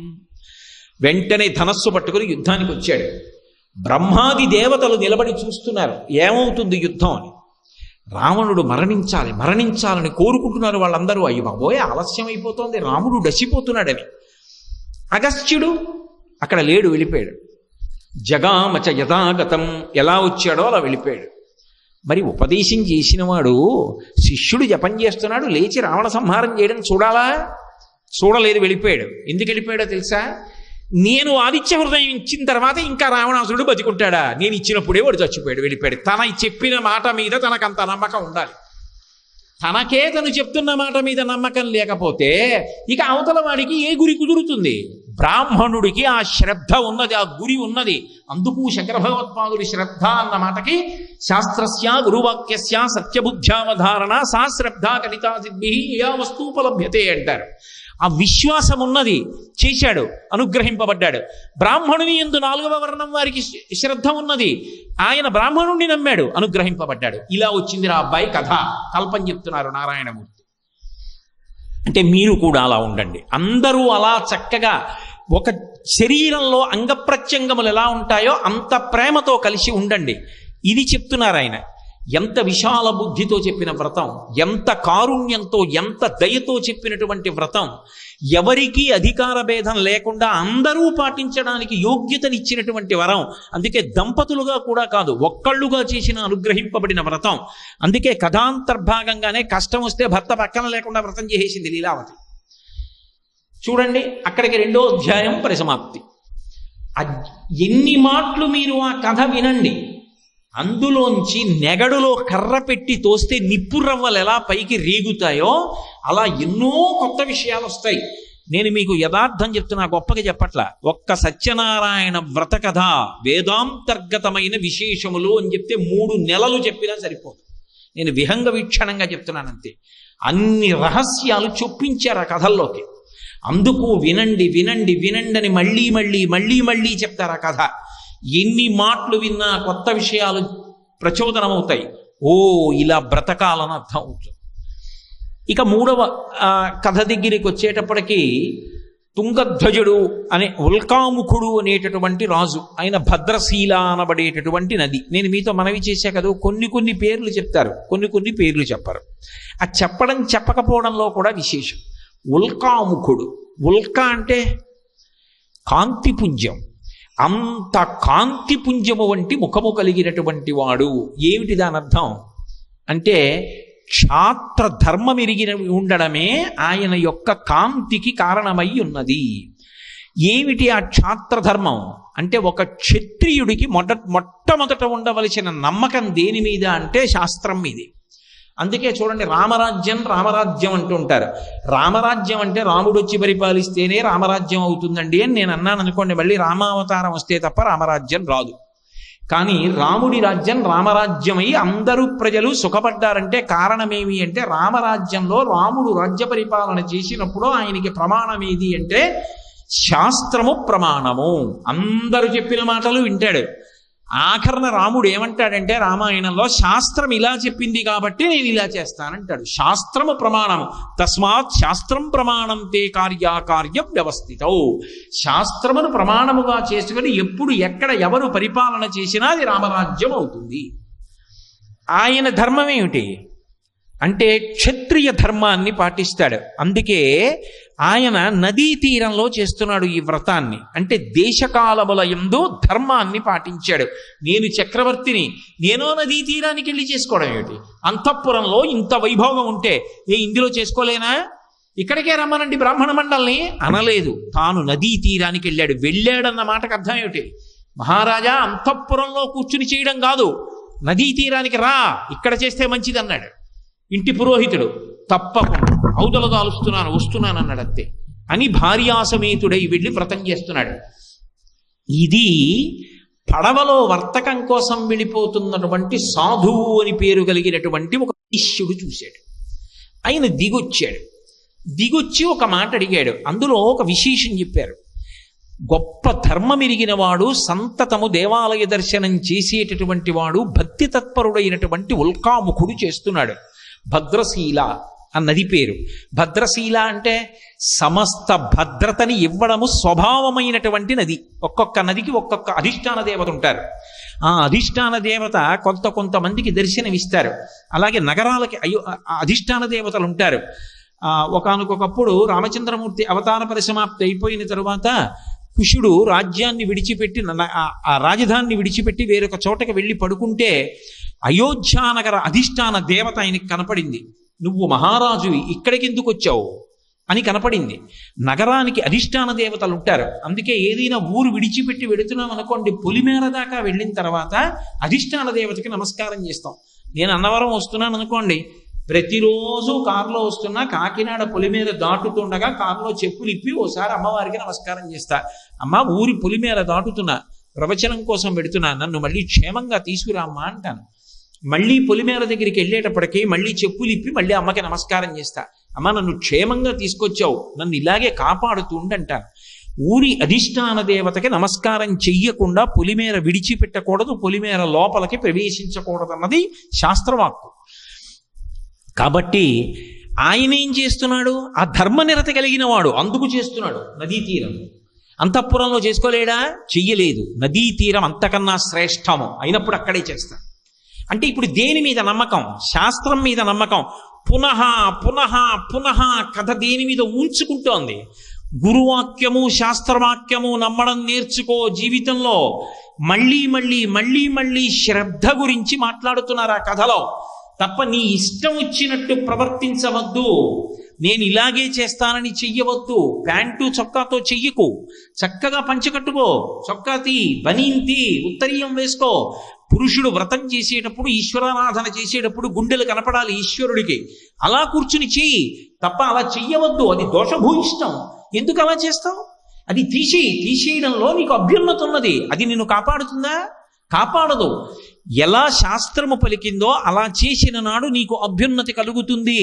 వెంటనే ధనస్సు పట్టుకుని యుద్ధానికి వచ్చాడు. బ్రహ్మాది దేవతలు నిలబడి చూస్తున్నారు ఏమవుతుంది యుద్ధం అని. రావణుడు మరణించాలి మరణించాలని కోరుకుంటున్నారు వాళ్ళందరూ. అయ్యో బాబోయ్ ఆలస్యం అయిపోతుంది, రాముడు డసిపోతున్నాడని. అగస్త్యుడు అక్కడ లేడు, వెళ్ళిపోయాడు. జగామచ యథాగతం, ఎలా వచ్చాడో అలా వెళ్ళిపోయాడు. మరి ఉపదేశం చేసినవాడు శిష్యుడు జపం చేస్తున్నాడు, లేచి రావణ సంహారం చేయడం చూడాలా? చూడలేదు, వెళ్ళిపోయాడు. ఎందుకు వెళ్ళిపోయాడో తెలుసా? నేను ఆదిత్య హృదయం ఇచ్చిన తర్వాత ఇంకా రావణాసురుడు బతికుంటాడా? నేను ఇచ్చినప్పుడే వాడు చచ్చిపోయాడు, వెళ్ళిపోయాడు. తన చెప్పిన మాట మీద తనకంత నమ్మకం ఉండాలి. తనకే తను చెప్తున్న మాట మీద నమ్మకం లేకపోతే ఇక అవతల వాడికి ఏ గురి కుదురుతుంది? బ్రాహ్మణుడికి ఆ శ్రద్ధ ఉన్నది, ఆ గురి ఉన్నది. అందుకు శంకర భగవత్పాదుడి శ్రద్ధ అన్న మాటకి శాస్త్రస్య గురువాక్యస్య సత్యబుద్ధ్యావధారణ సా శ్రద్ధ కలితా సిద్ధి యా వస్తూపలభ్యతే అంటారు. ఆ విశ్వాసం ఉన్నది, చేశాడు, అనుగ్రహింపబడ్డాడు. బ్రాహ్మణుని యందు 4వ వర్ణం వారికి శ్రద్ధ ఉన్నది, ఆయన బ్రాహ్మణుణ్ణి నమ్మాడు, అనుగ్రహింపబడ్డాడు. ఇలా వచ్చింది రా అబ్బాయి కథ. కల్పన చెప్తున్నారు నారాయణమూర్తి. అంటే మీరు కూడా అలా ఉండండి. అందరూ అలా చక్కగా ఒక శరీరంలో అంగప్రత్యంగములు ఎలా ఉంటాయో అంత ప్రేమతో కలిసి ఉండండి. ఇది చెప్తున్నారు ఆయన. ఎంత విశాల బుద్ధితో చెప్పిన వ్రతం, ఎంత కారుణ్యంతో ఎంత దయతో చెప్పినటువంటి వ్రతం, ఎవరికీ అధికార భేదం లేకుండా అందరూ పాటించడానికి యోగ్యతనిచ్చినటువంటి వరం. అందుకే దంపతులుగా కూడా కాదు, ఒక్కళ్ళుగా చేసిన అనుగ్రహింపబడిన వ్రతం. అందుకే కథాంతర్భాగంగానే కష్టం వస్తే భర్త పక్కన లేకుండా వ్రతం చేసేసింది లీలావతి. చూడండి, అక్కడికి 2వ అధ్యాయం పరిసమాప్తి. ఎన్ని మాటలు మీరు ఆ కథ వినండి, అందులోంచి నెగడులో కర్ర పెట్టి తోస్తే నిప్పు రవ్వలు ఎలా పైకి రేగుతాయో అలా ఎన్నో కొత్త విషయాలు వస్తాయి. నేను మీకు యథార్థం చెప్తున్నా, గొప్పగా చెప్పట్లా. ఒక్క సత్యనారాయణ వ్రత కథ వేదాంతర్గతమైన విశేషములు అని చెప్తే 3 నెలలు చెప్పినా సరిపోదు. నేను విహంగ వీక్షణంగా చెప్తున్నానంతే. అన్ని రహస్యాలు చొప్పించారు ఆ కథల్లోకి. అందుకు వినండి వినండి వినండి అని మళ్ళీ మళ్ళీ మళ్ళీ మళ్ళీ చెప్తారు ఆ కథ. ఎన్ని మాటలు విన్నా కొత్త విషయాలు ప్రచోదనం అవుతాయి. ఓ ఇలా బ్రతకాలని అర్థం అవుతుంది. ఇక మూడవ కథ దగ్గరికి వచ్చేటప్పటికీ తుంగధ్వజుడు అనే ఉల్కాముఖుడు అనేటటువంటి రాజు, ఆయన భద్రశీల అనబడేటటువంటి నది. నేను మీతో మనవి చేశా కదా, కొన్ని కొన్ని పేర్లు చెప్తారు, కొన్ని కొన్ని పేర్లు చెప్పరు. ఆ చెప్పడం చెప్పకపోవడంలో కూడా విశేషం. ఉల్కాముఖుడు, ఉల్కా అంటే కాంతిపుంజం, అంత కాంతిపుంజము వంటి ముఖము కలిగినటువంటి వాడు. ఏమిటి దాని అర్థం అంటే క్షాత్ర ధర్మం ఎరిగిన ఉండడమే ఆయన యొక్క కాంతికి కారణమై ఉన్నది. ఏమిటి ఆ క్షాత్ర ధర్మం అంటే ఒక క్షత్రియుడికి మొట్టమొదట ఉండవలసిన నమ్మకం దేని మీద అంటే శాస్త్రం మీదే. అందుకే చూడండి, రామరాజ్యం రామరాజ్యం అంటుంటారు. రామరాజ్యం అంటే రాముడు వచ్చి పరిపాలిస్తేనే రామరాజ్యం అవుతుందండి అని నేను అన్నాను అనుకోండి, మళ్ళీ రామావతారం వస్తే తప్ప రామరాజ్యం రాదు. కానీ రాముడి రాజ్యం రామరాజ్యమై అందరూ ప్రజలు సుఖపడ్డారంటే కారణమేమి అంటే రామరాజ్యంలో రాముడు రాజ్య పరిపాలన చేసినప్పుడు ఆయనకి ప్రమాణం ఏది అంటే శాస్త్రము ప్రమాణము. అందరూ చెప్పిన మాటలు వింటాడు. ఆఖరణ రాముడు ఏమంటాడంటే రామాయణంలో శాస్త్రం ఇలా చెప్పింది కాబట్టి నేను ఇలా చేస్తానంటాడు. శాస్త్రము ప్రమాణము, తస్మాత్ శాస్త్రం ప్రమాణం తే కార్యాకార్య వ్యవస్థితౌ. శాస్త్రమును ప్రమాణముగా చేసుకుని ఎప్పుడు ఎక్కడ ఎవరు పరిపాలన చేసినా అది రామరాజ్యం అవుతుంది. ఆయన ధర్మం ఏమిటి అంటే క్షత్రియ ధర్మాన్ని పాటిస్తాడు. అందుకే ఆయన నదీ తీరంలో చేస్తున్నాడు ఈ వ్రతాన్ని. అంటే దేశకాలముల యందు ధర్మాన్ని పాటించాడు. నేను చక్రవర్తిని, నేనో నదీ తీరానికి వెళ్ళి చేసుకోవడం ఏమిటి? అంతఃపురంలో ఇంత వైభోగం ఉంటే ఇందులో చేసుకోలేనా? ఇక్కడికే రమ్మనండి బ్రాహ్మణ మండల్ని అనలేదు. తాను నదీ తీరానికి వెళ్ళాడు. వెళ్ళాడన్న మాటకు అర్థం ఏమిటి? మహారాజా అంతఃపురంలో కూర్చుని చేయడం కాదు, నదీ తీరానికి రా, ఇక్కడ చేస్తే మంచిది అన్నాడు. ఇంటి పురోహితుడు తప్పకుండా అవతల దాలుస్తున్నాను వస్తున్నాను అన్నాడు. అంతే అని భార్యాసమేతుడై వెళ్ళి వ్రతం చేస్తున్నాడు. ఇది పడవలో వర్తకం కోసం వెళ్ళిపోతున్నటువంటి సాధువు అని పేరు కలిగినటువంటి ఒక శిష్యుడు చూశాడు. ఆయన దిగొచ్చి ఒక మాట అడిగాడు. అందులో ఒక విశేషం చెప్పారు. గొప్ప ధర్మం ఎరిగిన వాడు, సంతతము దేవాలయ దర్శనం చేసేటటువంటి వాడు, భక్తి తత్పరుడైనటువంటి ఉల్కాముఖుడు చేస్తున్నాడు. భద్రశీల అన్నది పేరు. భద్రశీల అంటే సమస్త భద్రతని ఇవ్వడము స్వభావమైనటువంటి నది. ఒక్కొక్క నదికి ఒక్కొక్క అధిష్టాన దేవత ఉంటారు. ఆ అధిష్టాన దేవత కొంతమందికి దర్శనమిస్తారు. అలాగే నగరాలకి అధిష్టాన దేవతలు ఉంటారు. ఒకానొకప్పుడు రామచంద్రమూర్తి అవతార పరిసమాప్తి అయిపోయిన తరువాత కుషుడు రాజ్యాన్ని విడిచిపెట్టి ఆ రాజధానిని విడిచిపెట్టి వేరొక చోటకి వెళ్ళి పడుకుంటే అయోధ్యానగర అధిష్టాన దేవత ఆయనకి కనపడింది. నువ్వు మహారాజువి, ఇక్కడికి ఎందుకు వచ్చావు అని కనపడింది. నగరానికి అధిష్టాన దేవతలు ఉంటారు. అందుకే ఏదైనా ఊరు విడిచిపెట్టి వెడుతున్నాం అనుకోండి, పొలిమేర దాకా వెళ్ళిన తర్వాత అధిష్టాన దేవతకి నమస్కారం చేస్తాం. నేను అన్నవరం వస్తున్నాను అనుకోండి, ప్రతిరోజు కారులో వస్తున్నా కాకినాడ పొలిమేర దాటుతుండగా కారులో చెప్పులు ఇప్పి ఓసారి అమ్మవారికి నమస్కారం చేస్తా. అమ్మ ఊరి పొలిమేర దాటుతున్నా, ప్రవచనం కోసం పెడుతున్నా, నన్ను మళ్ళీ క్షేమంగా తీసుకురామ్మా అంటాను. మళ్ళీ పొలిమేర దగ్గరికి వెళ్ళేటప్పటికీ మళ్ళీ చెప్పులు ఇప్పి మళ్ళీ అమ్మకి నమస్కారం చేస్తా. అమ్మ నన్ను క్షేమంగా తీసుకొచ్చావు, నన్ను ఇలాగే కాపాడుతుండంటాను. ఊరి అధిష్టాన దేవతకి నమస్కారం చెయ్యకుండా పొలిమేర విడిచిపెట్టకూడదు, పొలిమేర లోపలికి ప్రవేశించకూడదన్నది శాస్త్రవాక్కు. కాబట్టి ఆయన ఏం చేస్తున్నాడు? ఆ ధర్మనిరత కలిగిన వాడు, అందుకు చేస్తున్నాడు. నదీ తీరం అంతఃపురంలో చేసుకోలేడా? చెయ్యలేదు. నదీ తీరం అంతకన్నా శ్రేష్టము అయినప్పుడు అక్కడే చేస్తాడు. అంటే ఇప్పుడు దేని మీద నమ్మకం? శాస్త్రం మీద నమ్మకం. పునః పునః పునః కథ దేని మీద ఉంచుకుంటోంది? గురువాక్యము శాస్త్రవాక్యము నమ్మడం నేర్చుకో. జీవితంలో మళ్ళీ మళ్ళీ మళ్ళీ మళ్ళీ శ్రద్ధ గురించి మాట్లాడుతున్నారు ఆ కథలో. తప్ప నీ ఇష్టం వచ్చినట్టు ప్రవర్తించవద్దు. నేను ఇలాగే చేస్తానని చెయ్యవద్దు. ప్యాంటు చొక్కాతో చెయ్యకు. చక్కగా పంచకట్టుకో, చొక్కా తీ, బనీన్ తీ, ఉత్తరీయం వేసుకో. పురుషుడు వ్రతం చేసేటప్పుడు, ఈశ్వరారాధన చేసేటప్పుడు గుండెలు కనపడాలి ఈశ్వరుడికి. అలా కూర్చుని చెయ్యి తప్ప అలా చెయ్యవద్దు. అది దోషభూయిష్టం. ఎందుకు అలా చేస్తావు? అది తీసేయడంలో నీకు అభ్యున్నత ఉన్నది. అది నిన్ను కాపాడుతుందా? కాపాడదు. ఎలా శాస్త్రము పలికిందో అలా చేసిన నాడు నీకు అభ్యున్నతి కలుగుతుంది.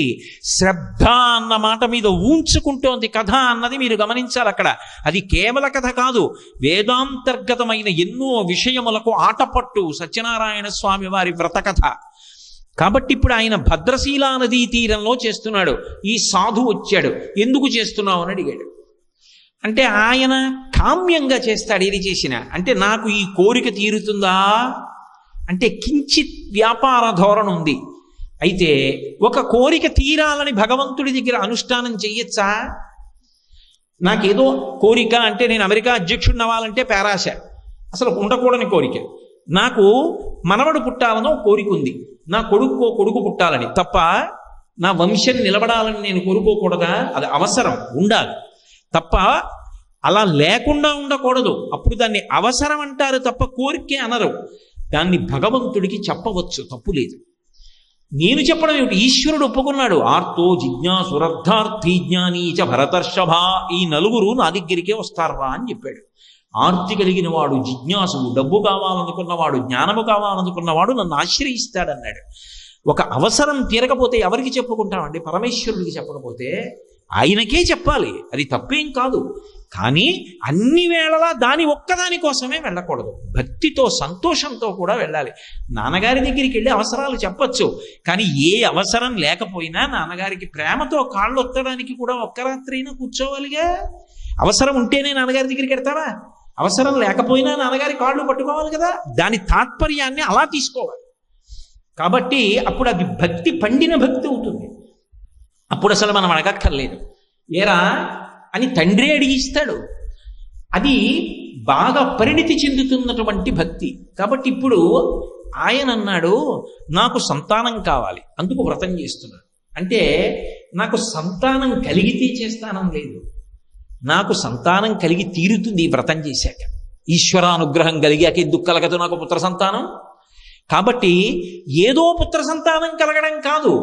శ్రద్ధ అన్న మాట మీద ఊంచుకుంటోంది కథ అన్నది మీరు గమనించాలి అక్కడ. అది కేవల కథ కాదు, వేదాంతర్గతమైన ఎన్నో విషయములకు ఆటపట్టు సత్యనారాయణ స్వామి వారి వ్రత కథ. కాబట్టి ఇప్పుడు ఆయన భద్రశీలా నదీ తీరంలో చేస్తున్నాడు. ఈ సాధు వచ్చాడు, ఎందుకు చేస్తున్నావు అని అడిగాడు. అంటే ఆయన కామ్యంగా చేస్తాడు ఏది చేసినా. అంటే నాకు ఈ కోరిక తీరుతుందా అంటే కించిత్ వ్యాపార ధోరణి ఉంది. అయితే ఒక కోరిక తీరాలని భగవంతుడి దగ్గర అనుష్ఠానం చెయ్యొచ్చా? నాకేదో కోరిక అంటే నేను అమెరికా అధ్యక్షుడిని అవ్వాలంటే పేరాశ, అసలు ఉండకూడని కోరిక. నాకు మనవడు పుట్టాలనో కోరిక ఉంది, నా కొడుకు పుట్టాలని తప్ప నా వంశం నిలబడాలని నేను కోరుకోకూడదా? అది అవసరం, ఉండాలి తప్ప అలా లేకుండా ఉండకూడదు. అప్పుడు దాన్ని అవసరం అంటారు తప్ప కోరికే అనరు. దాన్ని భగవంతుడికి చెప్పవచ్చు, తప్పు లేదు. నేను చెప్పడం ఏమిటి? ఈశ్వరుడు ఒప్పుకున్నాడు. ఆర్తో జిజ్ఞాసురర్థార్థీ జ్ఞానీచ భరతర్షభ, ఈ నలుగురు నా దగ్గరికే వస్తారా అని చెప్పాడు. ఆర్తి కలిగిన వాడు జిజ్ఞాసుడు, డబ్బు కావాలనుకున్నవాడు, జ్ఞానము కావాలనుకున్నవాడు నన్ను ఆశ్రయిస్తాడన్నాడు. ఒక అవసరం తీరకపోతే ఎవరికి చెప్పుకుంటామండి? పరమేశ్వరుడికి చెప్పకపోతే ఆయనకే చెప్పాలి, అది తప్పేం కాదు. కానీ అన్ని వేళలా దాని ఒక్కదాని కోసమే వెళ్ళకూడదు, భక్తితో సంతోషంతో కూడా వెళ్ళాలి. నాన్నగారి దగ్గరికి వెళ్ళి అవసరాలు చెప్పచ్చు, కానీ ఏ అవసరం లేకపోయినా నాన్నగారికి ప్రేమతో కాళ్ళు ఒత్తడానికి కూడా ఒక్క రాత్రైనా కూర్చోవాలిగా. అవసరం ఉంటేనే నాన్నగారి దగ్గరికి వెళ్తావా? అవసరం లేకపోయినా నాన్నగారి కాళ్ళు పట్టుకోవాలి కదా. దాని తాత్పర్యాన్ని అలా తీసుకోవాలి. కాబట్టి అప్పుడు అది భక్తి, పండిన భక్తి అవుతుంది. అప్పుడు అసలు మనం అడగక్కర్లేదు. ఏరా అని తండ్రి అడిగిస్తాడు. అది బాగా పరిణితి చెందుతున్నటువంటి భక్తి. కాబట్టి ఇప్పుడు ఆయన అన్నాడు, నాకు సంతానం కావాలి, అందుకు వ్రతం చేస్తున్నాడు. అంటే నాకు సంతానం కలిగితే చేస్తానని లేదు, నాకు సంతానం కలిగి తీరుతుంది ఈ వ్రతం చేశాక. ఈశ్వరానుగ్రహం కలిగాక ఎందుకు కలగదు నాకు పుత్ర సంతానం? కాబట్టి ఏదో పుత్ర సంతానం కలగడం కాదు,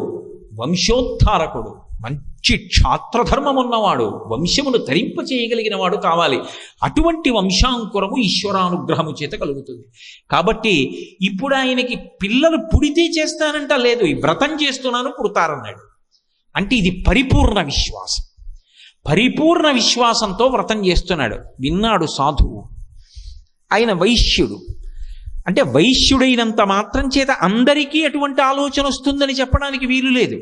వంశోద్ధారకుడు, మంచి క్షాత్రధర్మం ఉన్నవాడు, వంశమును ధరింప చేయగలిగిన వాడు కావాలి. అటువంటి వంశాంకురము ఈశ్వరానుగ్రహము చేత కలుగుతుంది. కాబట్టి ఇప్పుడు ఆయనకి పిల్లలు పుడితే చేస్తానంట లేదు, ఈ వ్రతం చేస్తున్నాను పుడతారన్నాడు. అంటే ఇది పరిపూర్ణ విశ్వాసం. పరిపూర్ణ విశ్వాసంతో వ్రతం చేస్తున్నాడు. విన్నాడు సాధువు. ఆయన వైశ్యుడు. అంటే వైశ్యుడైనంత మాత్రం చేత అందరికీ అటువంటి ఆలోచన వస్తుందని చెప్పడానికి వీలు లేదు.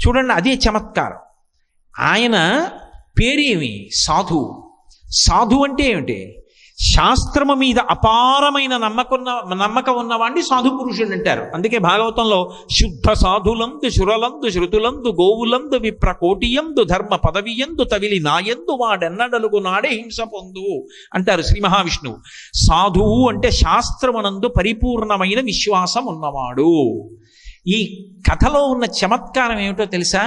చూడండి, అదే చమత్కారం. ఆయన పేరేమి? సాధువు. సాధు అంటే ఏమిటి? శాస్త్రము మీద అపారమైన నమ్మకం ఉన్నవాడిని సాధు పురుషుడు అంటారు. అందుకే భాగవతంలో శుద్ధ సాధులందు శురలందు శృతులందు గోవులందు విప్రకోటియందు ధర్మ పదవియందు తవిలి నాయందు వాడెన్నడలుగు నాడే హింస పొందు అంటారు శ్రీ మహావిష్ణువు. సాధువు అంటే శాస్త్రమునందు పరిపూర్ణమైన విశ్వాసం ఉన్నవాడు. ఈ కథలో ఉన్న చమత్కారం ఏమిటో తెలుసా?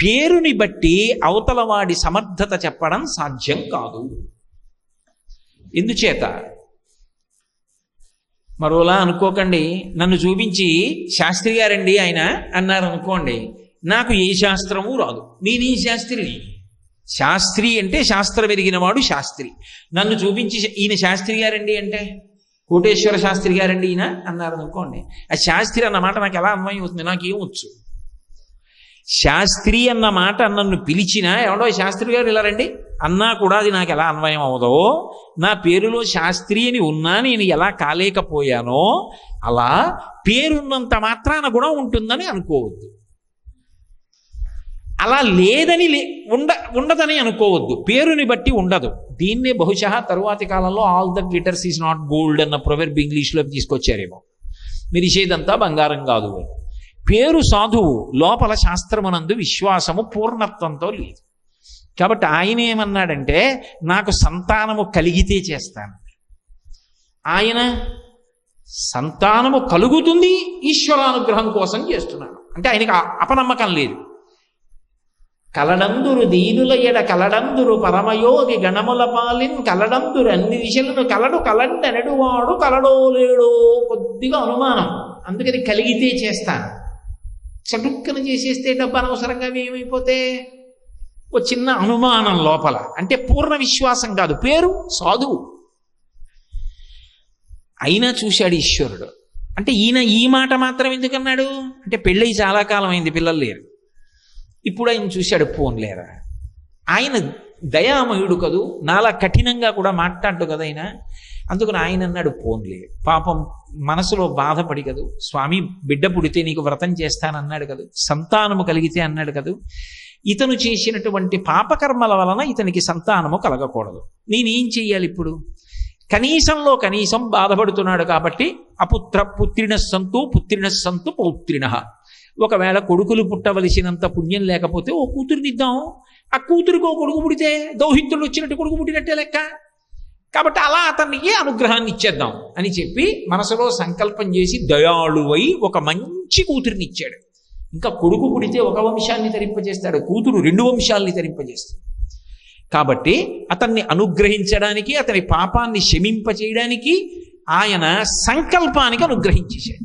పేరుని బట్టి అవతలవాడి సమర్థత చెప్పడం సాధ్యం కాదు. ఎందుచేత? మరోలా అనుకోకండి. నన్ను చూపించి శాస్త్రి గారండి ఆయన అన్నారు అనుకోండి, నాకు ఏ శాస్త్రము రాదు, నేనే శాస్త్రిని. శాస్త్రి అంటే శాస్త్రం ఎరిగినవాడు శాస్త్రి. నన్ను చూపించి ఈయన శాస్త్రి గారండి అంటే, కోటేశ్వర శాస్త్రి గారండి ఈయన అన్నారు అనుకోండి, ఆ శాస్త్రి అన్న మాట నాకు ఎలా అన్వయం అవుతుంది? నాకేమొచ్చు? శాస్త్రి అన్న మాట నన్ను పిలిచినా, ఎవడో శాస్త్రి గారు ఇలా రండి అన్నా కూడా అది నాకు ఎలా అన్వయం అవదో, నా పేరులో శాస్త్రి అని ఉన్నా నేను ఎలా కాలేకపోయానో అలా పేరున్నంత మాత్రాన కూడా ఉంటుందని అనుకోవద్దు. అలా లేదని ఉండదని అనుకోవద్దు. పేరుని బట్టి ఉండదు. దీన్నే బహుశా తరువాతి కాలంలో all that glitters is not gold అన్న ప్రొవెర్బ్ ఇంగ్లీష్లో తీసుకొచ్చారేమో. మెరిసేదంతా బంగారం కాదు. పేరు సాధువు, లోపల శాస్త్రమునందు విశ్వాసము పూర్ణత్వంతో లేదు. కాబట్టి ఆయన ఏమన్నాడంటే, నాకు సంతానము కలిగితే చేస్తాను. ఆయన సంతానము కలుగుతుంది ఈశ్వరానుగ్రహం కోసం చేస్తున్నాడు. అంటే ఆయనకి అపనమ్మకం లేదు. కలడందురు దీనుల ఎడ కలడందురు పరమయోగి గణముల పాలిన్ కలడందురు అన్ని దిశలను కలండెనడు వాడు కలడో లేడో కొద్దిగా అనుమానం. అందుకని కలిగితే చేస్తాను. చటుక్కన చేసేస్తే డబ్బు అనవసరంగా ఏమైపోతే ఓ చిన్న అనుమానం లోపల. అంటే పూర్ణ విశ్వాసం కాదు, పేరు సాధువు. అయినా చూశాడు ఈశ్వరుడు. అంటే ఈయన ఈ మాట మాత్రం ఎందుకన్నాడు అంటే పెళ్ళై చాలా కాలం అయింది, పిల్లలు లేరు. ఇప్పుడు ఆయన చూశాడు, పోన్లేరా, ఆయన దయామయుడు కదూ, నాలా కఠినంగా కూడా మాట్లాడు కదా ఆయన. అందుకని ఆయన అన్నాడు, పోన్లే, పాపం మనసులో బాధపడి కదూ, స్వామి బిడ్డ పుడితే నీకు వ్రతం చేస్తానన్నాడు కదూ, సంతానము కలిగితే అన్నాడు కదూ, ఇతను చేసినటువంటి పాపకర్మల వలన ఇతనికి సంతానము కలగకూడదు. నేనేం చెయ్యాలి ఇప్పుడు? కనీసంలో కనీసం బాధపడుతున్నాడు కాబట్టి పుత్రిణ సంతు పౌత్రిణ. ఒకవేళ కొడుకులు పుట్టవలసినంత పుణ్యం లేకపోతే ఓ కూతురునిద్దాం, ఆ కూతురికి ఓ కొడుకు పుడితే దౌహిత్రులు వచ్చినట్టు కొడుకు పుట్టినట్టే లెక్క. కాబట్టి అలా అతనికి అనుగ్రహాన్ని ఇచ్చేద్దాం అని చెప్పి మనసులో సంకల్పం చేసి దయాళువై ఒక మంచి కూతురిని ఇచ్చాడు. ఇంకా కొడుకు పుడితే ఒక వంశాన్ని తరింపజేస్తాడు, కూతురు 2 వంశాలని తరింపజేస్తాడు. కాబట్టి అతన్ని అనుగ్రహించడానికి, అతని పాపాన్ని శమింపచేయడానికి ఆయన సంకల్పానికి అనుగ్రహించేశాడు.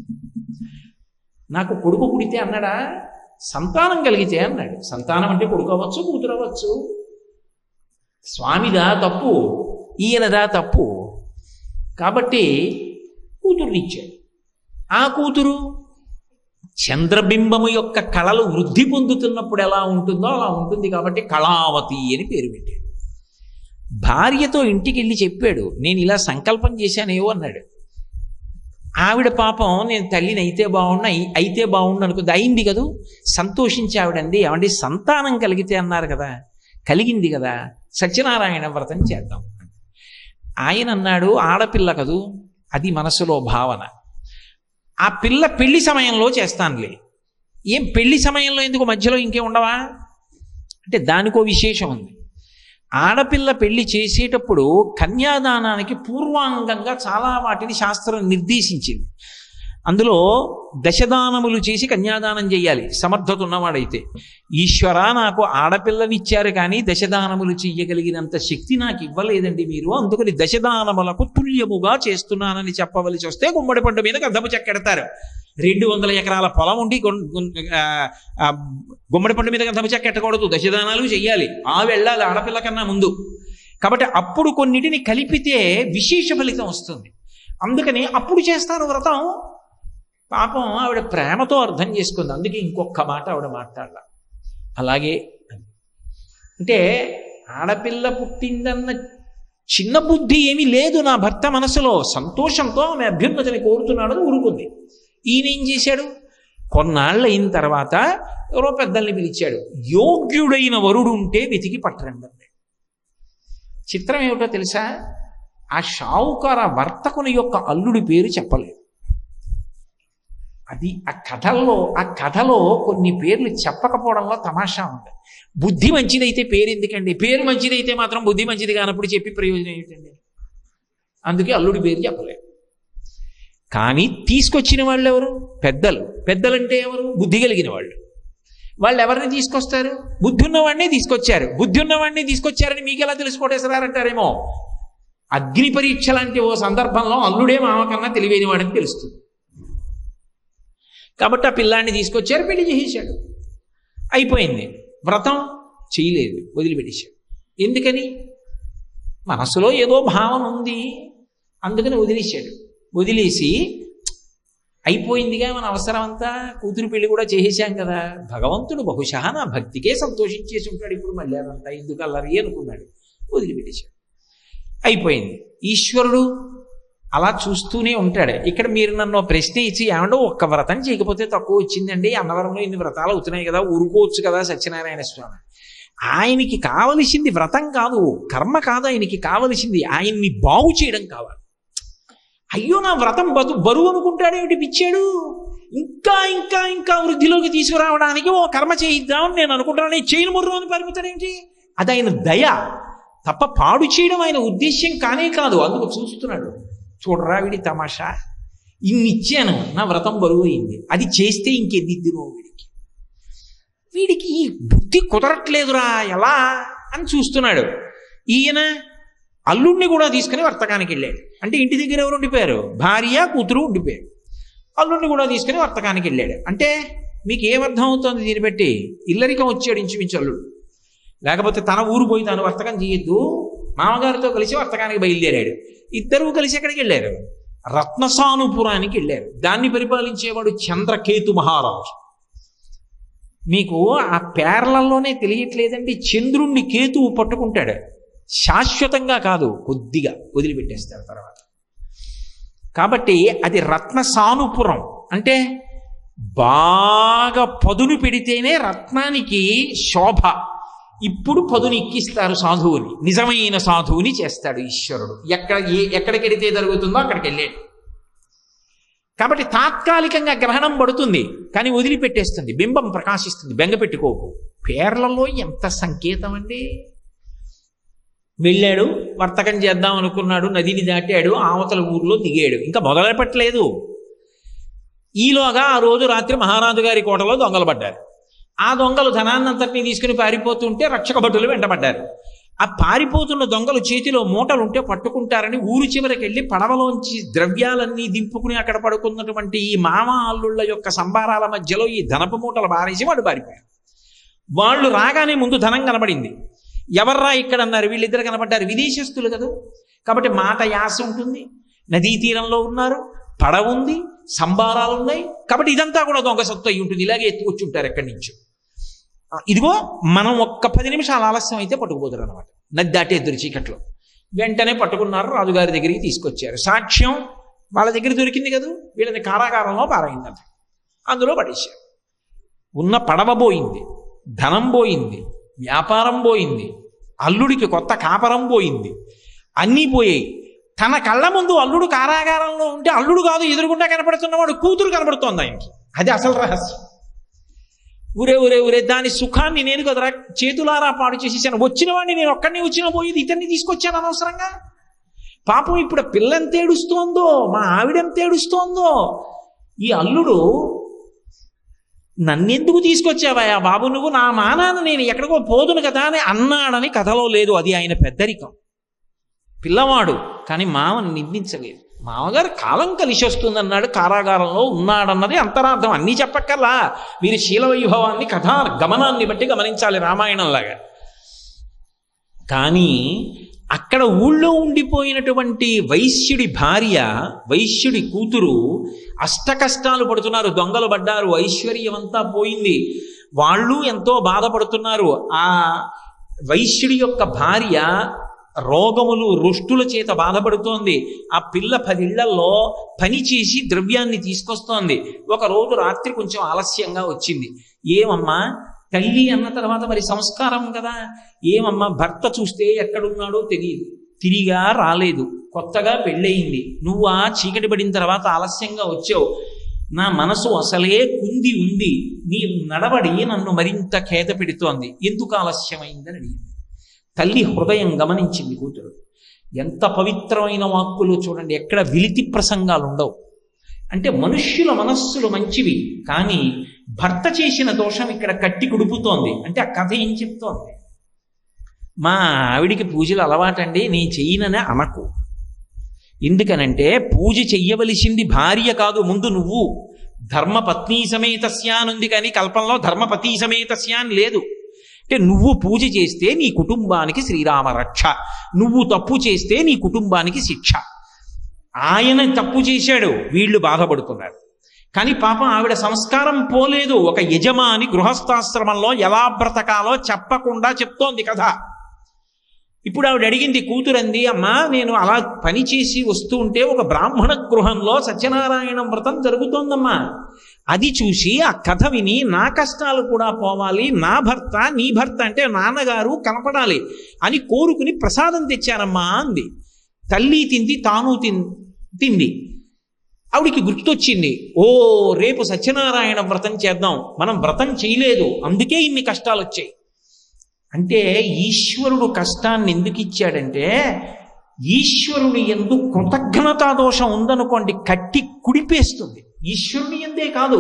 నాకు కొడుకు పుడితే అన్నాడా, సంతానం కలిగితే అన్నాడు. సంతానం అంటే కొడుకు అవ్వచ్చు, కూతురు అవ్వచ్చు. స్వామిదా తప్పు, ఈయనదా తప్పు. కాబట్టి కూతురునిచ్చాడు. ఆ కూతురు చంద్రబింబము యొక్క కళలు వృద్ధి పొందుతున్నప్పుడు ఎలా ఉంటుందో అలా ఉంటుంది. కాబట్టి కళావతి అని పేరు పెట్టాడు. భార్యతో ఇంటికి వెళ్ళి చెప్పాడు, నేను ఇలా సంకల్పం చేశానేవో అన్నాడు. ఆవిడ పాపం, నేను తల్లిని అయితే బాగుండు అనుకుంది. అయింది కదూ, సంతోషించి ఆవిడండి, ఏమండి సంతానం కలిగితే అన్నారు కదా, కలిగింది కదా, సత్యనారాయణ వ్రతం చేద్దాం. ఆయన అన్నాడు, ఆడపిల్ల కదూ, అది మనసులో భావన, ఆ పిల్ల పెళ్లి సమయంలో చేస్తానులే. ఏం పెళ్లి సమయంలో ఎందుకు, మధ్యలో ఇంకేం ఉండవా అంటే దానికో విశేషం ఉంది. ఆడపిల్ల పెళ్లి చేసేటప్పుడు కన్యాదానానికి పూర్వాంగంగా చాలా వాటిని శాస్త్రం నిర్దేశించింది. అందులో దశదానములు చేసి కన్యాదానం చేయాలి సమర్థత ఉన్నవాడైతే. ఈశ్వర, నాకు ఆడపిల్లనిచ్చారు కానీ దశదానములు చెయ్యగలిగినంత శక్తి నాకు ఇవ్వలేదండి మీరు, అందుకని దశదానములకు తుల్యముగా చేస్తున్నానని చెప్పవలసి వస్తే గుమ్మడి పండు మీద గంధపు చెక్కెడతారు. 200 ఎకరాల పొలం ఉండి గుమ్మడి పండు మీద గంధపు చెక్కెట్టకూడదు, దశదానాలు చెయ్యాలి. వెళ్ళాలి ఆడపిల్ల కన్నా ముందు. కాబట్టి అప్పుడు కొన్నిటిని కలిపితే విశేష ఫలితం వస్తుంది. అందుకని అప్పుడు చేస్తాను వ్రతం. పాపం ఆవిడ ప్రేమతో అర్థం చేసుకుంది, అందుకే ఇంకొక మాట ఆవిడ మాట్లాడాల. అలాగే అంటే ఆడపిల్ల పుట్టిందన్న చిన్న బుద్ధి ఏమీ లేదు నా భర్త మనసులో, సంతోషంతో ఆమె అభ్యున్నతిని కోరుతున్నాడని ఊరుకుంది. ఈయనేం చేశాడు, కొన్నాళ్ళు అయిన తర్వాత ఎవరో పెద్దల్ని పిలిచాడు, యోగ్యుడైన వరుడు ఉంటే వెతికి పట్టరండి. చిత్రం ఏమిటో తెలుసా, ఆ షావుకార వర్తకుని యొక్క అల్లుడి పేరు చెప్పలేదు. అది ఆ కథలో కొన్ని పేర్లు చెప్పకపోవడంలో తమాషా ఉంది. బుద్ధి మంచిదైతే పేరు ఎందుకండి, పేరు మంచిదైతే మాత్రం బుద్ధి మంచిది కానప్పుడు చెప్పి ప్రయోజనం ఏమిటండి. అందుకే అల్లుడి పేరు చెప్పలేదు. కానీ తీసుకొచ్చిన వాళ్ళు ఎవరు, పెద్దలంటే ఎవరు, బుద్ధి కలిగిన వాళ్ళు. వాళ్ళు ఎవరిని తీసుకొస్తారు, బుద్ధి ఉన్నవాడినే తీసుకొచ్చారు. బుద్ధి ఉన్నవాడిని తీసుకొచ్చారని మీకు ఎలా తెలుసుకోటేసారంటారేమో. అగ్ని పరీక్ష లాంటి ఓ సందర్భంలో అల్లుడే మామ కన్నా తెలివైన వాడని తెలుస్తుంది. కాబట్టి ఆ పిల్లాన్ని తీసుకొచ్చారు, పెళ్లి చేసేశాడు, అయిపోయింది. వ్రతం చేయలేదు, వదిలిపెట్టేశాడు. ఎందుకని, మనసులో ఏదో భావన ఉంది, అందుకని వదిలేశాడు. వదిలేసి అయిపోయిందిగా మన అవసరం అంతా, కూతురు పెళ్లి కూడా చేసేసాం కదా, భగవంతుడు బహుశా నా భక్తికే సంతోషించేసి ఉంటాడు, ఇప్పుడు మళ్ళీ అదంతా ఎందుకు అల్లరి అనుకున్నాడు, వదిలిపెట్టేశాడు. అయిపోయింది. ఈశ్వరుడు అలా చూస్తూనే ఉంటాడు. ఇక్కడ మీరు నన్ను ప్రశ్న ఇచ్చి, ఏమంటే ఒక్క వ్రతం చేయకపోతే తక్కువ వచ్చిందండి, అన్నవరంలో ఇన్ని వ్రతాలు అవుతున్నాయి కదా, ఊరుకోవచ్చు కదా సత్యనారాయణ స్వామి. ఆయనకి కావలసింది వ్రతం కాదు, కర్మ కాదు, ఆయనకి కావలసింది ఆయన్ని బాగు చేయడం కావాలి. అయ్యో నా వ్రతం బరువు అనుకుంటాడేమిటి పిచ్చాడు, ఇంకా ఇంకా ఇంకా వృద్ధిలోకి తీసుకురావడానికి ఓ కర్మ చేయిద్దామని నేను అనుకుంటాను, చేయను ముర్రు అని పరిమితాడేమిటి. అది ఆయన దయ తప్ప పాడు చేయడం ఆయన ఉద్దేశ్యం కానే కాదు. అందుకు చూస్తున్నాడు, చూడరా వీడి తమాషా, ఇన్ని ఇచ్చాను, నా వ్రతం బరువు అయింది, అది చేస్తే ఇంకెద్దిద్దును వీడికి ఈ బుద్ధి కుదరట్లేదురా ఎలా అని చూస్తున్నాడు. ఈయన అల్లుడిని కూడా తీసుకుని వర్తకానికి వెళ్ళాడు. అంటే ఇంటి దగ్గర ఎవరు ఉండిపోయారు, భార్య కూతురు ఉండిపోయారు. అల్లుడిని కూడా తీసుకుని వర్తకానికి వెళ్ళాడు. అంటే మీకు ఏమర్థం అవుతుంది దీన్ని బట్టి, ఇల్లరికం వచ్చాడు ఇంచుమించు అల్లుడు. లేకపోతే తన ఊరు పోయి తాను వర్తకం చేయొద్దు, మామగారితో కలిసి వర్తకానికి బయలుదేరాడు. ఇద్దరూ కలిసి ఎక్కడికి వెళ్ళారు, రత్నసానుపురానికి వెళ్ళారు. దాన్ని పరిపాలించేవాడు చంద్రకేతు మహారాజు. మీకు ఆ పేర్లలోనే తెలియట్లేదండి, చంద్రుణ్ణి కేతువు పట్టుకుంటాడు, శాశ్వతంగా కాదు, కొద్దిగా వదిలిపెట్టేస్తాడు తర్వాత. కాబట్టి అది రత్నసానుపురం. అంటే బాగా పదును పెడితేనే రత్నానికి శోభ. ఇప్పుడు పదును ఎక్కిస్తారు సాధువుని, నిజమైన సాధువుని చేస్తాడు ఈశ్వరుడు. ఎక్కడికెడితే జరుగుతుందో అక్కడికి వెళ్ళాడు. కాబట్టి తాత్కాలికంగా గ్రహణం పడుతుంది, కానీ వదిలిపెట్టేస్తుంది, బింబం ప్రకాశిస్తుంది. బెంగ పెట్టుకోకు. పేర్లలో ఎంత సంకేతం అండి. వెళ్ళాడు, వర్తకం చేద్దాం అనుకున్నాడు, నదిని దాటాడు, ఆవతల ఊర్లో దిగాడు, ఇంకా మొదలుపెట్టలేదు. ఈలోగా ఆ రోజు రాత్రి మహారాజు గారి కోటలో దొంగలు పడ్డారు. ఆ దొంగలు ధనాన్నంతటినీ తీసుకుని పారిపోతుంటే రక్షక భటులు వెంటబడ్డారు. ఆ పారిపోతున్న దొంగలు చేతిలో మూటలుంటే పట్టుకుంటారని ఊరు చివరికి వెళ్ళి పడవలోంచి ద్రవ్యాలన్నీ దింపుకుని అక్కడ పడుకున్నటువంటి ఈ మామ అల్లుళ్ళ యొక్క సంబారాల మధ్యలో ఈ ధనపు మూటలు బారేసి వాడు పారిపోయారు. వాళ్ళు రాగానే ముందు ధనం కనబడింది. ఎవర్రా ఇక్కడ అన్నారు, వీళ్ళిద్దరు కనబడ్డారు, విదేశస్తులు కదా. కాబట్టి మాట యాస ఉంటుంది, నదీ తీరంలో ఉన్నారు, పడవ ఉంది, సంబారాలు ఉన్నాయి, కాబట్టి ఇదంతా కూడా దొంగ సత్తు అయి ఉంటుంది. ఇలాగే ఎత్తుకొచ్చుంటారు ఎక్కడి నుంచో. ఇదిగో మనం ఒక్క 10 నిమిషాలు ఆలస్యం అయితే పట్టుకుపోతారు అనమాట. నది దాటేద్దరు చీకట్లో. వెంటనే పట్టుకున్నారు, రాజుగారి దగ్గరికి తీసుకొచ్చారు. సాక్ష్యం వాళ్ళ దగ్గర దొరికింది కదా, వీళ్ళని కారాగారంలో పారైందంట, అందులో పడేశారు. ఉన్న పడవ పోయింది, ధనం పోయింది, వ్యాపారం పోయింది, అల్లుడికి కొత్త కాపరం పోయింది, అన్నీ పోయాయి. తన కళ్ళ ముందు అల్లుడు కారాగారంలో ఉంటే అల్లుడు కాదు, ఎదురుగుండా కనపడుతున్నవాడు కూతురు కనపడుతోంది ఆయనకి. అది అసలు రహస్యం. ఊరే దాని సుఖాన్ని నేను కదరా చేతులారా పాడు చేసేసాను. వచ్చిన వాడిని నేను ఒక్కడిని వచ్చినా పోయేది, ఇతన్ని తీసుకొచ్చాను అనవసరంగా. పాపం ఇప్పుడు పిల్ల ఎంత ఏడుస్తోందో, మా ఆవిడెంత ఏడుస్తోందో. ఈ అల్లుడు నన్నెందుకు తీసుకొచ్చావా బాబు నువ్వు, నా మానాన్ని నేను ఎక్కడికో పోదును కదా అని అన్నాడని కథలో లేదు. అది ఆయన పెద్దరికం. పిల్లవాడు కానీ మామని నిందించలేదు. మామగారు కాలం కలిసి వస్తుందన్నాడు, కారాగారంలో ఉన్నాడన్నది అంతరార్థం. అన్నీ చెప్పక్కర్లా, మీరు శీలవైభవాన్ని కథా గమనాన్ని బట్టి గమనించాలి రామాయణంలాగా. కానీ అక్కడ ఊళ్ళో ఉండిపోయినటువంటి వైశ్యుడి భార్య, వైశ్యుడి కూతురు అష్ట కష్టాలు పడుతున్నారు. దొంగలు పడ్డారు, ఐశ్వర్యం అంతా పోయింది, వాళ్ళు ఎంతో బాధపడుతున్నారు. ఆ వైశ్యుడి యొక్క భార్య రోగములు రుష్టుల చేత బాధపడుతోంది. ఆ పిల్ల 10 ఇళ్లలో పని చేసి ద్రవ్యాన్ని తీసుకొస్తోంది. ఒకరోజు రాత్రి కొంచెం ఆలస్యంగా వచ్చింది. ఏమమ్మా, తల్లి అన్న తర్వాత మరి సంస్కారం కదా, ఏమమ్మా భర్త చూస్తే ఎక్కడున్నాడో తెలియదు, తిరిగా రాలేదు, కొత్తగా పెళ్ళయింది, నువ్వు ఆ చీకటి పడిన తర్వాత ఆలస్యంగా వచ్చావు, నా మనసు అసలే కుంది ఉంది, నీ నడవడి నన్ను మరింత ఖేద పెడుతోంది, ఎందుకు ఆలస్యమైందని అడిగింది. తల్లి హృదయం గమనించింది కూతురు. ఎంత పవిత్రమైన వాక్కులు చూడండి, ఎక్కడ విలితి ప్రసంగాలు ఉండవు. అంటే మనుష్యుల మనస్సులు మంచివి, కానీ భర్త చేసిన దోషం ఇక్కడ కట్టి కుడుపుతోంది. అంటే ఆ కథ ఏం చెప్తోంది, మా ఆవిడికి పూజలు అలవాటండి, నేను చెయ్యననే అనకు. ఎందుకనంటే పూజ చెయ్యవలసింది భార్య కాదు, ముందు నువ్వు. ధర్మపత్ని సమేతస్య అనుంది, కానీ కల్పంలో ధర్మపతి సమేతస్య అని లేదు. అంటే నువ్వు పూజ చేస్తే నీ కుటుంబానికి శ్రీరామ రక్ష, నువ్వు తప్పు చేస్తే నీ కుటుంబానికి శిక్ష. ఆయన తప్పు చేశాడు, వీళ్ళు బాధపడుతున్నారు. కానీ పాపం ఆవిడ సంస్కారం పోలేదు. ఒక యజమాని గృహస్థాశ్రమంలో ఎలా బ్రతకాలో చెప్పకుండా చెప్తోంది కథ. ఇప్పుడు ఆవిడ అడిగింది, కూతురంది, అమ్మా నేను అలా పని చేసి వస్తూ ఉంటే ఒక బ్రాహ్మణ గృహంలో సత్యనారాయణ వ్రతం జరుగుతోందమ్మా, అది చూసి ఆ కథ విని నా కష్టాలు కూడా పోవాలి, నా భర్త నీ భర్త అంటే నాన్నగారు కనపడాలి అని కోరుకుని ప్రసాదం తెచ్చానమ్మా అంది. తల్లి తింది, తాను తింది. ఆవిడికి గుర్తొచ్చింది, ఓ రేపు సత్యనారాయణ వ్రతం చేద్దాం, మనం వ్రతం చేయలేదు అందుకే ఇన్ని కష్టాలు వచ్చాయి. అంటే ఈశ్వరుడు కష్టాన్ని ఎందుకు ఇచ్చాడంటే, ఈశ్వరుని యందు కృతజ్ఞతా దోషం ఉందనుకోండి కట్టి కుడిపేస్తుంది. ఈశ్వరుని ఎందే కాదు,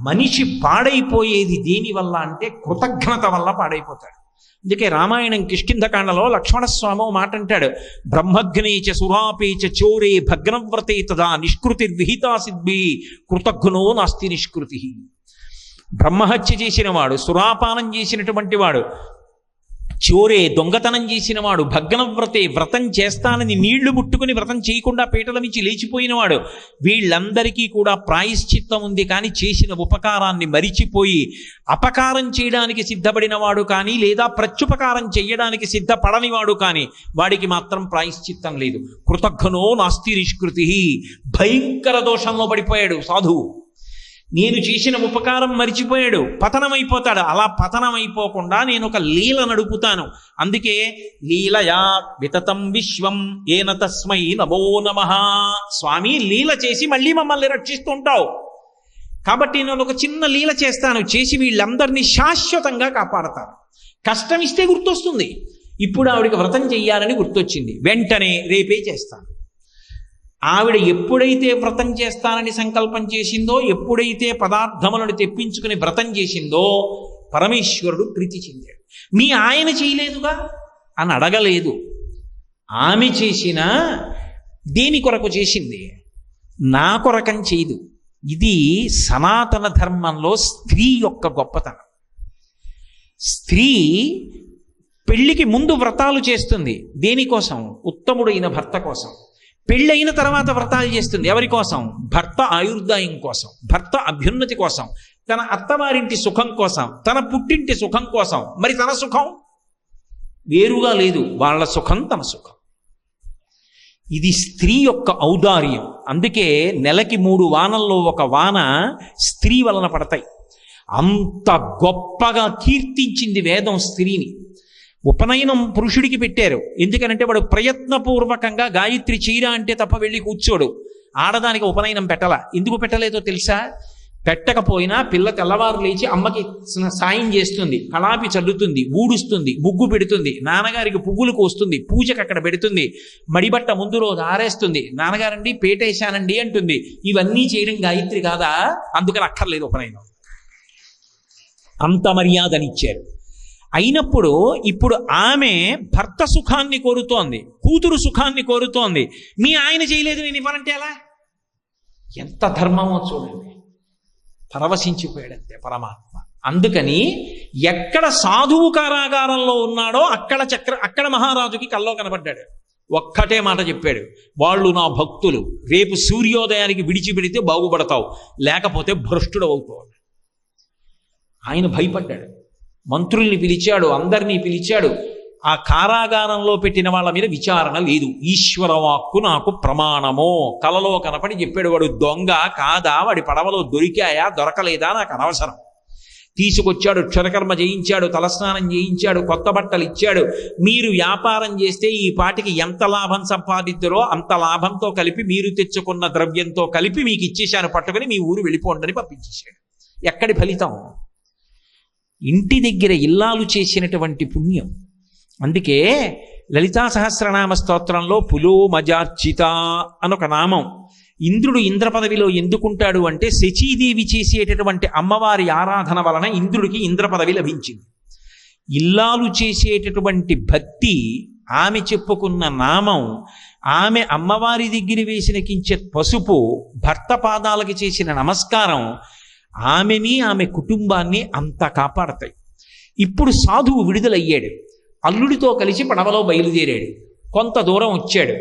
మనిషి పాడైపోయేది దేనివల్ల అంటే కృతజ్ఞత వల్ల పాడైపోతాడు. అందుకే రామాయణం కిష్కింధకాండలో లక్ష్మణస్వామి మాట అంటాడు, బ్రహ్మగ్నేచ సురాపేచ చోరే భగ్నవ్రతే తదా నిష్కృతిర్విహితా సిద్భి కృతజ్ఞో నాస్తి నిష్కృతి. బ్రహ్మహత్య చేసిన వాడు, సురాపానం చేసినటువంటి వాడు, చోరే దొంగతనం చేసినవాడు, భగ్నవ్రతే వ్రతం చేస్తానని నీళ్లు ముట్టుకుని వ్రతం చేయకుండా పీటల మించి లేచిపోయినవాడు, వీళ్ళందరికీ కూడా ప్రాయశ్చిత్తం ఉంది. కానీ చేసిన ఉపకారాన్ని మరిచిపోయి అపకారం చేయడానికి సిద్ధపడినవాడు కానీ, లేదా ప్రత్యుపకారం చేయడానికి సిద్ధపడనివాడు కానీ, వాడికి మాత్రం ప్రాయశ్చిత్తం లేదు. కృతఘ్నో నాస్తి నిష్కృతి. భయంకర దోషంలో పడిపోయాడు సాధువు. నేను చేసిన ఉపకారం మరిచిపోయాడు, పతనమైపోతాడు. అలా పతనమైపోకుండా నేను ఒక లీల నడుపుతాను. అందుకే లీలయా వితతం విశ్వం ఏన తస్మై నమో నమః. స్వామి, లీల చేసి మళ్ళీ మమ్మల్ని రక్షిస్తుంటావు కాబట్టి నేను ఒక చిన్న లీల చేస్తాను, చేసి వీళ్ళందరినీ శాశ్వతంగా కాపాడతాను. కష్టం ఇస్తే గుర్తొస్తుంది. ఇప్పుడు ఆవిడికి వ్రతం చెయ్యాలని గుర్తొచ్చింది, వెంటనే రేపే చేస్తాను. ఆవిడ ఎప్పుడైతే వ్రతం చేస్తానని సంకల్పం చేసిందో, ఎప్పుడైతే పదార్థములను తెప్పించుకుని వ్రతం చేసిందో, పరమేశ్వరుడు ప్రీతి చెందాడు. మీ ఆయన చేయలేదుగా అని అడగలేదు. ఆమె చేసిన దేని కొరకు చేసింది? నా కొరకని చేయదు. ఇది సనాతన ధర్మంలో స్త్రీ యొక్క గొప్పతనం. స్త్రీ పెళ్లికి ముందు వ్రతాలు చేస్తుంది. దేనికోసం? ఉత్తముడైన భర్త కోసం. పెళ్ళైన తర్వాత వ్రతాలు చేస్తుంది. ఎవరి కోసం? భర్త ఆయుర్దాయం కోసం, భర్త అభ్యున్నతి కోసం, తన అత్తవారింటి సుఖం కోసం, తన పుట్టింటి సుఖం కోసం. మరి తన సుఖం వేరుగా లేదు, వాళ్ళ సుఖం తన సుఖం. ఇది స్త్రీ యొక్క ఔదార్యం. అందుకే నెలకి 3 వానల్లో ఒక వాన స్త్రీ వలన పడతాయి. అంత గొప్పగా కీర్తించింది వేదం స్త్రీని. ఉపనయనం పురుషుడికి పెట్టారు. ఎందుకనంటే వాడు ప్రయత్నపూర్వకంగా గాయత్రి చీర అంటే తప్ప వెళ్ళి కూర్చోడు. ఆడదానికి ఉపనయనం పెట్టాలా. ఎందుకు పెట్టలేదో తెలుసా? పెట్టకపోయినా పిల్ల తెల్లవారు లేచి అమ్మకి సాయం చేస్తుంది, కళాపి చల్లుతుంది, ఊడుస్తుంది, ముగ్గు పెడుతుంది, నాన్నగారికి పువ్వులు కోస్తుంది, పూజకు అక్కడ పెడుతుంది, మడిబట్ట ముందు రోజు ఆరేస్తుంది, నాన్నగారండి పేటేశానండి అంటుంది. ఇవన్నీ చేయడం గాయత్రి కాదా? అందుకని అక్కర్లేదు ఉపనయనం. అంత మర్యాదనిచ్చారు. అయినప్పుడు ఇప్పుడు ఆమె భర్త సుఖాన్ని కోరుతోంది, కూతురు సుఖాన్ని కోరుతోంది. మీ ఆయన చేయలేదు నేను ఇవ్వాలంటే ఎలా? ఎంత ధర్మమో చూడండి. పరవశించిపోయాడంతే పరమాత్మ. అందుకని ఎక్కడ సాధువు కారాగారంలో ఉన్నాడో అక్కడ మహారాజుకి కల్లో కనబడ్డాడు. ఒక్కటే మాట చెప్పాడు, వాళ్ళు నా భక్తులు, రేపు సూర్యోదయానికి విడిచిపెడితే బాగుపడతావు, లేకపోతే భ్రష్టుడు అవుతావు. ఆయన భయపడ్డాడు. మంత్రుల్ని పిలిచాడు, అందరినీ పిలిచాడు. ఆ కారాగారంలో పెట్టిన వాళ్ళ మీద విచారణ లేదు. ఈశ్వర వాక్కు నాకు ప్రమాణమో. కలలో కనపడి చెప్పాడు, వాడు దొంగ కాదా, వాడి పడవలో దొరికాయా దొరకలేదా నాకు అనవసరం. తీసుకొచ్చాడు, క్షరకర్మ చేయించాడు, తలస్నానం చేయించాడు, కొత్త బట్టలు ఇచ్చాడు. మీరు వ్యాపారం చేస్తే ఈ పాటికి ఎంత లాభం సంపాదిద్దరో అంత లాభంతో కలిపి మీరు తెచ్చుకున్న ద్రవ్యంతో కలిపి మీకు ఇచ్చేశాను, పట్టుకుని మీ ఊరు వెళ్ళిపోండి పంపించేశాడు. ఎక్కడి ఫలితం? ఇంటి దగ్గర ఇల్లాలు చేసినటువంటి పుణ్యం. అందుకే లలితా సహస్రనామ స్తోత్రంలో పులో మజార్చిత అనొక నామం. ఇంద్రుడు ఇంద్ర పదవిలో ఎందుకుంటాడు అంటే, శచీదేవి చేసేటటువంటి అమ్మవారి ఆరాధన వలన ఇంద్రుడికి ఇంద్ర పదవి లభించింది. ఇల్లాలు చేసేటటువంటి భక్తి, ఆమె చెప్పుకున్న నామం, ఆమె అమ్మవారి దగ్గర వేసిన కించెత్ పసుపు, భర్త పాదాలకి చేసిన నమస్కారం ఆమెని ఆమె కుటుంబాన్ని అంతా కాపాడతాయి. ఇప్పుడు సాధువు విడుదలయ్యాడు. అల్లుడితో కలిసి పడవలో బయలుదేరాడు. కొంత దూరం వచ్చాడు.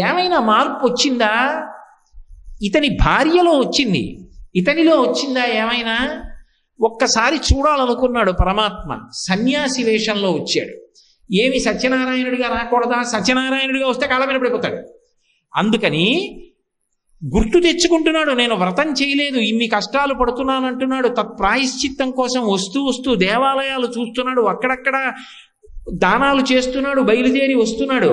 ఏమైనా మార్పు వచ్చిందా? ఇతని భార్యలో వచ్చింది, ఇతనిలో వచ్చిందా ఏమైనా? ఒక్కసారి చూడాలనుకున్నాడు పరమాత్మ. సన్యాసి వేషంలో వచ్చాడు. ఏమి సత్యనారాయణుడిగా రాకూడదా? సత్యనారాయణుడిగా వస్తే కాళ్ళ మీద పడిపోతాడు. అందుకని గుర్తు తెచ్చుకుంటున్నాడు, నేను వ్రతం చేయలేదు, ఇన్ని కష్టాలు పడుతున్నాను అంటున్నాడు. తత్ప్రాయశ్చిత్తం కోసం వస్తూ దేవాలయాలు చూస్తున్నాడు, అక్కడక్కడ దానాలు చేస్తున్నాడు, బయలుదేరి వస్తున్నాడు.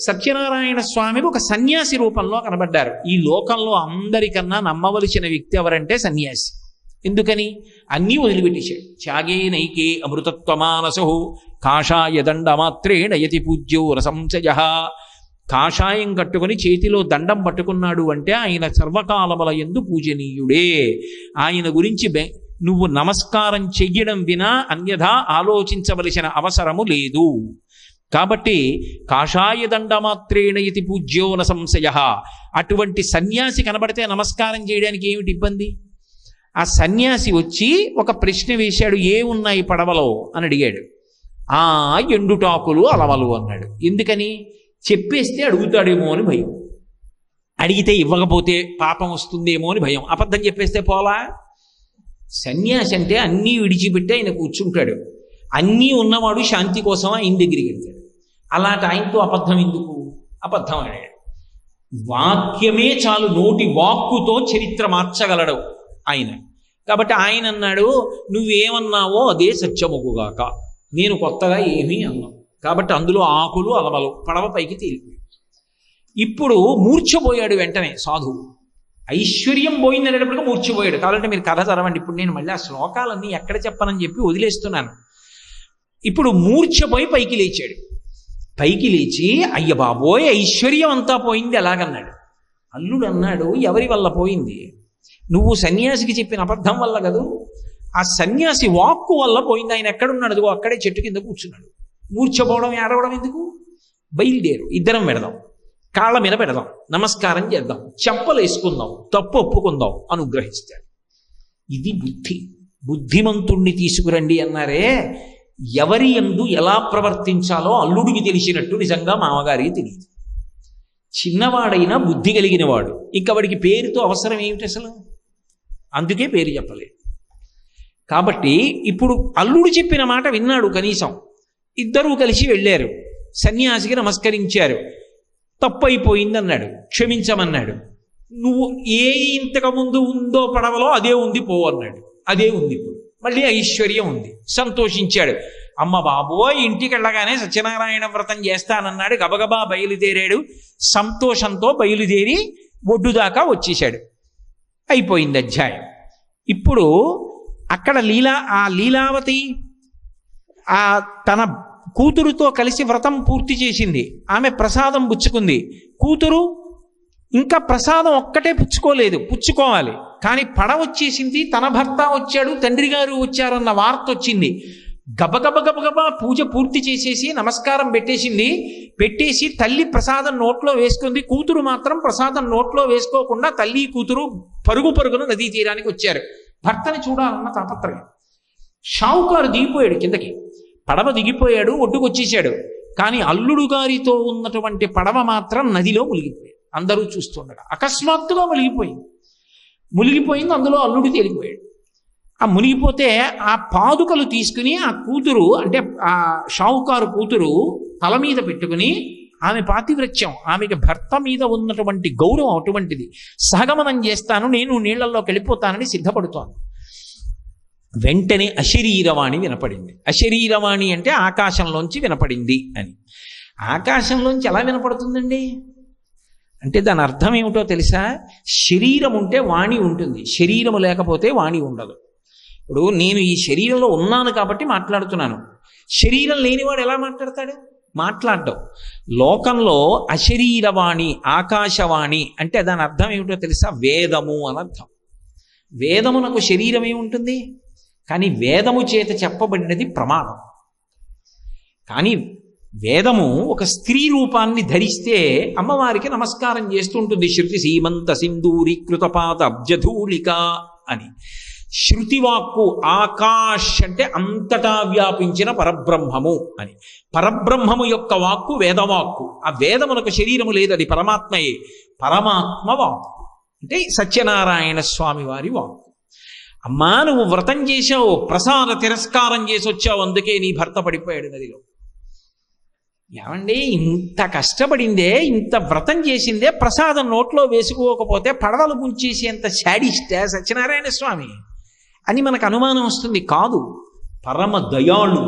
సత్యనారాయణ స్వామి ఒక సన్యాసి రూపంలో కనబడ్డారు. ఈ లోకంలో అందరికన్నా నమ్మవలసిన వ్యక్తి ఎవరంటే సన్యాసి. ఎందుకని? అన్నీ వదిలిపెట్టేశాడు. త్యాగే నైకే అమృతత్వమానసో కాషాయ దండమాత్రేణ యతి పూజ్యో రసంశయ. కాషాయం కట్టుకుని చేతిలో దండం పట్టుకున్నాడు అంటే ఆయన సర్వకాలముల యందు పూజనీయుడే. ఆయన గురించి నువ్వు నమస్కారం చెయ్యడం వినా అన్యథా ఆలోచించవలసిన అవసరము లేదు. కాబట్టి కాషాయ దండమాత్రేణ యతి పూజ్యో న సంశయ. అటువంటి సన్యాసి కనబడితే నమస్కారం చేయడానికి ఏమిటి ఇబ్బంది? ఆ సన్యాసి వచ్చి ఒక ప్రశ్న వేశాడు, ఏమున్నాయి పడవలో అని అడిగాడు. ఆ ఎండుటాకులు అలవలు అన్నాడు. ఎందుకని? చెప్పేస్తే అడుగుతాడేమో అని భయం, అడిగితే ఇవ్వకపోతే పాపం వస్తుందేమో అని భయం. అబద్ధం చెప్పేస్తే పోలా? సన్యాసి అంటే అన్నీ విడిచిపెట్టి ఆయన కూర్చుంటాడు. అన్నీ ఉన్నవాడు శాంతి కోసం ఆయన దగ్గరికి వెళ్తాడు. అలాంటి ఆయనతో అబద్ధం ఎందుకు? అబద్ధం ఆడాడు. వాక్యమే చాలు, నోటి వాక్కుతో చరిత్ర మార్చగలడు ఆయన. కాబట్టి ఆయన అన్నాడు, నువ్వేమన్నావో అదే సత్యముగుగాక, నేను కొత్తగా ఏమీ అన్నాను. కాబట్టి అందులో ఆకులు అలవలు, పడవ పైకి తేలిపోయాడు. ఇప్పుడు మూర్ఛపోయాడు వెంటనే సాధువు. ఐశ్వర్యం పోయిందనేటప్పటికీ మూర్ఛపోయాడు. కాబట్టి మీరు కథ చదవండి. ఇప్పుడు నేను మళ్ళీ ఆ శ్లోకాలన్నీ ఎక్కడ చెప్పనని చెప్పి వదిలేస్తున్నాను. ఇప్పుడు మూర్ఛపోయి పైకి లేచాడు. పైకి లేచి, అయ్య బాబోయ్ ఐశ్వర్యం అంతా పోయింది ఎలాగన్నాడు. అల్లుడు అన్నాడు, ఎవరి వల్ల పోయింది? నువ్వు సన్యాసికి చెప్పిన అబద్ధం వల్ల కదూ. ఆ సన్యాసి వాక్కు వల్ల పోయింది. ఆయన ఎక్కడున్నాడు? అక్కడే చెట్టు కింద కూర్చున్నాడు. మూర్ఛపోవడం ఏడవడం ఎందుకు? బయలుదేరు, ఇద్దరం పెడదాం, కాళ్ళ మీద పెడదాం, నమస్కారం చేద్దాం, చెంపలు వేసుకుందాం, తప్పు ఒప్పుకుందాం, అనుగ్రహిస్తాడు. ఇది బుద్ధి. బుద్ధిమంతుణ్ణి తీసుకురండి అన్నారే, ఎవరి యందు ఎలా ప్రవర్తించాలో అల్లుడికి తెలిసినట్టు నిజంగా మామగారికి తెలియదు. చిన్నవాడైనా బుద్ధి కలిగినవాడు. ఇంకా వాడికి పేరుతో అవసరం ఏమిటి అసలు? అందుకే పేరు చెప్పలేదు. కాబట్టి ఇప్పుడు అల్లుడు చెప్పిన మాట విన్నాడు. కనీసం ఇద్దరూ కలిసి వెళ్ళారు, సన్యాసికి నమస్కరించారు. తప్పైపోయింది అన్నాడు, క్షమించమన్నాడు. నువ్వు ఏ ఇంతకుముందు ఉందో పడవలో అదే ఉంది పో అన్నాడు. అదే ఉంది. ఇప్పుడు మళ్ళీ ఐశ్వర్యం ఉంది. సంతోషించాడు. అమ్మ బాబోయ్, ఇంటికి వెళ్ళగానే సత్యనారాయణ వ్రతం చేస్తానన్నాడు. గబగబా బయలుదేరాడు. సంతోషంతో బయలుదేరి ఒడ్డు దాకా వచ్చేశాడు. అయిపోయింది అధ్యాయం. ఇప్పుడు అక్కడ ఆ లీలావతి తన కూతురుతో కలిసి వ్రతం పూర్తి చేసింది. ఆమె ప్రసాదం పుచ్చుకుంది. కూతురు ఇంకా ప్రసాదం ఒక్కటే పుచ్చుకోలేదు, పుచ్చుకోవాలి. కానీ పడవ వచ్చేసింది, తన భర్త వచ్చాడు, తండ్రి గారు వచ్చారన్న వార్త వచ్చింది. గబగబా పూజ పూర్తి చేసేసి నమస్కారం పెట్టేసి తల్లి ప్రసాదం నోట్లో వేసుకుంది. కూతురు మాత్రం ప్రసాదం నోట్లో వేసుకోకుండా తల్లి కూతురు పరుగున నదీ తీరానికి వచ్చారు. భర్తని చూడాలన్న తాపత్రయం. షావుకారు దిగిపోయాడు కిందకి. పడవ దిగిపోయాడు, ఒడ్డుకు వచ్చేసాడు. కానీ అల్లుడు గారితో ఉన్నటువంటి పడవ మాత్రం నదిలో మునిగిపోయాడు. అందరూ చూస్తుండగా అకస్మాత్తుగా మునిగిపోయింది. అందులో అల్లుడు తేలిపోయాడు. ఆ మునిగిపోతే ఆ పాదుకలు తీసుకుని ఆ కూతురు, అంటే ఆ షావుకారు కూతురు తల మీద పెట్టుకుని, ఆమె పాతివ్రత్యం, ఆమెకి భర్త మీద ఉన్నటువంటి గౌరవం అటువంటిది. సహగమనం చేస్తాను, నేను నీళ్లలోకి వెళ్ళిపోతానని సిద్ధపడుతోంది. వెంటనే అశరీరవాణి వినపడింది. అశరీరవాణి అంటే ఆకాశంలోంచి వినపడింది అని. ఆకాశంలోంచి ఎలా వినపడుతుందండి అంటే దాని అర్థం ఏమిటో తెలుసా? శరీరం ఉంటే వాణి ఉంటుంది, శరీరము లేకపోతే వాణి ఉండదు. ఇప్పుడు నేను ఈ శరీరంలో ఉన్నాను కాబట్టి మాట్లాడుతున్నాను. శరీరం లేనివాడు ఎలా మాట్లాడతాడు? మాట్లాడడం. లోకంలో అశరీరవాణి, ఆకాశవాణి అంటే దాని అర్థం ఏమిటో తెలుసా? వేదము అని అర్థం. వేదమునకు శరీరం ఏముంటుంది? కానీ వేదము చేత చెప్పబడినది ప్రమాణం. కానీ వేదము ఒక స్త్రీ రూపాన్ని ధరిస్తే అమ్మవారికి నమస్కారం చేస్తుంటుంది. శృతి సీమంత సింధూరీకృతపాద అబ్జధూళిక అని. శృతివాక్కు ఆకాశ్ అంటే అంతటా వ్యాపించిన పరబ్రహ్మము అని. పరబ్రహ్మము యొక్క వాక్కు వేదవాక్కు. ఆ వేదమునకు శరీరము లేదు, అది పరమాత్మయే. పరమాత్మ వాక్కు అంటే సత్యనారాయణ స్వామి వారి వాక్కు. అమ్మా, నువ్వు వ్రతం చేశావు, ప్రసాద తిరస్కారం చేసి వచ్చావు, అందుకే నీ భర్త పడిపోయాడు నదిలో. ఏమండి, ఇంత కష్టపడిందే, ఇంత వ్రతం చేసిందే, ప్రసాదం నోట్లో వేసుకోకపోతే పడవలు ముంచేసేంత శాడిస్టే సత్యనారాయణ స్వామి అని మనకు అనుమానం వస్తుంది. కాదు, పరమ దయాళు.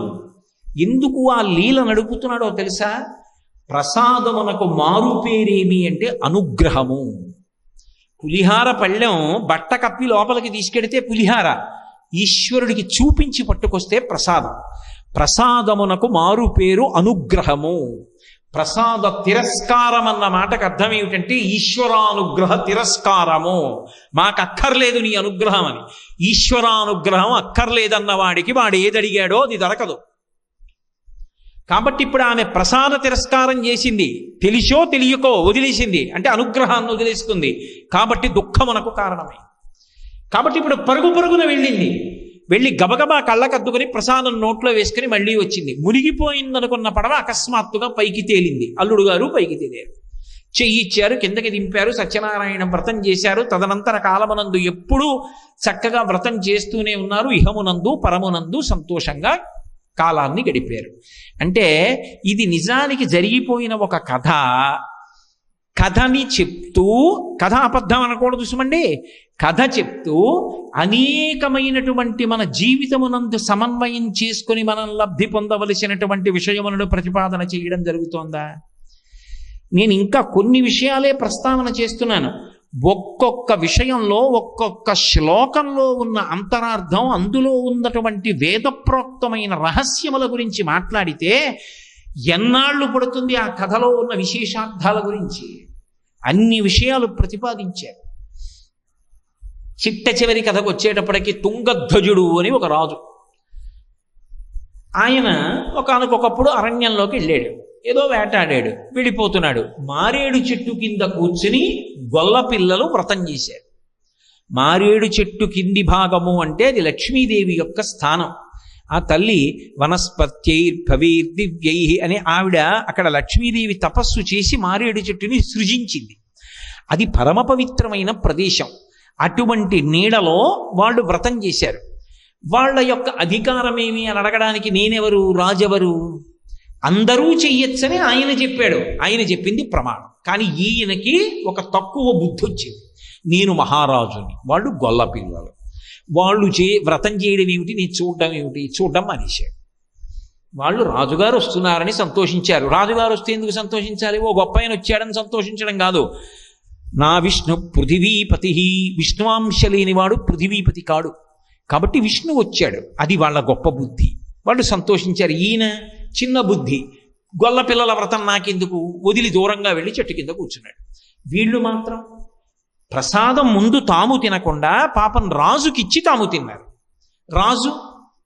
ఎందుకు ఆ లీల నడుపుతున్నాడో తెలుసా? ప్రసాదమునకు మారు పేరేమి అంటే అనుగ్రహము. పులిహార పళ్ళెం బట్ట కప్పి లోపలికి తీసుకెడితే పులిహార, ఈశ్వరుడికి చూపించి పట్టుకొస్తే ప్రసాదం. ప్రసాదమునకు మారు పేరు అనుగ్రహము. ప్రసాద తిరస్కారం అన్న మాటకు అర్థం ఏమిటంటే ఈశ్వరానుగ్రహ తిరస్కారము. మాకు అక్కర్లేదు నీ అనుగ్రహం అని. ఈశ్వరానుగ్రహం అక్కర్లేదన్న వాడికి వాడు ఏది అడిగాడో అది దొరకదు. కాబట్టి ఇప్పుడు ఆమె ప్రసాద తిరస్కారం చేసింది, తెలిసో తెలియకో వదిలేసింది, అంటే అనుగ్రహాన్ని వదిలేసుకుంది. కాబట్టి దుఃఖమునకు కారణమై. కాబట్టి ఇప్పుడు పరుగున వెళ్ళింది. వెళ్ళి గబగబా కళ్ళకద్దుకుని ప్రసాదం నోట్లో వేసుకుని మళ్ళీ వచ్చింది. మునిగిపోయిందనుకున్న పడవ అకస్మాత్తుగా పైకి తేలింది. అల్లుడు గారు పైకి తేలారు, చెయ్యిచ్చారు, కిందకి దింపారు, సత్యనారాయణ వ్రతం చేశారు. తదనంతర కాలమునందు ఎప్పుడూ చక్కగా వ్రతం చేస్తూనే ఉన్నారు. ఇహమునందు పరమునందు సంతోషంగా కాలాన్ని గడిపారు. అంటే ఇది నిజానికి జరిగిపోయిన ఒక కథ. కథని చెప్తూ, కథ అబద్ధం అనకూడదు సుమండి, కథ చెప్తూ అనేకమైనటువంటి మన జీవితమునందు సమన్వయం చేసుకుని మనం లబ్ధి పొందవలసినటువంటి విషయములను ప్రతిపాదన చేయడం జరుగుతోందా? నేను ఇంకా కొన్ని విషయాలే ప్రస్తావన చేస్తున్నాను. ఒక్కొక్క విషయంలో ఒక్కొక్క శ్లోకంలో ఉన్న అంతరార్థం, అందులో ఉన్నటువంటి వేదప్రోక్తమైన రహస్యముల గురించి మాట్లాడితే ఎన్నాళ్ళు పడుతుంది ఆ కథలో ఉన్న విశేషార్థాల గురించి? అన్ని విషయాలు ప్రతిపాదించారు. చిట్ట చివరి కథకు వచ్చేటప్పటికి తుంగధ్వజుడు అని ఒక రాజు, ఆయన ఒకానొకప్పుడు అరణ్యంలోకి వెళ్ళాడు, ఏదో వేటాడాడు, వెళ్ళిపోతున్నాడు. మారేడు చెట్టు కింద కూర్చుని గొల్ల పిల్లలు వ్రతం చేశారు. మారేడు చెట్టు కింది భాగము అంటే అది లక్ష్మీదేవి యొక్క స్థానం. ఆ తల్లి వనస్పత్యైర్భవైర్దివ్యై అని ఆవిడ అక్కడ లక్ష్మీదేవి తపస్సు చేసి మారేడు చెట్టుని సృజించింది. అది పరమ పవిత్రమైన ప్రదేశం. అటువంటి నీడలో వాళ్ళు వ్రతం చేశారు. వాళ్ళ యొక్క అధికారం ఏమి అని అడగడానికి నేనెవరు, రాజెవరు? అందరూ చెయ్యొచ్చని ఆయన చెప్పాడు, ఆయన చెప్పింది ప్రమాణం. కానీ ఈయనకి ఒక తక్కువ బుద్ధి వచ్చింది, నేను మహారాజుని, వాళ్ళు గొల్ల పిల్లలు, వాళ్ళు వ్రతం చేయడం ఏమిటి, నేను చూడడం ఏమిటి, చూడడం మానేశాడు. వాళ్ళు రాజుగారు వస్తున్నారని సంతోషించారు. రాజుగారు వస్తే ఎందుకు సంతోషించాలి? ఓ గొప్ప ఆయన వచ్చాడని సంతోషించడం కాదు. నా విష్ణు పృథివీపతి, విష్ణువాంశ లేనివాడు పృథివీపతి కాడు, కాబట్టి విష్ణు వచ్చాడు, అది వాళ్ళ గొప్ప బుద్ధి. వాళ్ళు సంతోషించారు. ఈయన చిన్న బుద్ధి, గొల్ల పిల్లల వ్రతం నాకెందుకు, వదిలి దూరంగా వెళ్ళి చెట్టు కింద కూర్చున్నాడు. వీళ్ళు మాత్రం ప్రసాదం ముందు తాము తినకుండా పాపం రాజుకిచ్చి తాము తిన్నారు. రాజు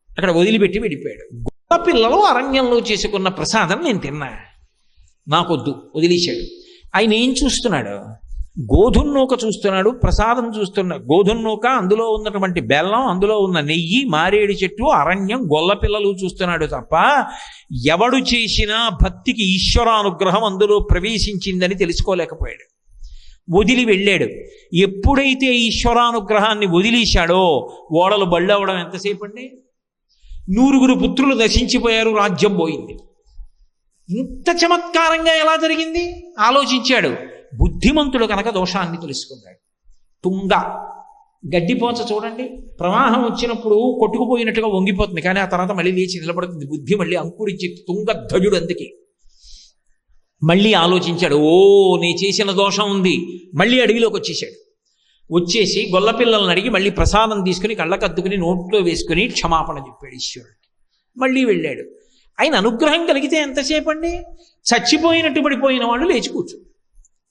అక్కడ వదిలిపెట్టి వెళ్ళిపోయాడు. గొల్ల పిల్లలు అరణ్యంలో చేసుకున్న ప్రసాదం నేను తిన్నా, నాకొద్దు, వదిలేశాడు. ఆయన ఏం చూస్తున్నాడు? గోధుమ నూక చూస్తున్నాడు, ప్రసాదం చూస్తున్నాడు. గోధుమ నూక, అందులో ఉన్నటువంటి బెల్లం, అందులో ఉన్న నెయ్యి, మారేడు చెట్టు, అరణ్యం, గొల్ల పిల్లలు చూస్తున్నాడు తప్ప ఎవడు చేసినా భక్తికి ఈశ్వరానుగ్రహం అందులో ప్రవేశించిందని తెలుసుకోలేకపోయాడు. వదిలి వెళ్ళాడు. ఎప్పుడైతే ఈశ్వరానుగ్రహాన్ని వదిలేశాడో ఓడలు బళ్ళవడం ఎంతసేపు అండి? 9 పుత్రులు నశించిపోయారు, రాజ్యం పోయింది. ఇంత చమత్కారంగా ఎలా జరిగింది ఆలోచించాడు. బుద్ధిమంతుడు కనుక దోషాన్ని తెలుసుకున్నాడు. తుంగ, గడ్డిపోచ చూడండి, ప్రవాహం వచ్చినప్పుడు కొట్టుకుపోయినట్టుగా వంగిపోతుంది, కానీ ఆ తర్వాత మళ్ళీ లేచి నిలబడుతుంది. బుద్ధి మళ్ళీ అంకురించి తుంగధ్వజుడు. అందుకే మళ్ళీ ఆలోచించాడు, ఓ నీ చేసిన దోషం ఉంది. మళ్ళీ అడవిలోకి వచ్చేసాడు. వచ్చేసి గొల్లపిల్లలను అడిగి మళ్ళీ ప్రసాదం తీసుకుని కళ్ళకద్దుకుని నోట్లో వేసుకుని క్షమాపణ చెప్పాడు ఈశ్వరుడికి. మళ్ళీ వెళ్ళాడు. ఆయన అనుగ్రహం కలిగితే ఎంతసేపు అండి? చచ్చిపోయినట్టు పడిపోయిన వాళ్ళు లేచి కూర్చో,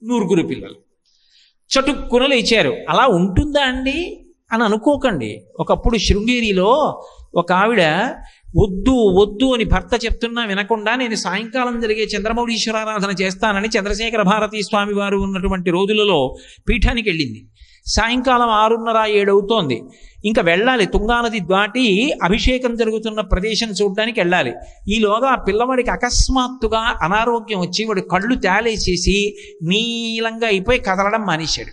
9 పిల్లలు చటుక్కున లేచారు. అలా ఉంటుందా అండి అని అనుకోకండి. ఒకప్పుడు శృంగేరిలో ఒక ఆవిడ వద్దు వద్దు అని భర్త చెప్తున్నా వినకుండా నేను సాయంకాలం జరిగే చంద్రమౌళీశ్వరారాధన చేస్తానని చంద్రశేఖర భారతీ స్వామి వారు ఉన్నటువంటి రోజులలో పీఠానికి వెళ్ళింది. సాయంకాలం 6:30, 7 అవుతోంది. ఇంకా వెళ్ళాలి, తుంగానది దాటి అభిషేకం జరుగుతున్న ప్రదేశం చూడడానికి వెళ్ళాలి. ఈలోగా ఆ పిల్లవాడికి అకస్మాత్తుగా అనారోగ్యం వచ్చి వాడు కళ్ళు తేలేసేసి నీలంగా అయిపోయి కదలడం మానేశాడు.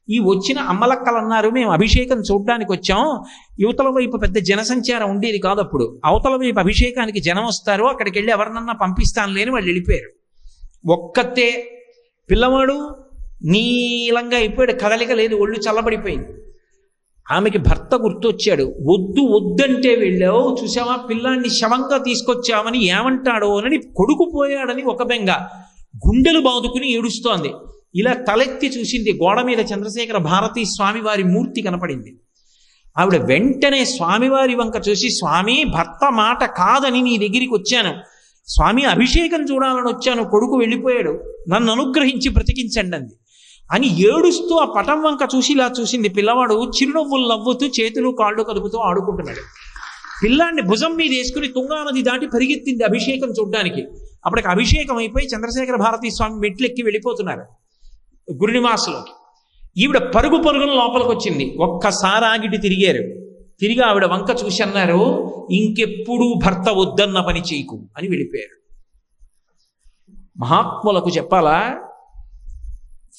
ఈ వచ్చిన అమ్మలక్కలు అన్నారు, మేము అభిషేకం చూడడానికి వచ్చాం, యువతల వైపు పెద్ద జనసంచారం ఉండేది కాదు అప్పుడు, అవతల వైపు అభిషేకానికి జనం వస్తారు, అక్కడికి వెళ్ళి ఎవరినన్నా పంపిస్తాను లేని వాళ్ళు వెళ్ళిపోయారు. ఒక్కతే పిల్లవాడు నీలంగా అయిపోయాడు, కదలిక లేదు, ఒళ్ళు చల్లబడిపోయింది. ఆమెకి భర్త గుర్తొచ్చాడు. వద్దు వద్దంటే వెళ్ళావు, చూసావా పిల్లాన్ని శవంగా తీసుకొచ్చామని ఏమంటాడో అని, కొడుకు పోయాడని ఒక బెంగ, గుండెలు బాదుకుని ఏడుస్తోంది. ఇలా తలెత్తి చూసింది, గోడ మీద చంద్రశేఖర భారతీ స్వామివారి మూర్తి కనపడింది. ఆవిడ వెంటనే స్వామివారి వంక చూసి, స్వామి భర్త మాట కాదని నీ దగ్గరికి వచ్చాను, స్వామి అభిషేకం చూడాలని వచ్చాను, కొడుకు వెళ్ళిపోయాడు, నన్ను అనుగ్రహించి బ్రతికించండి అంది. అని ఏడుస్తూ ఆ పటం వంక చూసి ఇలా చూసింది. పిల్లవాడు చిరునవ్వులు నవ్వుతూ చేతులు కాళ్ళు కదుపుతూ ఆడుకుంటున్నాడు. పిల్లాన్ని భుజం మీద వేసుకుని తుంగానది దాటి పరిగెత్తింది అభిషేకం చూడ్డానికి. అప్పటికి అభిషేకం అయిపోయి చంద్రశేఖర భారతీ స్వామి మెట్లెక్కి వెళ్ళిపోతున్నారు గురునివాసలోకి. ఈవిడ పరుగున లోపలికి వచ్చింది. ఒక్కసారి ఆగిటి తిరిగారు. తిరిగి ఆవిడ వంక చూసి అన్నారు, ఇంకెప్పుడు భర్త వద్దన్న పని చేయకు అని వెళ్ళిపోయారు. మహాత్ములకు చెప్పాలా,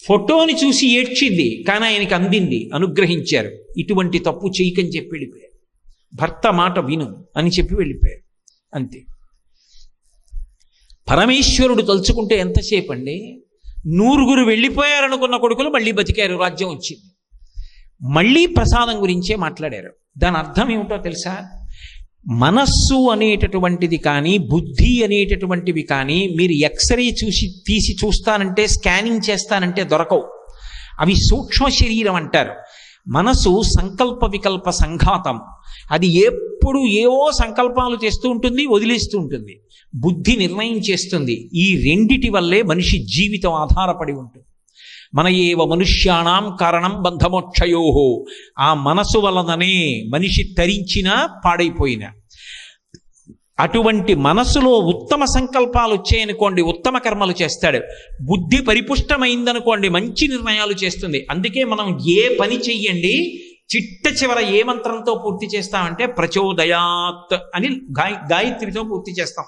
ఫోటోని చూసి ఏడ్చింది, కానీ ఆయనకి అందింది, అనుగ్రహించారు. ఇటువంటి తప్పు చేయకని చెప్పి వెళ్ళిపోయారు. భర్త మాట విను అని చెప్పి వెళ్ళిపోయారు, అంతే. పరమేశ్వరుడు తలుచుకుంటే ఎంతసేపు అండి. 100 వెళ్ళిపోయారనుకున్న కొడుకులు మళ్ళీ బతికారు, రాజ్యం వచ్చింది. మళ్ళీ ప్రసాదం గురించే మాట్లాడారు. దాని అర్థం ఏమిటో తెలుసా? మనస్సు అనేటటువంటిది కానీ, బుద్ధి అనేటటువంటివి కానీ మీరు ఎక్స్రే తీసి చూస్తానంటే, స్కానింగ్ చేస్తానంటే దొరకవు. అవి సూక్ష్మ శరీరం అంటారు. మనసు సంకల్ప వికల్ప సంఘాతం. అది ఎప్పుడు ఏవో సంకల్పాలు చేస్తూ ఉంటుంది, వదిలేస్తూ ఉంటుంది. బుద్ధి నిర్ణయం చేస్తుంది. ఈ రెండిటి వల్లే మనిషి జీవితం ఆధారపడి ఉంటుంది. మన ఏవ మనుష్యాణం కారణం బంధమోక్షయోహో. ఆ మనసు వలననే మనిషి తరించినా పాడైపోయినా. అటువంటి మనసులో ఉత్తమ సంకల్పాలు వచ్చాయనుకోండి, ఉత్తమ కర్మలు చేస్తాడు. బుద్ధి పరిపుష్టమైందనుకోండి, మంచి నిర్ణయాలు చేస్తుంది. అందుకే మనం ఏ పని చెయ్యండి, చిట్ట చివర ఏ మంత్రంతో పూర్తి చేస్తామంటే ప్రచోదయాత్ అని గాయత్రితో పూర్తి చేస్తాం.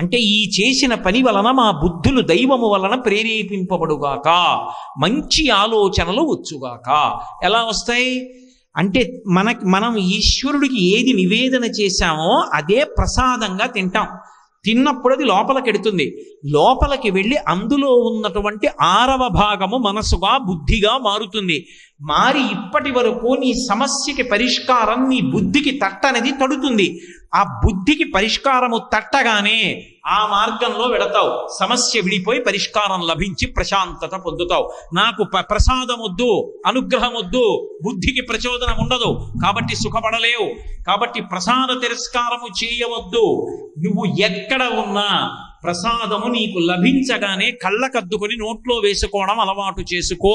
అంటే ఈ చేసిన పని వలన మా బుద్ధులు దైవము వలన ప్రేరేపింపబడుగాక, మంచి ఆలోచనలు వచ్చుగాక. ఎలా వస్తాయి అంటే, మనం ఈశ్వరుడికి ఏది నివేదన చేశామో అదే ప్రసాదంగా తింటాం. తిన్నప్పుడు అది లోపలికి ఎడుతుంది. లోపలికి వెళ్ళి అందులో ఉన్నటువంటి 6వ భాగము మనసుగా, బుద్ధిగా మారుతుంది. మారి ఇప్పటి వరకు నీ సమస్యకి పరిష్కారం నీ బుద్ధికి తట్టనేది తడుతుంది. ఆ బుద్ధికి పరిష్కారము తట్టగానే ఆ మార్గంలో వెడతావు. సమస్య విడిపోయి పరిష్కారం లభించి ప్రశాంతత పొందుతావు. నాకు ప్రసాదం వద్దు, అనుగ్రహం వద్దు, బుద్ధికి ప్రచోదనం ఉండదు కాబట్టి సుఖపడలేవు, కాబట్టి ప్రసాద తిరస్కారము చేయవద్దు. నువ్వు ఎక్కడ ఉన్నా ప్రసాదము నీకు లభించగానే కళ్ళకద్దుకొని నోట్లో వేసుకోవడం అలవాటు చేసుకో.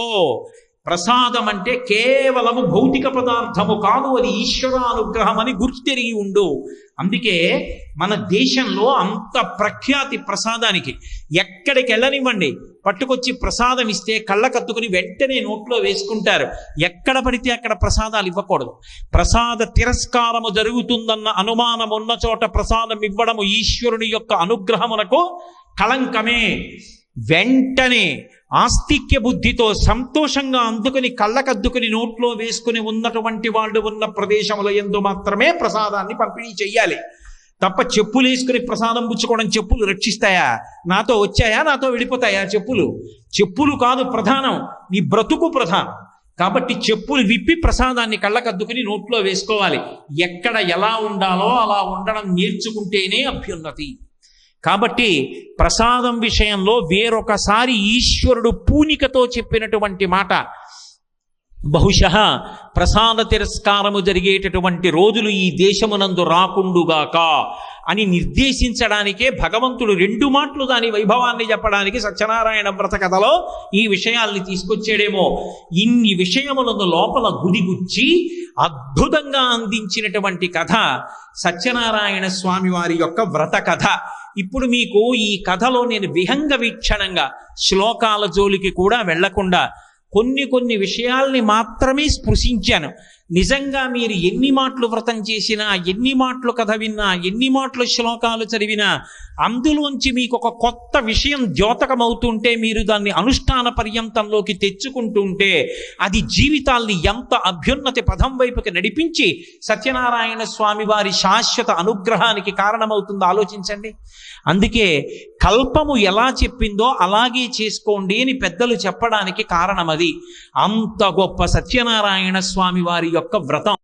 ప్రసాదం అంటే కేవలము భౌతిక పదార్థము కాదు, అది ఈశ్వరానుగ్రహం అని గుర్తెరిగి ఉండు. అందుకే మన దేశంలో అంత ప్రఖ్యాతి ప్రసాదానికి. ఎక్కడికి వెళ్ళనివ్వండి, పట్టుకొచ్చి ప్రసాదం ఇస్తే కళ్ళకద్దుకుని వెంటనే నోట్లో వేసుకుంటారు. ఎక్కడ పడితే అక్కడ ప్రసాదాలు ఇవ్వకూడదు. ప్రసాద తిరస్కారము జరుగుతుందన్న అనుమానం ఉన్న చోట ప్రసాదం ఇవ్వడము ఈశ్వరుని యొక్క అనుగ్రహమునకు కళంకమే. వెంటనే ఆస్తిక్య బుద్ధితో సంతోషంగా అందుకుని కళ్ళకద్దుకుని నోట్లో వేసుకుని ఉన్నటువంటి వాళ్ళు ఉన్న ప్రదేశముల యందు మాత్రమే ప్రసాదాన్ని పంపిణీ చెయ్యాలి. తప్ప చెప్పులు వేసుకుని ప్రసాదం పుచ్చుకోవడం, చెప్పులు రక్షిస్తాయా? నాతో వచ్చాయా, నాతో వెళ్ళిపోతాయా? చెప్పులు కాదు ప్రధానం, నీ బ్రతుకు ప్రధానం. కాబట్టి చెప్పులు విప్పి ప్రసాదాన్ని కళ్ళకద్దుకుని నోట్లో వేసుకోవాలి. ఎక్కడ ఎలా ఉండాలో అలా ఉండడం నేర్చుకుంటేనే అభ్యున్నతి. కాబట్టి ప్రసాదం విషయంలో వేరొకసారి ఈశ్వరుడు పూనికతో చెప్పినటువంటి మాట, బహుశః ప్రసాద తిరస్కారము జరిగేటటువంటి రోజులు ఈ దేశమునందు రాకుండుగాక అని నిర్దేశించడానికే భగవంతుడు 2 మాటలు దాని వైభవాన్ని చెప్పడానికి సత్యనారాయణ వ్రత కథలో ఈ విషయాల్ని తీసుకొచ్చాడేమో. ఇన్ని విషయములను లోపల గుదిగుచ్చి అద్భుతంగా అందించినటువంటి కథ సత్యనారాయణ స్వామి వారి యొక్క వ్రత కథ. ఇప్పుడు మీకు ఈ కథలో నేను విహంగ వీక్షణంగా శ్లోకాల జోలికి కూడా వెళ్లకుండా కొన్ని విషయాల్ని మాత్రమే స్పృశించాను. నిజంగా మీరు ఎన్ని మాటలు వ్రతం చేసినా, ఎన్ని మాటలు కథ విన్నా, ఎన్ని మాటలు శ్లోకాలు చదివినా అందులోంచి మీకు ఒక కొత్త విషయం ద్యోతకమవుతుంటే, మీరు దాన్ని అనుష్ఠాన పర్యంతంలోకి తెచ్చుకుంటుంటే అది జీవితాల్ని ఎంత అభ్యున్నతి పదం వైపుకి నడిపించి సత్యనారాయణ స్వామి వారి శాశ్వత అనుగ్రహానికి కారణమవుతుందో ఆలోచించండి. అందుకే కల్పము ఎలా చెప్పిందో అలాగే చేసుకోండి అని పెద్దలు చెప్పడానికి కారణం అది. అంత గొప్ప సత్యనారాయణ స్వామి వారి యొక్క వ్రతం.